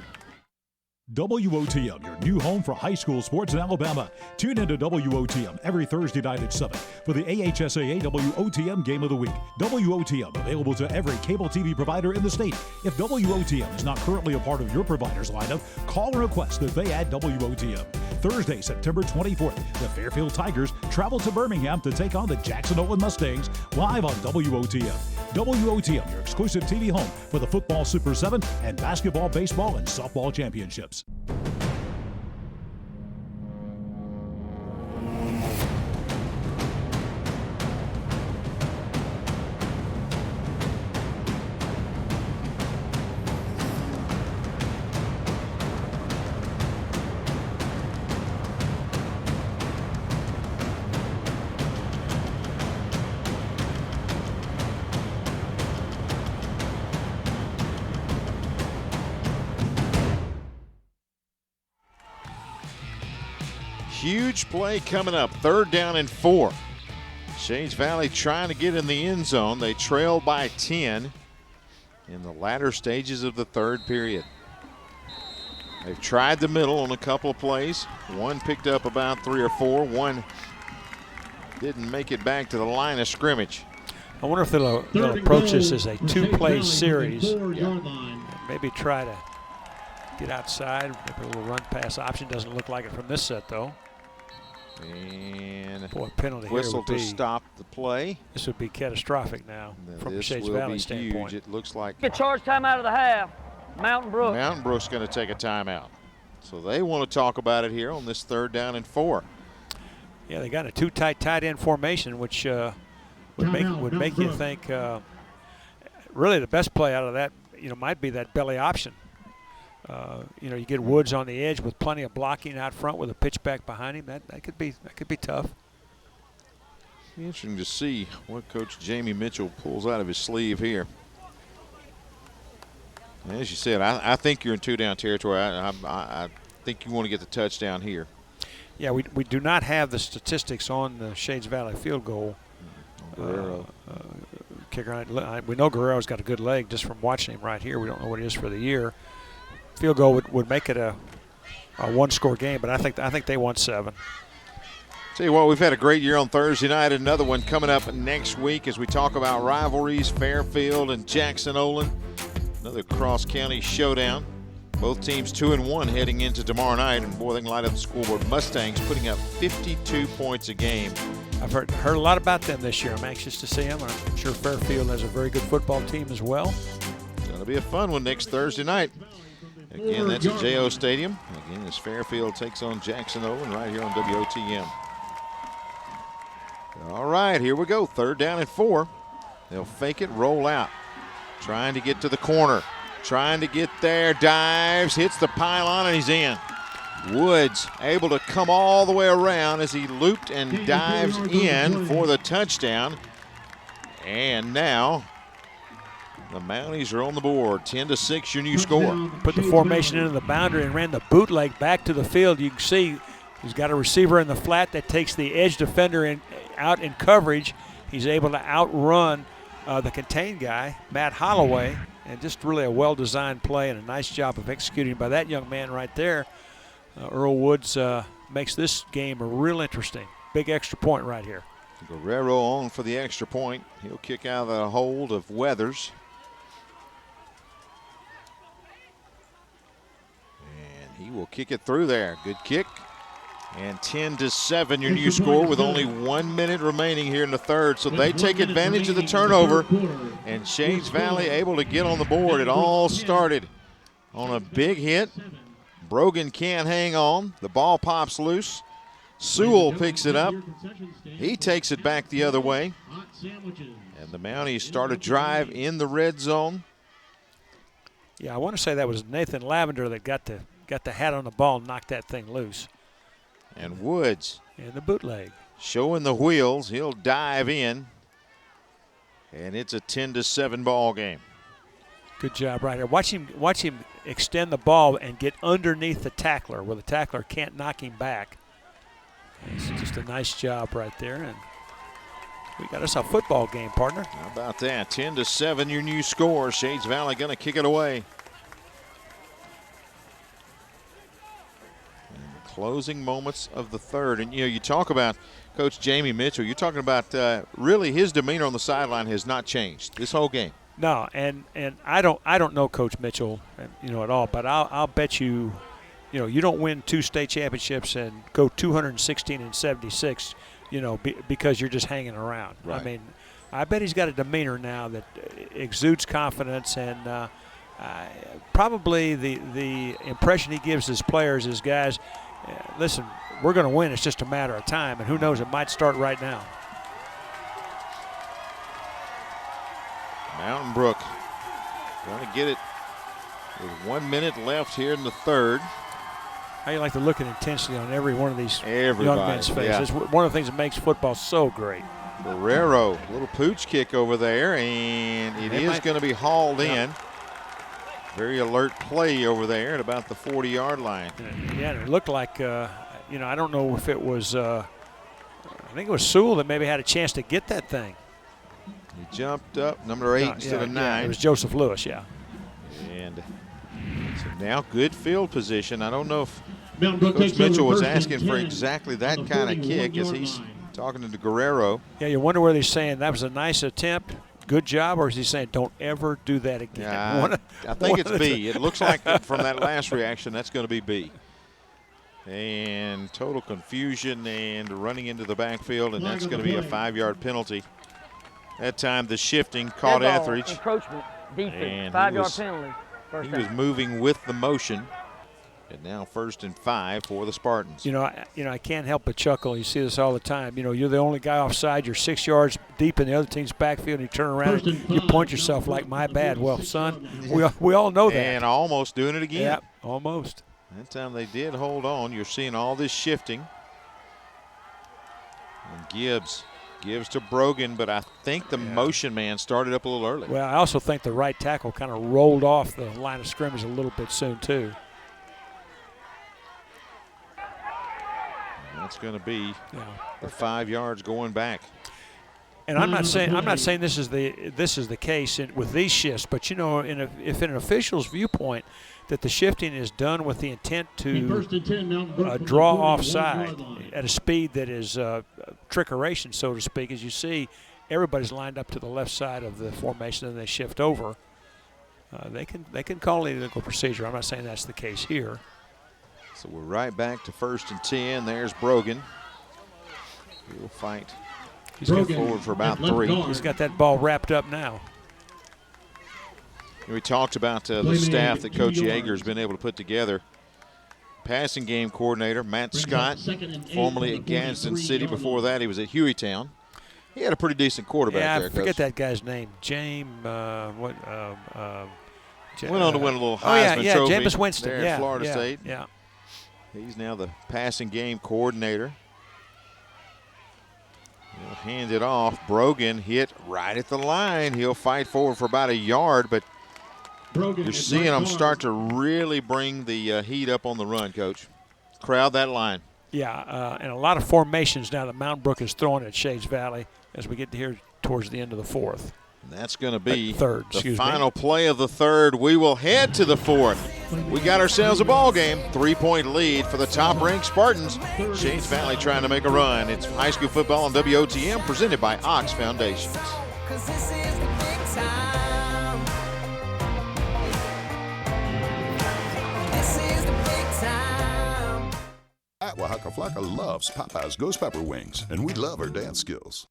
WOTM, your new home for high school sports in Alabama. Tune into WOTM every Thursday night at 7 for the AHSAA WOTM Game of the Week. WOTM, available to every cable TV provider in the state. If WOTM is not currently a part of your provider's lineup, call and request that they add WOTM. Thursday, September 24th, the Fairfield Tigers travel to Birmingham to take on the Jackson Olin Mustangs live on WOTM. WOTM, your exclusive TV home for the football Super 7 and basketball, baseball, and softball championships. Huge play coming up. 3rd down and 4. Shades Valley trying to get in the end zone. They trail by 10 in the latter stages of the 3rd period. They've tried the middle on a couple of plays. One picked up about 3 or 4. One didn't make it back to the line of scrimmage. I wonder if they'll approach this as a 2-play series. And maybe try to get outside. Maybe a little run pass option. Doesn't look like it from this set, though. And boy, penalty whistle here to stop the play. This would be catastrophic now from the Shades Valley standpoint. Huge. It looks like get charge time out of the half. Mountain Brook. Mountain Brook's going to take a timeout. So they want to talk about it here on this 3rd down and 4. Yeah, they got a 2 tight end formation, which would make you think really the best play out of that, might be that belly option. You get Woods on the edge with plenty of blocking out front with a pitch back behind him. That could be tough. Interesting to see what Coach Jamie Mitchell pulls out of his sleeve here. As you said, I think you're in 2-down territory. I think you want to get the touchdown here. Yeah, we do not have the statistics on the Shades Valley field goal. Kicker. We know Guerrero's got a good leg just from watching him right here. We don't know what he is for the year. Field goal would make it a 1-score game, but I think they want 7. Tell you what, we've had a great year on Thursday night. Another one coming up next week as we talk about rivalries, Fairfield and Jackson Olin. Another cross-county showdown. Both teams 2-1 heading into tomorrow night, and boy, they can light up the scoreboard. Mustangs putting up 52 points a game. I've heard a lot about them this year. I'm anxious to see them. I'm sure Fairfield has a very good football team as well. It's going to be a fun one next Thursday night. Again, that's at J.O. Stadium. Again, as Fairfield takes on Jackson Olin right here on WOTM. All right, here we go. 3rd down and 4. They'll fake it, roll out. Trying to get to the corner. Trying to get there, dives, hits the pylon, and he's in. Woods able to come all the way around as he looped and dives in for the touchdown. And now the Mounties are on the board. 10-6, your new score. Put the formation into the boundary and ran the bootleg back to the field. You can see he's got a receiver in the flat that takes the edge defender out in coverage. He's able to outrun the contained guy, Matt Holloway, and just really a well-designed play and a nice job of executing by that young man right there. Earl Woods makes this game real interesting. Big extra point right here. Guerrero on for the extra point. He'll kick out of the hold of Weathers. And he will kick it through there. Good kick. And 10-7, your new score with only 1 minute remaining here in the 3rd. So they take advantage of the turnover, and Shades Valley able to get on the board. It all started on a big hit. Brogan can't hang on. The ball pops loose. Sewell picks it up. He takes it back the other way. And the Mounties start a drive in the red zone. Yeah, I want to say that was Nathan Lavender that got the hat on the ball and knocked that thing loose. And Woods. And the bootleg. Showing the wheels. He'll dive in. And it's a 10-7 ball game. Good job right here. Watch him extend the ball and get underneath the tackler where the tackler can't knock him back. It's just a nice job right there. And we got us a football game, partner. How about that? 10-7, your new score. Shades Valley going to kick it away. And the closing moments of the third. And, you talk about Coach Jamie Mitchell. You're talking about really his demeanor on the sideline has not changed this whole game. No, and I don't know Coach Mitchell, at all. But I'll bet you, you don't win 2 state championships and go 216-76, because you're just hanging around. Right. I mean, I bet he's got a demeanor now that exudes confidence, and probably the impression he gives his players is, guys, listen, we're going to win. It's just a matter of time, and who knows, it might start right now. Mountain Brook going to get it with 1 minute left here in the third. How you like to look at intensity on every one of these Everybody, young men's faces. yeah. It's one of the things that makes football so great. Guerrero, little pooch kick over there, and it is going to be hauled in. Very alert play over there at about the 40-yard line. Yeah, it looked like, I don't know if it was, I think it was Sewell that maybe had a chance to get that thing. He jumped up, number 8 instead of 9. Yeah, it was Joseph Lewis, yeah. And so now good field position. I don't know if Coach Mitchell was asking for exactly that kind of kick as he's talking to Guerrero. Yeah, you wonder whether he's saying that was a nice attempt, good job, or is he saying don't ever do that again? Yeah, I think it's B. It looks like from that last reaction that's going to be B. And total confusion and running into the backfield, and that's going to be a 5-yard penalty. That time the shifting caught Etheridge. Encroachment, defense, And 5-yard penalty. He was moving with the motion. And now 1st and 5 for the Spartans. I can't help but chuckle. You see this all the time. You're the only guy offside. You're 6 yards deep in the other team's backfield, and you turn around and you point yourself like, my bad. Well, son, we all know that. And almost doing it again. Yeah, almost. That time they did hold on. You're seeing all this shifting. And Gibbs to Brogan, but I think the motion man started up a little early. Well, I also think the right tackle kind of rolled off the line of scrimmage a little bit soon, too. That's going to be the 5 yards going back. And I'm not saying this is the case with these shifts, but if in an official's viewpoint that the shifting is done with the intent to draw offside at a speed that is trickeration, so to speak, as you see, everybody's lined up to the left side of the formation and they shift over. They can call it illegal procedure. I'm not saying that's the case here. So we're right back to 1st and 10. There's Brogan. He'll fight. He's going forward for about 3. He's got that ball wrapped up now. We talked about the staff that Coach Yeager's been able to put together. Passing game coordinator, Matt Scott, formerly at Gadsden City. Before that, he was at Hueytown. He had a pretty decent quarterback there, I forget Coach. that guy's name. James, went on to win a little Heisman Trophy Jameis Winston. there at Florida yeah, State. Yeah. He's now the passing game coordinator. He'll hand it off. Brogan hit right at the line. He'll fight forward for about a yard, but you're seeing him start to really bring the heat up on the run, Coach. Crowd that line. Yeah, and a lot of formations now that Mountain Brook is throwing at Shades Valley as we get here towards the end of the 4th. And that's going to be the final play of the 3rd. We will head to the 4th. We got ourselves a ball game. 3-point lead for the top-ranked Spartans. Shades Valley trying to make a run. It's high school football on WOTM presented by Ox Foundations. Oaxaca Flaca loves Popeye's Ghost Pepper Wings, and we love her dance skills.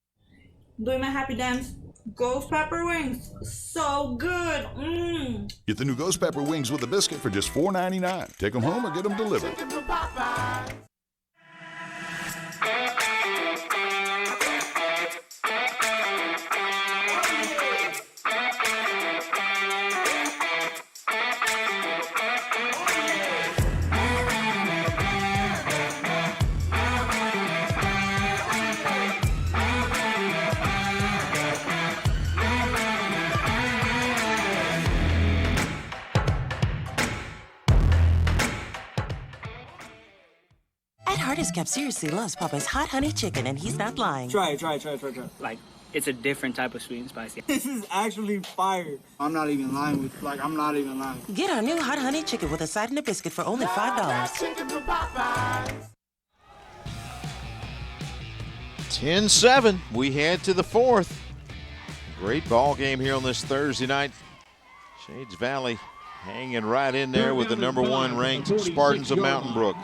Doing my happy dance. Ghost pepper wings, so good. Get the new Ghost Pepper Wings with a biscuit for just $4.99. Take them home or get them delivered. Curtis Cap seriously loves Papa's hot honey chicken, and he's not lying. Try. Like, it's a different type of sweet and spicy. This is actually fire. I'm not even lying. Get our new hot honey chicken with a side and a biscuit for only $5. 10-7. We head to the fourth. Great ball game here on this Thursday night. Shades Valley hanging right in there with the #1 ranked Spartans of Mountain Brook.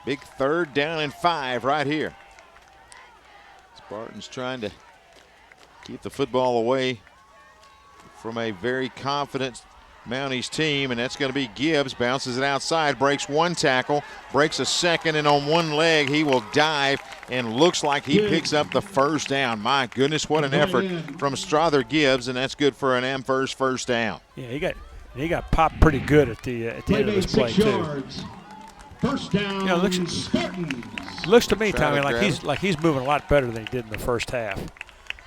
Big 3rd down and 5 right here. Spartans trying to keep the football away from a very confident Mounties team, and that's going to be Gibbs. Bounces it outside, breaks one tackle, breaks a second, and on one leg he will dive and looks like he picks up the 1st down. My goodness, what an effort from Strother Gibbs, and that's good for an Amherst 1st down. Yeah, he got popped pretty good at the end of this play too. 1st down, Spartans. Looks to me, Tommy, like he's moving a lot better than he did in the first half.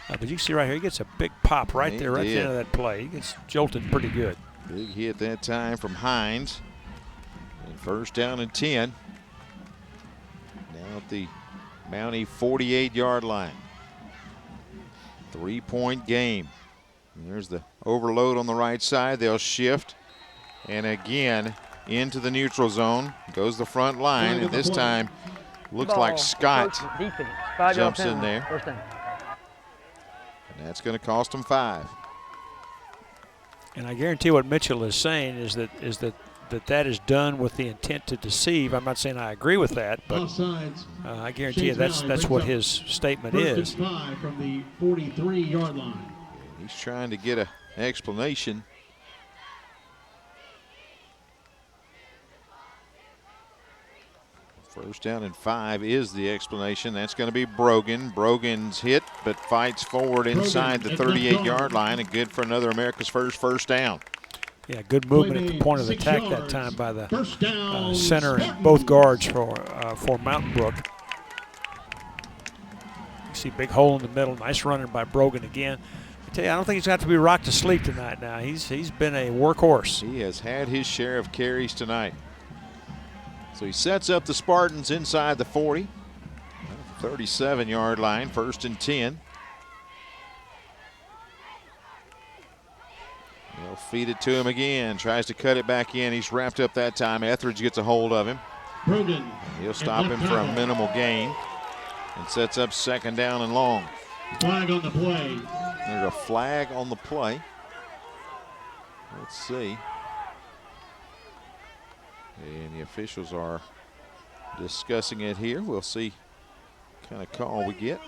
But you can see right here, he gets a big pop right there, right at the end of that play. He gets jolted pretty good. Big hit that time from Hines. And 1st down and 10. Now at the Mountie 48-yard line. 3-point game. And there's the overload on the right side. They'll shift. And again, into the neutral zone goes the front line. And this time, looks like Scott jumps in there. And that's going to cost them 5. And I guarantee what Mitchell is saying is that is done with the intent to deceive. I'm not saying I agree with that, but I guarantee you that's what his statement is. 5 from the 43-yard line. He's trying to get an explanation. First down and 5 is the explanation. That's going to be Brogan. Brogan's hit, but fights forward inside the 38-yard line, and good for another America's first down. Yeah, good movement at the point of attack that time by the center and both guards for Mountain Brook. You see big hole in the middle. Nice running by Brogan again. I tell you, I don't think he's got to be rocked to sleep tonight now. He's been a workhorse. He has had his share of carries tonight. So he sets up the Spartans inside the 40. 37-yard line, 1st and 10. They'll feed it to him again. Tries to cut it back in. He's wrapped up that time. Etheridge gets a hold of him. He'll stop him for a minimal gain and sets up 2nd down and long. Flag on the play. There's a flag on the play. Let's see. And the officials are discussing it here. We'll see what kind of call we get.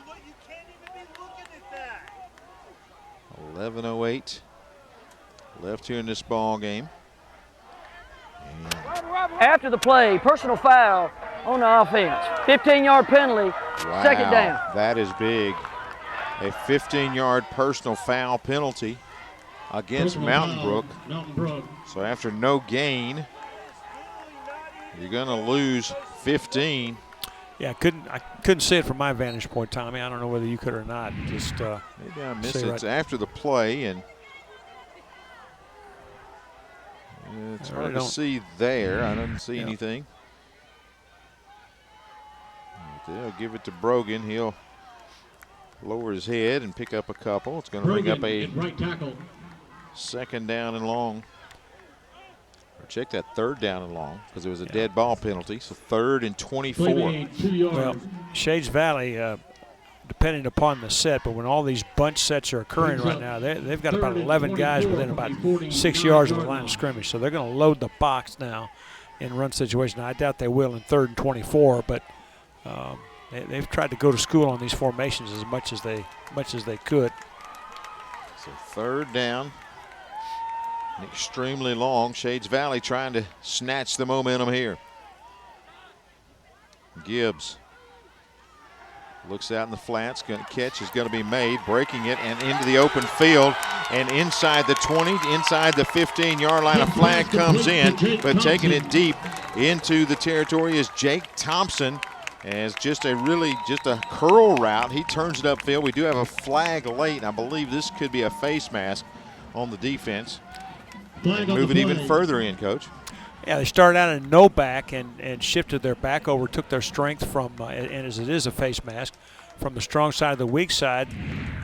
11:08 left here in this ball game. After the play, personal foul on the offense. 15-yard penalty, Wow, 2nd down. That is big. A 15-yard personal foul penalty against Mountain Brook. So after no gain, you're going to lose 15. Yeah, I couldn't see it from my vantage point, Tommy. I don't know whether you could or not. Just maybe I missed it. It's after the play, and it's hard to see there. I don't see anything. They'll give it to Brogan. He'll lower his head and pick up a couple. It's going to bring up a right tackle. 2nd down and long. Or check that 3rd down and long because it was a dead ball penalty. So 3rd and 24. Well, Shades Valley, depending upon the set, but when all these bunch sets are occurring right now, they've got about 11 guys within about 6 yards of the line of scrimmage. So they're going to load the box now in run situation. I doubt they will in 3rd and 24, but they've tried to go to school on these formations as much as they could. So 3rd down, extremely long. Shades Valley trying to snatch the momentum here. Gibbs looks out in the flats. Catch is going to be made, breaking it and into the open field and inside the 20, inside the 15-yard line. A flag comes in, but taking it deep into the territory is Jake Thompson. As just a curl route, he turns it upfield. We do have a flag late, and I believe this could be a face mask on the defense. And move it even further in, Coach. Yeah, they started out in no back and shifted their back over, took their strength from, and as it is a face mask, from the strong side to the weak side.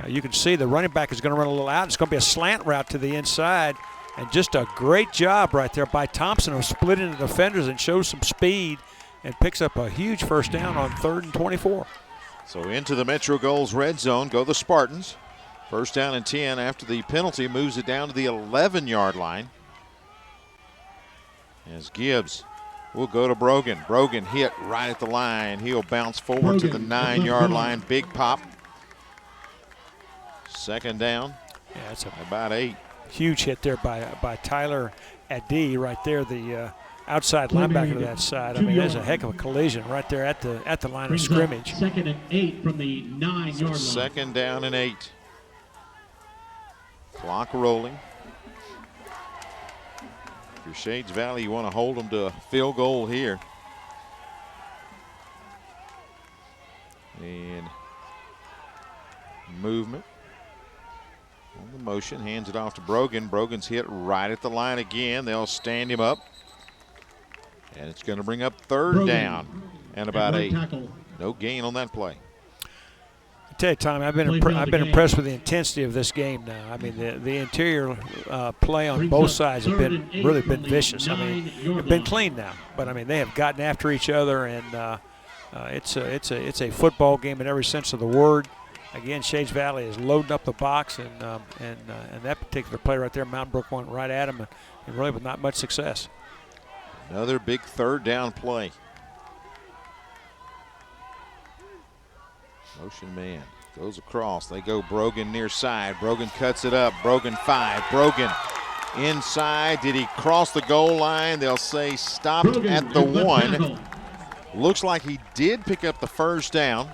You can see the running back is going to run a little out. It's going to be a slant route to the inside, and just a great job right there by Thompson of splitting the defenders and shows some speed and picks up a huge first down on 3rd and 24. So into the Metro Goals red zone go the Spartans. First down and 10 after the penalty moves it down to the 11-yard line. As Gibbs will go to Brogan. Brogan hit right at the line. He'll bounce forward to the 9-yard line. Big pop. Second down. Yeah, it's about 8. Huge hit there by Tyler Adee right there, the outside linebacker to that side. I mean, there's a heck of a collision right there at the line of scrimmage. 2nd and 8 from the 9-yard line. Second down and 8. Clock rolling. If you're Shades Valley, you want to hold them to a field goal here. And movement on the motion, hands it off to Brogan. Brogan's hit right at the line again. They'll stand him up. And it's going to bring up 3rd down and about 8. No gain on that play. I tell you, Tommy, I've been impressed with the intensity of this game now. I mean, the interior play on both sides have really been vicious. I mean, it's been clean now, but I mean they have gotten after each other, and it's a football game in every sense of the word. Again, Shades Valley is loading up the box, and that particular play right there, Mountain Brook went right at him, and really with not much success. Another big 3rd down play. Motion man goes across. They go Brogan near side. Brogan cuts it up. Brogan 5. Brogan inside. Did he cross the goal line? They'll say stopped Brogan at the 1. Looks like he did pick up the first down.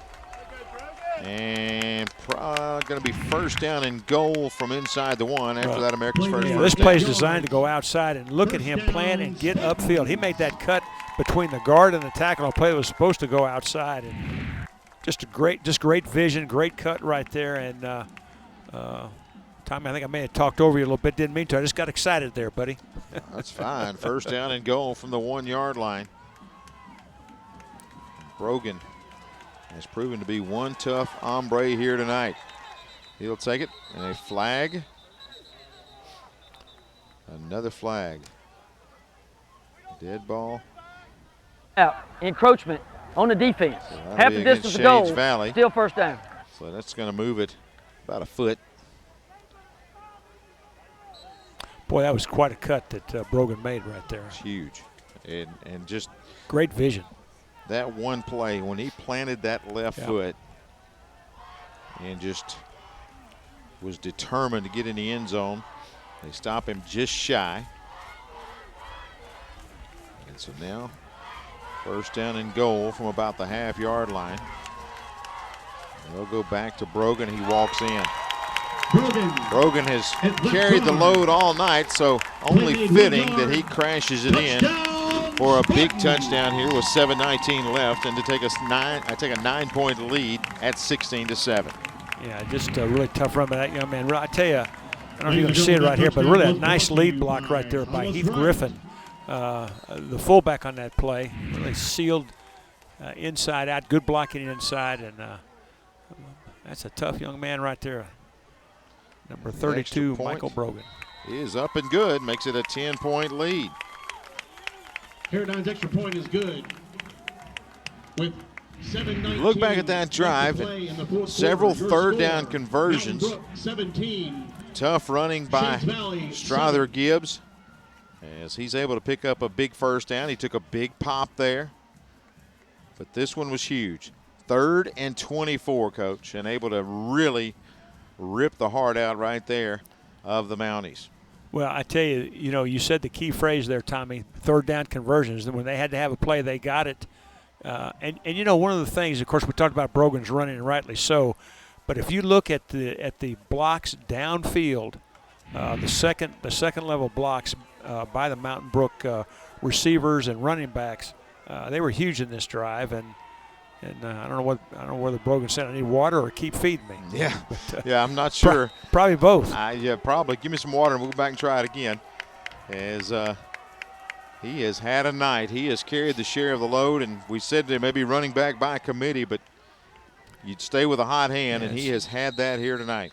And going to be first down and goal from inside the 1 after that America's first. Yeah, this play is designed to go outside, and look at him plan and get upfield. He made that cut between the guard and the tackle. A play that was supposed to go outside, and just great vision, great cut right there. And Tommy, I think I may have talked over you a little bit. Didn't mean to. I just got excited there, buddy. That's fine. First down and goal from the 1-yard line. Brogan has proven to be one tough hombre here tonight. He'll take it, and a flag. Another flag. Dead ball. Out. Encroachment on the defense. So half the distance to goal. Valley. Still first down. So that's going to move it about a foot. Boy, that was quite a cut that Brogan made right there. It's huge. And just great vision. That one play, when he planted that left foot and just was determined to get in the end zone, they stop him just shy. And so now, first down and goal from about the half-yard line. They'll go back to Brogan. He walks in. Brogan has carried the load all night, so only fitting that he crashes it in for a big touchdown here with 7:19 left, and to take a 9-point lead at 16-7. Yeah, just a really tough run by that young man. I tell you, I don't know if you can see it right here, but really a nice lead block right there by Heath Griffin, the fullback on that play. Really sealed inside out, good blocking inside, and that's a tough young man right there. Number 32, Michael Brogan. He is up and good, makes it a 10-point lead. Paradigm's extra point is good. With 7:19. Look back at that drive. Several third down conversions. 17. Tough running by Strother Gibbs as he's able to pick up a big first down. He took a big pop there. But this one was huge. 3rd and 24, Coach, and able to really rip the heart out right there of the Mounties. Well, I tell you, you said the key phrase there, Tommy, third down conversions. When they had to have a play, they got it. And one of the things, of course, we talked about Brogan's running, and rightly so. But if you look at the blocks downfield, the second level blocks by the Mountain Brook receivers and running backs, they were huge in this drive. And I don't know whether Brogan said I need water or keep feeding me. Yeah, but, I'm not sure. Probably both. Yeah, probably. Give me some water and we'll go back and try it again. As He has had a night. He has carried the share of the load, and we said there may be running back by committee, but you'd stay with a hot hand, and he has had that here tonight.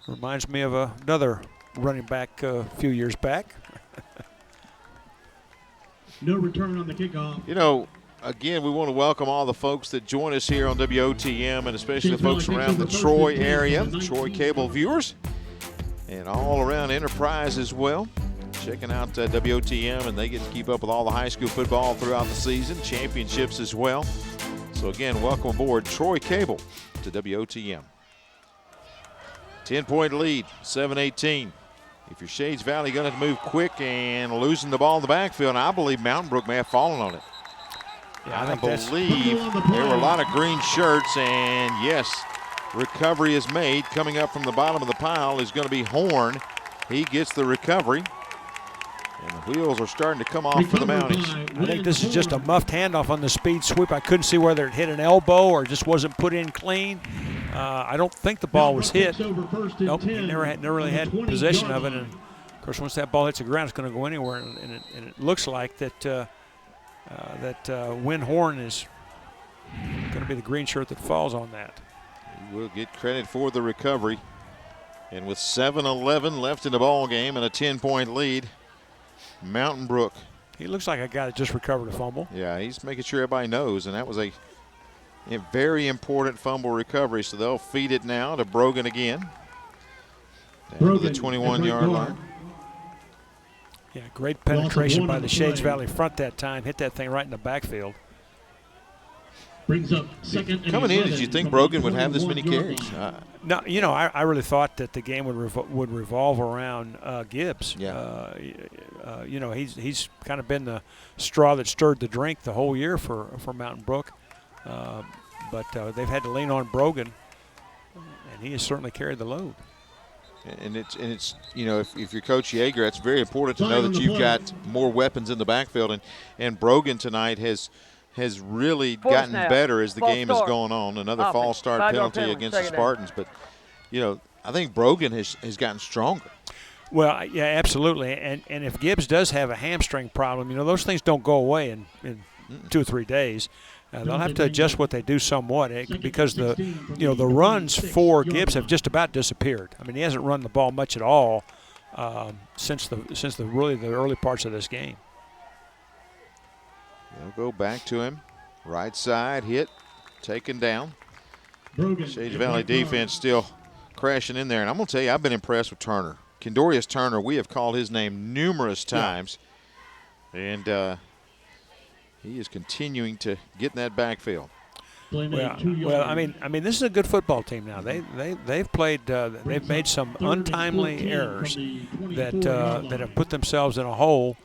Reminds me of another running back a few years back. No return on the kickoff. You know, again, we want to welcome all the folks that join us here on WOTM, and especially the folks around the Troy area, Troy cable viewers, and all around Enterprise as well. Checking out WOTM, and they get to keep up with all the high school football throughout the season, championships as well. So again, welcome aboard Troy Cable to WOTM. 10-point lead, 7-18. If you're Shades Valley, going to move quick and losing the ball in the backfield, and I believe Mountain Brook may have fallen on it. Yeah, I believe there were a lot of green shirts, and yes, recovery is made. Coming up from the bottom of the pile is going to be Horn. He gets the recovery. And the wheels are starting to come off for the Mounties. I think this is just a muffed handoff on the speed sweep. I couldn't see whether it hit an elbow or just wasn't put in clean. I don't think the ball was hit. Nope, he never really had possession of it. And of course, once that ball hits the ground, it's going to go anywhere. And it looks like that Win Horn is going to be the green shirt that falls on that. He will get credit for the recovery. And with 7:11 left in the ball game and a 10-point lead, Mountain Brook. He looks like a guy that just recovered a fumble. Yeah, he's making sure everybody knows, and that was a very important fumble recovery. So they'll feed it now to Brogan again. Down to the 21-yard line. Yeah, great penetration by the Shades Valley front that time. Hit that thing right in the backfield. Brings up second and coming in, did you think Brogan would have this many carries? No, you know, I really thought that the game would revolve around Gibbs. Yeah. You know, he's kind of been the straw that stirred the drink the whole year for Mountain Brook, but they've had to lean on Brogan, and he has certainly carried the load. And it's you know, if you're Coach Yeager, it's very important to know that you've got more weapons in the backfield, and Brogan tonight has really gotten better as the game has gone on. Another false start penalty against the Spartans, but you know, I think Brogan has gotten stronger. Well, yeah, absolutely. And if Gibbs does have a hamstring problem, you know, those things don't go away in 2 or 3 days. They'll have to adjust what they do somewhat because the runs for Gibbs have just about disappeared. I mean, he hasn't run the ball much at all since the early parts of this game. They'll go back to him. Right side hit, taken down. Shades Valley defense still crashing in there. And I'm going to tell you, I've been impressed with Turner. Kendorius Turner, we have called his name numerous times. And he is continuing to get in that backfield. Well, I mean, this is a good football team now. They've played. They've made some untimely errors that have put themselves in a hole.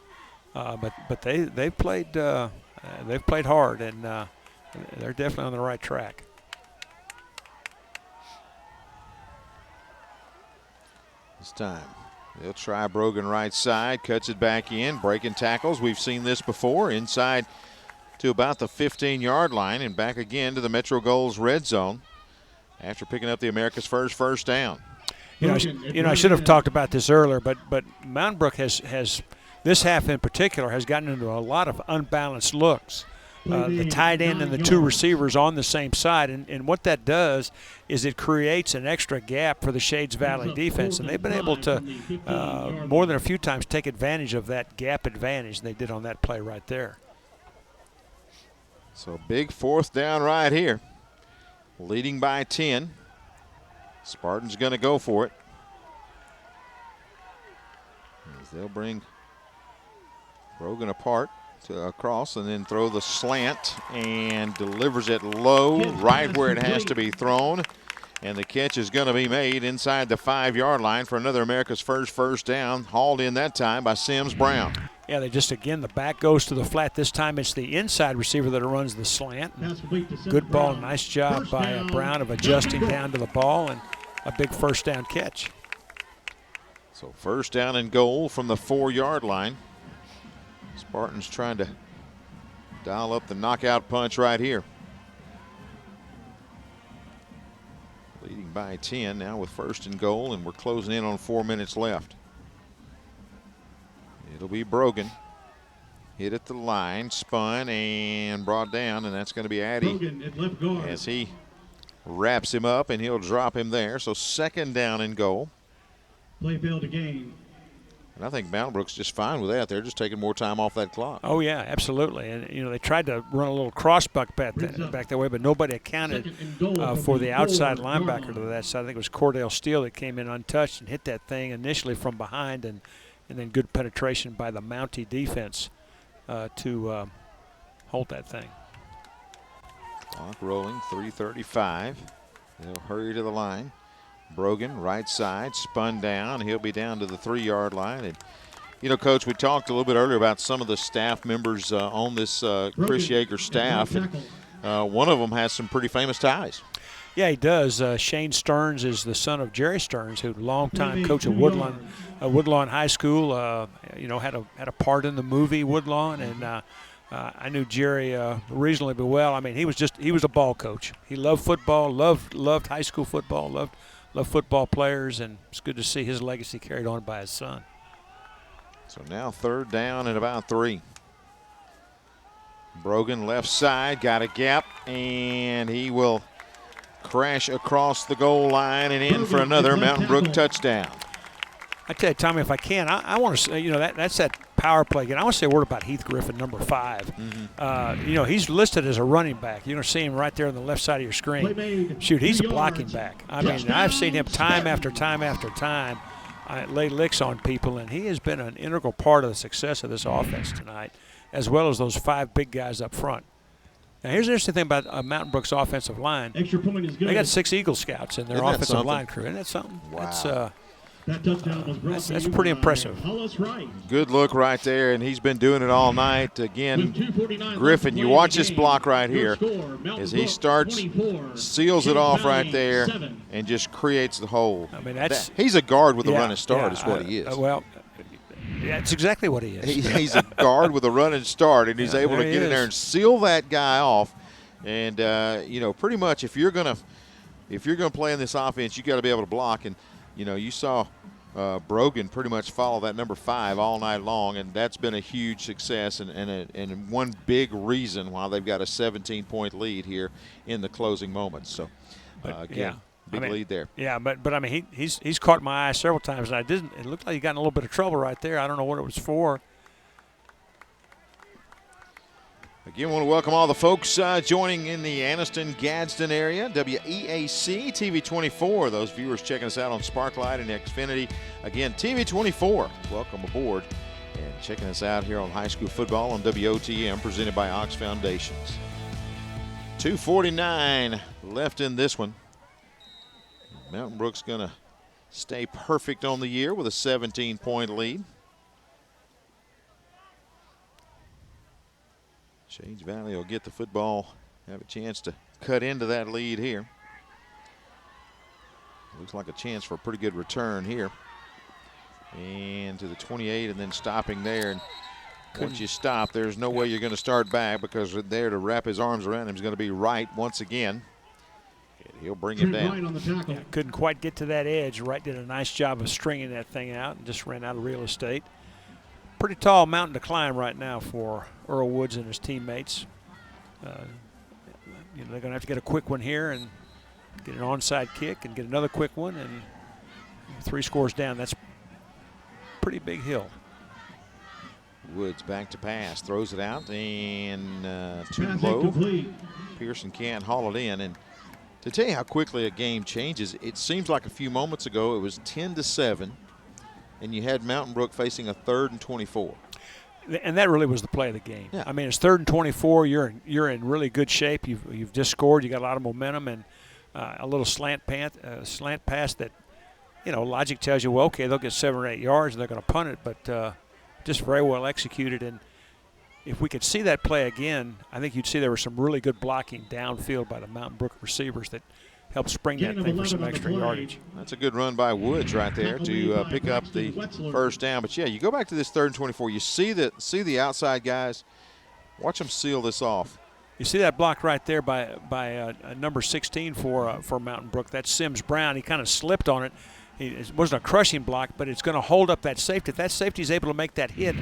But they've played hard, and they're definitely on the right track. This time they'll try Brogan right side, cuts it back in, breaking tackles. We've seen this before, inside to about the 15-yard line and back again to the Metro Goals red zone after picking up the America's first down. I should have talked about this earlier, but Mountain Brook has this half in particular has gotten into a lot of unbalanced looks. The tight end and the two receivers on the same side. And what that does is it creates an extra gap for the Shades Valley defense. And they've been able to, more than a few times, take advantage of that gap advantage they did on that play right there. So big 4th down right here. Leading by 10. Spartans going to go for it. As they'll bring Brogan apart. Across and then throw the slant and delivers it low right where it has to be thrown, and the catch is going to be made inside the 5-yard line for another America's first down, hauled in that time by Sims Brown. Yeah, the back goes to the flat. This time it's the inside receiver that runs the slant. Good ball, nice job by Brown of adjusting down to the ball, and a big 1st down catch. So 1st down and goal from the 4-yard line. Spartans trying to dial up the knockout punch right here. Leading by 10 now with 1st and goal, and we're closing in on 4 minutes left. It'll be Brogan. hit at the line, spun and brought down, and that's going to be Addy Brogan at left guard. as he wraps him up, and he'll drop him there. So 2nd down and goal. Play failed to gain. And I think Mountain Brook's just fine with that. They're just taking more time off that clock. Oh, yeah, absolutely. And, you know, they tried to run a little crossbuck back that way, but nobody accounted for the outside linebacker to that side. I think it was Cordell Steele that came in untouched and hit that thing initially from behind, and then good penetration by the Mountie defense to hold that thing. Clock rolling, 3:35. They'll hurry to the line. Brogan, right side, spun down. He'll be down to the 3-yard line. And, you know, Coach, we talked a little bit earlier about some of the staff members on this Chris Yeager staff. And, one of them has some pretty famous ties. Yeah, he does. Shane Stearns is the son of Jerry Stearns, who longtime coach at Woodlawn High School. You know, had a part in the movie Woodlawn, and I knew Jerry reasonably well. I mean, he was a ball coach. He loved football, loved high school football, loved football players, and it's good to see his legacy carried on by his son. So now 3rd down and about 3. Brogan left side, got a gap, and he will crash across the goal line and in for another Mountain Brook touchdown. I tell you, Tommy, if I can, I want to say, you know, that's that power play again. I want to say a word about Heath Griffin, number 5. You know, he's listed as a running back. You're going to see him right there on the left side of your screen. Shoot, he's a blocking back. I mean, I've seen him time after time after time lay licks on people, and he has been an integral part of the success of this offense tonight, as well as those 5 big guys up front. Now, here's the interesting thing about Mountain Brook's offensive line. Extra point is good. They got 6 Eagle Scouts in their offensive line crew. Isn't that something? Wow. That touchdown was brought That's pretty impressive. Good look right there, and he's been doing it all night. Again, Griffin, you watch this block right here as he starts, seals it off right there, and just creates the hole. I mean, he's a guard with a running start is what he is. Well, yeah, it's exactly what he is. He's a guard with a running start, and he's able to get in there and seal that guy off. And, you know, pretty much if you're going to play in this offense, you got to be able to block. And, you know, you saw Brogan pretty much follow that number 5 all night long, and that's been a huge success and one big reason why they've got a 17-point lead here in the closing moments. So, again, big lead there. Yeah, but I mean, he's caught my eye several times, and it looked like he got in a little bit of trouble right there. I don't know what it was for. Again, I want to welcome all the folks joining in the Anniston-Gadsden area. WEAC TV24. Those viewers checking us out on Sparklight and Xfinity. Again, TV24. Welcome aboard and checking us out here on high school football on WOTM, presented by Ox Foundations. 2:49 left in this one. Mountain Brook's going to stay perfect on the year with a 17-point lead. Shades Valley will get the football, have a chance to cut into that lead here. Looks like a chance for a pretty good return here. And to the 28, and then stopping there. And once you stop, there's no way you're going to start back, because there to wrap his arms around him is going to be Wright once again. And he'll bring him down. Yeah, couldn't quite get to that edge. Wright did a nice job of stringing that thing out and just ran out of real estate. Pretty tall mountain to climb right now for Earl Woods and his teammates. You know, they're going to have to get a quick one here and get an onside kick and get another quick one, and 3 scores down. That's a pretty big hill. Woods back to pass, throws it out, and too low. Pearson can't haul it in. And to tell you how quickly a game changes, it seems like a few moments ago it was 10-7. And you had Mountain Brook facing a 3rd and 24. And that really was the play of the game. Yeah. I mean, it's 3rd and 24. You're in really good shape. You've just scored. You got a lot of momentum, and a little slant pass that, you know, logic tells you, well, okay, they'll get 7 or 8 yards and they're going to punt it, but just very well executed. And if we could see that play again, I think you'd see there was some really good blocking downfield by the Mountain Brook receivers that help spring that thing for some extra yardage. That's a good run by Woods right there to pick up the first down. But yeah, you go back to this 3rd and 24. You see the outside guys. Watch them seal this off. You see that block right there by number 16 for Mountain Brook. That's Sims Brown. He kind of slipped on it. It wasn't a crushing block, but it's going to hold up that safety. If that safety is able to make that hit,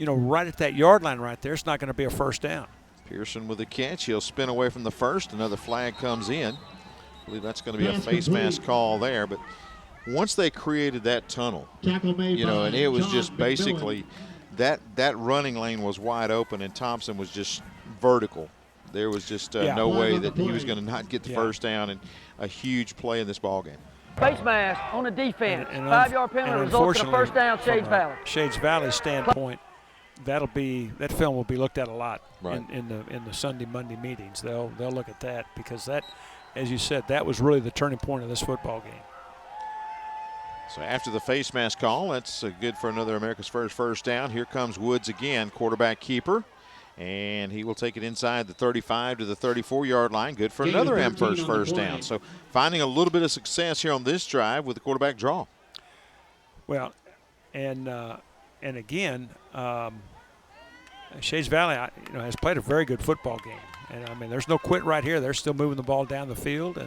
right at that yard line right there, it's not going to be a first down. Pearson with the catch. He'll spin away from the first. Another flag comes in. I believe that's going to be a face mask call there. But once they created that tunnel, and it was just basically that running lane was wide open and Thompson was just vertical. There was just no way that he was going to not get the first down, and a huge play in this ball game. Face mask on the defense. 5-yard penalty results in a first down, Shades Valley. Shades Valley standpoint, that film will be looked at a lot right. in the Sunday, Monday meetings. They'll look at that because that, as you said, that was really the turning point of this football game. So after the face mask call, that's good for another America's first down. Here comes Woods again, quarterback keeper. And he will take it inside the 35 to the 34-yard line. Good for another Amherst first down. So finding a little bit of success here on this drive with the quarterback draw. Well, and again, Shades Valley, has played a very good football game. And I mean, there's no quit right here. They're still moving the ball down the field,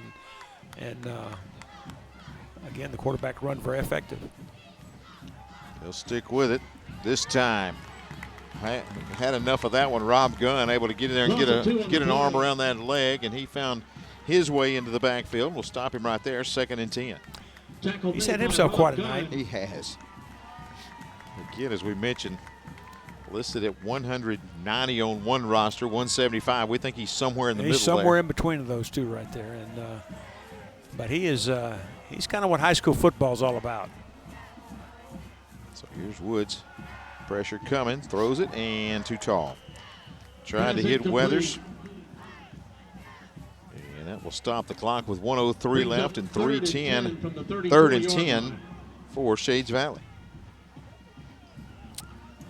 and again, the quarterback run very effective. They'll stick with it this time. Had enough of that one. Rob Gunn able to get in there and get an arm around that leg, and he found his way into the backfield. We'll stop him right there, 2nd and 10. He's had himself quite a night. He has. Again, as we mentioned, listed at 190 on one roster, 175. We think he's somewhere in the middle. He's somewhere there. in between of those two right there, and but he's kind of what high school football is all about. So here's Woods. Pressure coming, throws it, and too tall. Trying to hit Weathers. And that will stop the clock with 1:03 left and 3:10. 3rd and 10 for Shades Valley.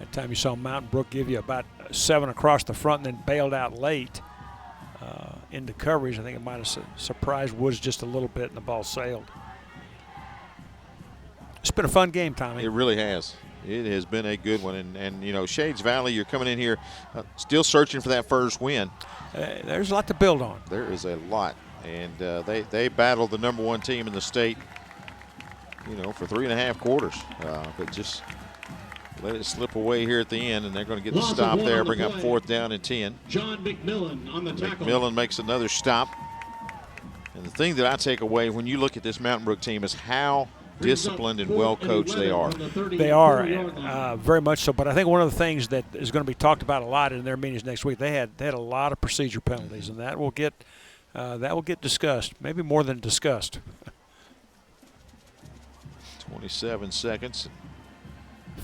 That time you saw Mountain Brook give you about 7 across the front and then bailed out late into coverage. I think it might have surprised Woods just a little bit and the ball sailed. It's been a fun game, Tommy. It really has. It has been a good one, and Shades Valley, you're coming in here still searching for that first win. There's a lot to build on. There is a lot, and they battled the #1 team in the state, for 3.5 quarters, but just let it slip away here at the end, and they're going to get the stop there, bring up 4th down and 10. John McMillan on the tackle. McMillan makes another stop, and the thing that I take away when you look at this Mountain Brook team is how disciplined and well coached they are. They are very much so. But I think one of the things that is going to be talked about a lot in their meetings next week, they had a lot of procedure penalties, and that will get discussed, maybe more than discussed. 27 seconds.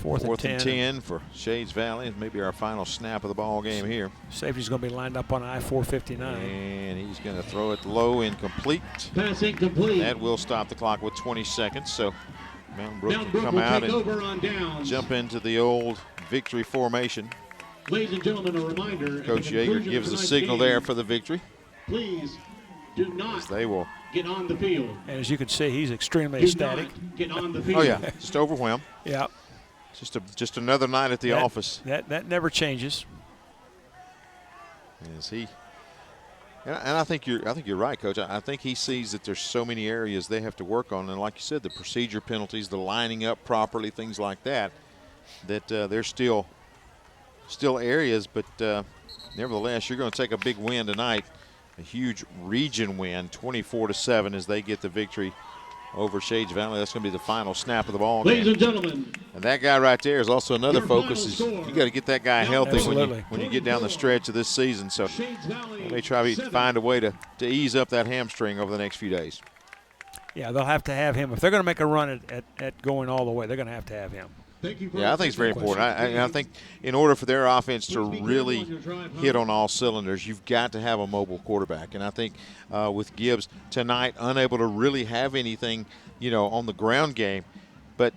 4th and 10 for Shades Valley. Maybe our final snap of the ball game here. Safety's going to be lined up on I-459. And he's going to throw it low, incomplete. Pass incomplete. That will stop the clock with 20 seconds. So Mountain Brook can come out and jump into the old victory formation. Ladies and gentlemen, a reminder. Coach Yeager gives the signal there for the victory. Please do not they will get on the field. And as you can see, he's extremely ecstatic. Get on the field. Oh, yeah, just overwhelmed. Yeah. Just another night at the office. That never changes. Is he? And I think you're right, Coach. I think he sees that there's so many areas they have to work on, and like you said, the procedure penalties, the lining up properly, things like that. That there's still areas, but nevertheless, you're going to take a big win tonight, a huge region win, 24-7, as they get the victory over Shades Valley. That's going to be the final snap of the ball game. Ladies and gentlemen. And that guy right there is also another focus. Is you got to get that guy healthy when you get down the stretch of this season. So they try to find a way to ease up that hamstring over the next few days. Yeah, they'll have to have him. If they're going to make a run at going all the way, they're going to have him. Yeah, I think it's very important. I think in order for their offense to really hit on all cylinders, you've got to have a mobile quarterback. And I think with Gibbs tonight, unable to really have anything, on the ground game. But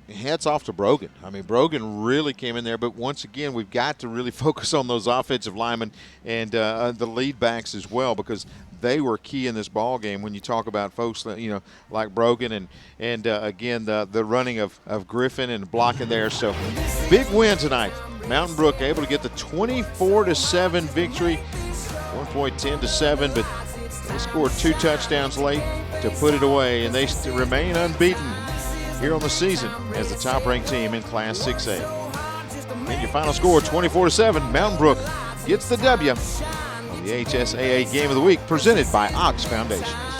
hats off to Brogan. I mean, Brogan really came in there. But once again, we've got to really focus on those offensive linemen and the lead backs as well, because they were key in this ball game when you talk about folks, like Brogan and again, the running of Griffin and blocking there. So big win tonight. Mountain Brook able to get the 24-7 victory, 1.10-7, but they scored 2 touchdowns late to put it away, and they remain unbeaten here on the season as the top-ranked team in Class 6A. And your final score, 24-7. Mountain Brook gets the W on the HSAA Game of the Week, presented by Ox Foundation.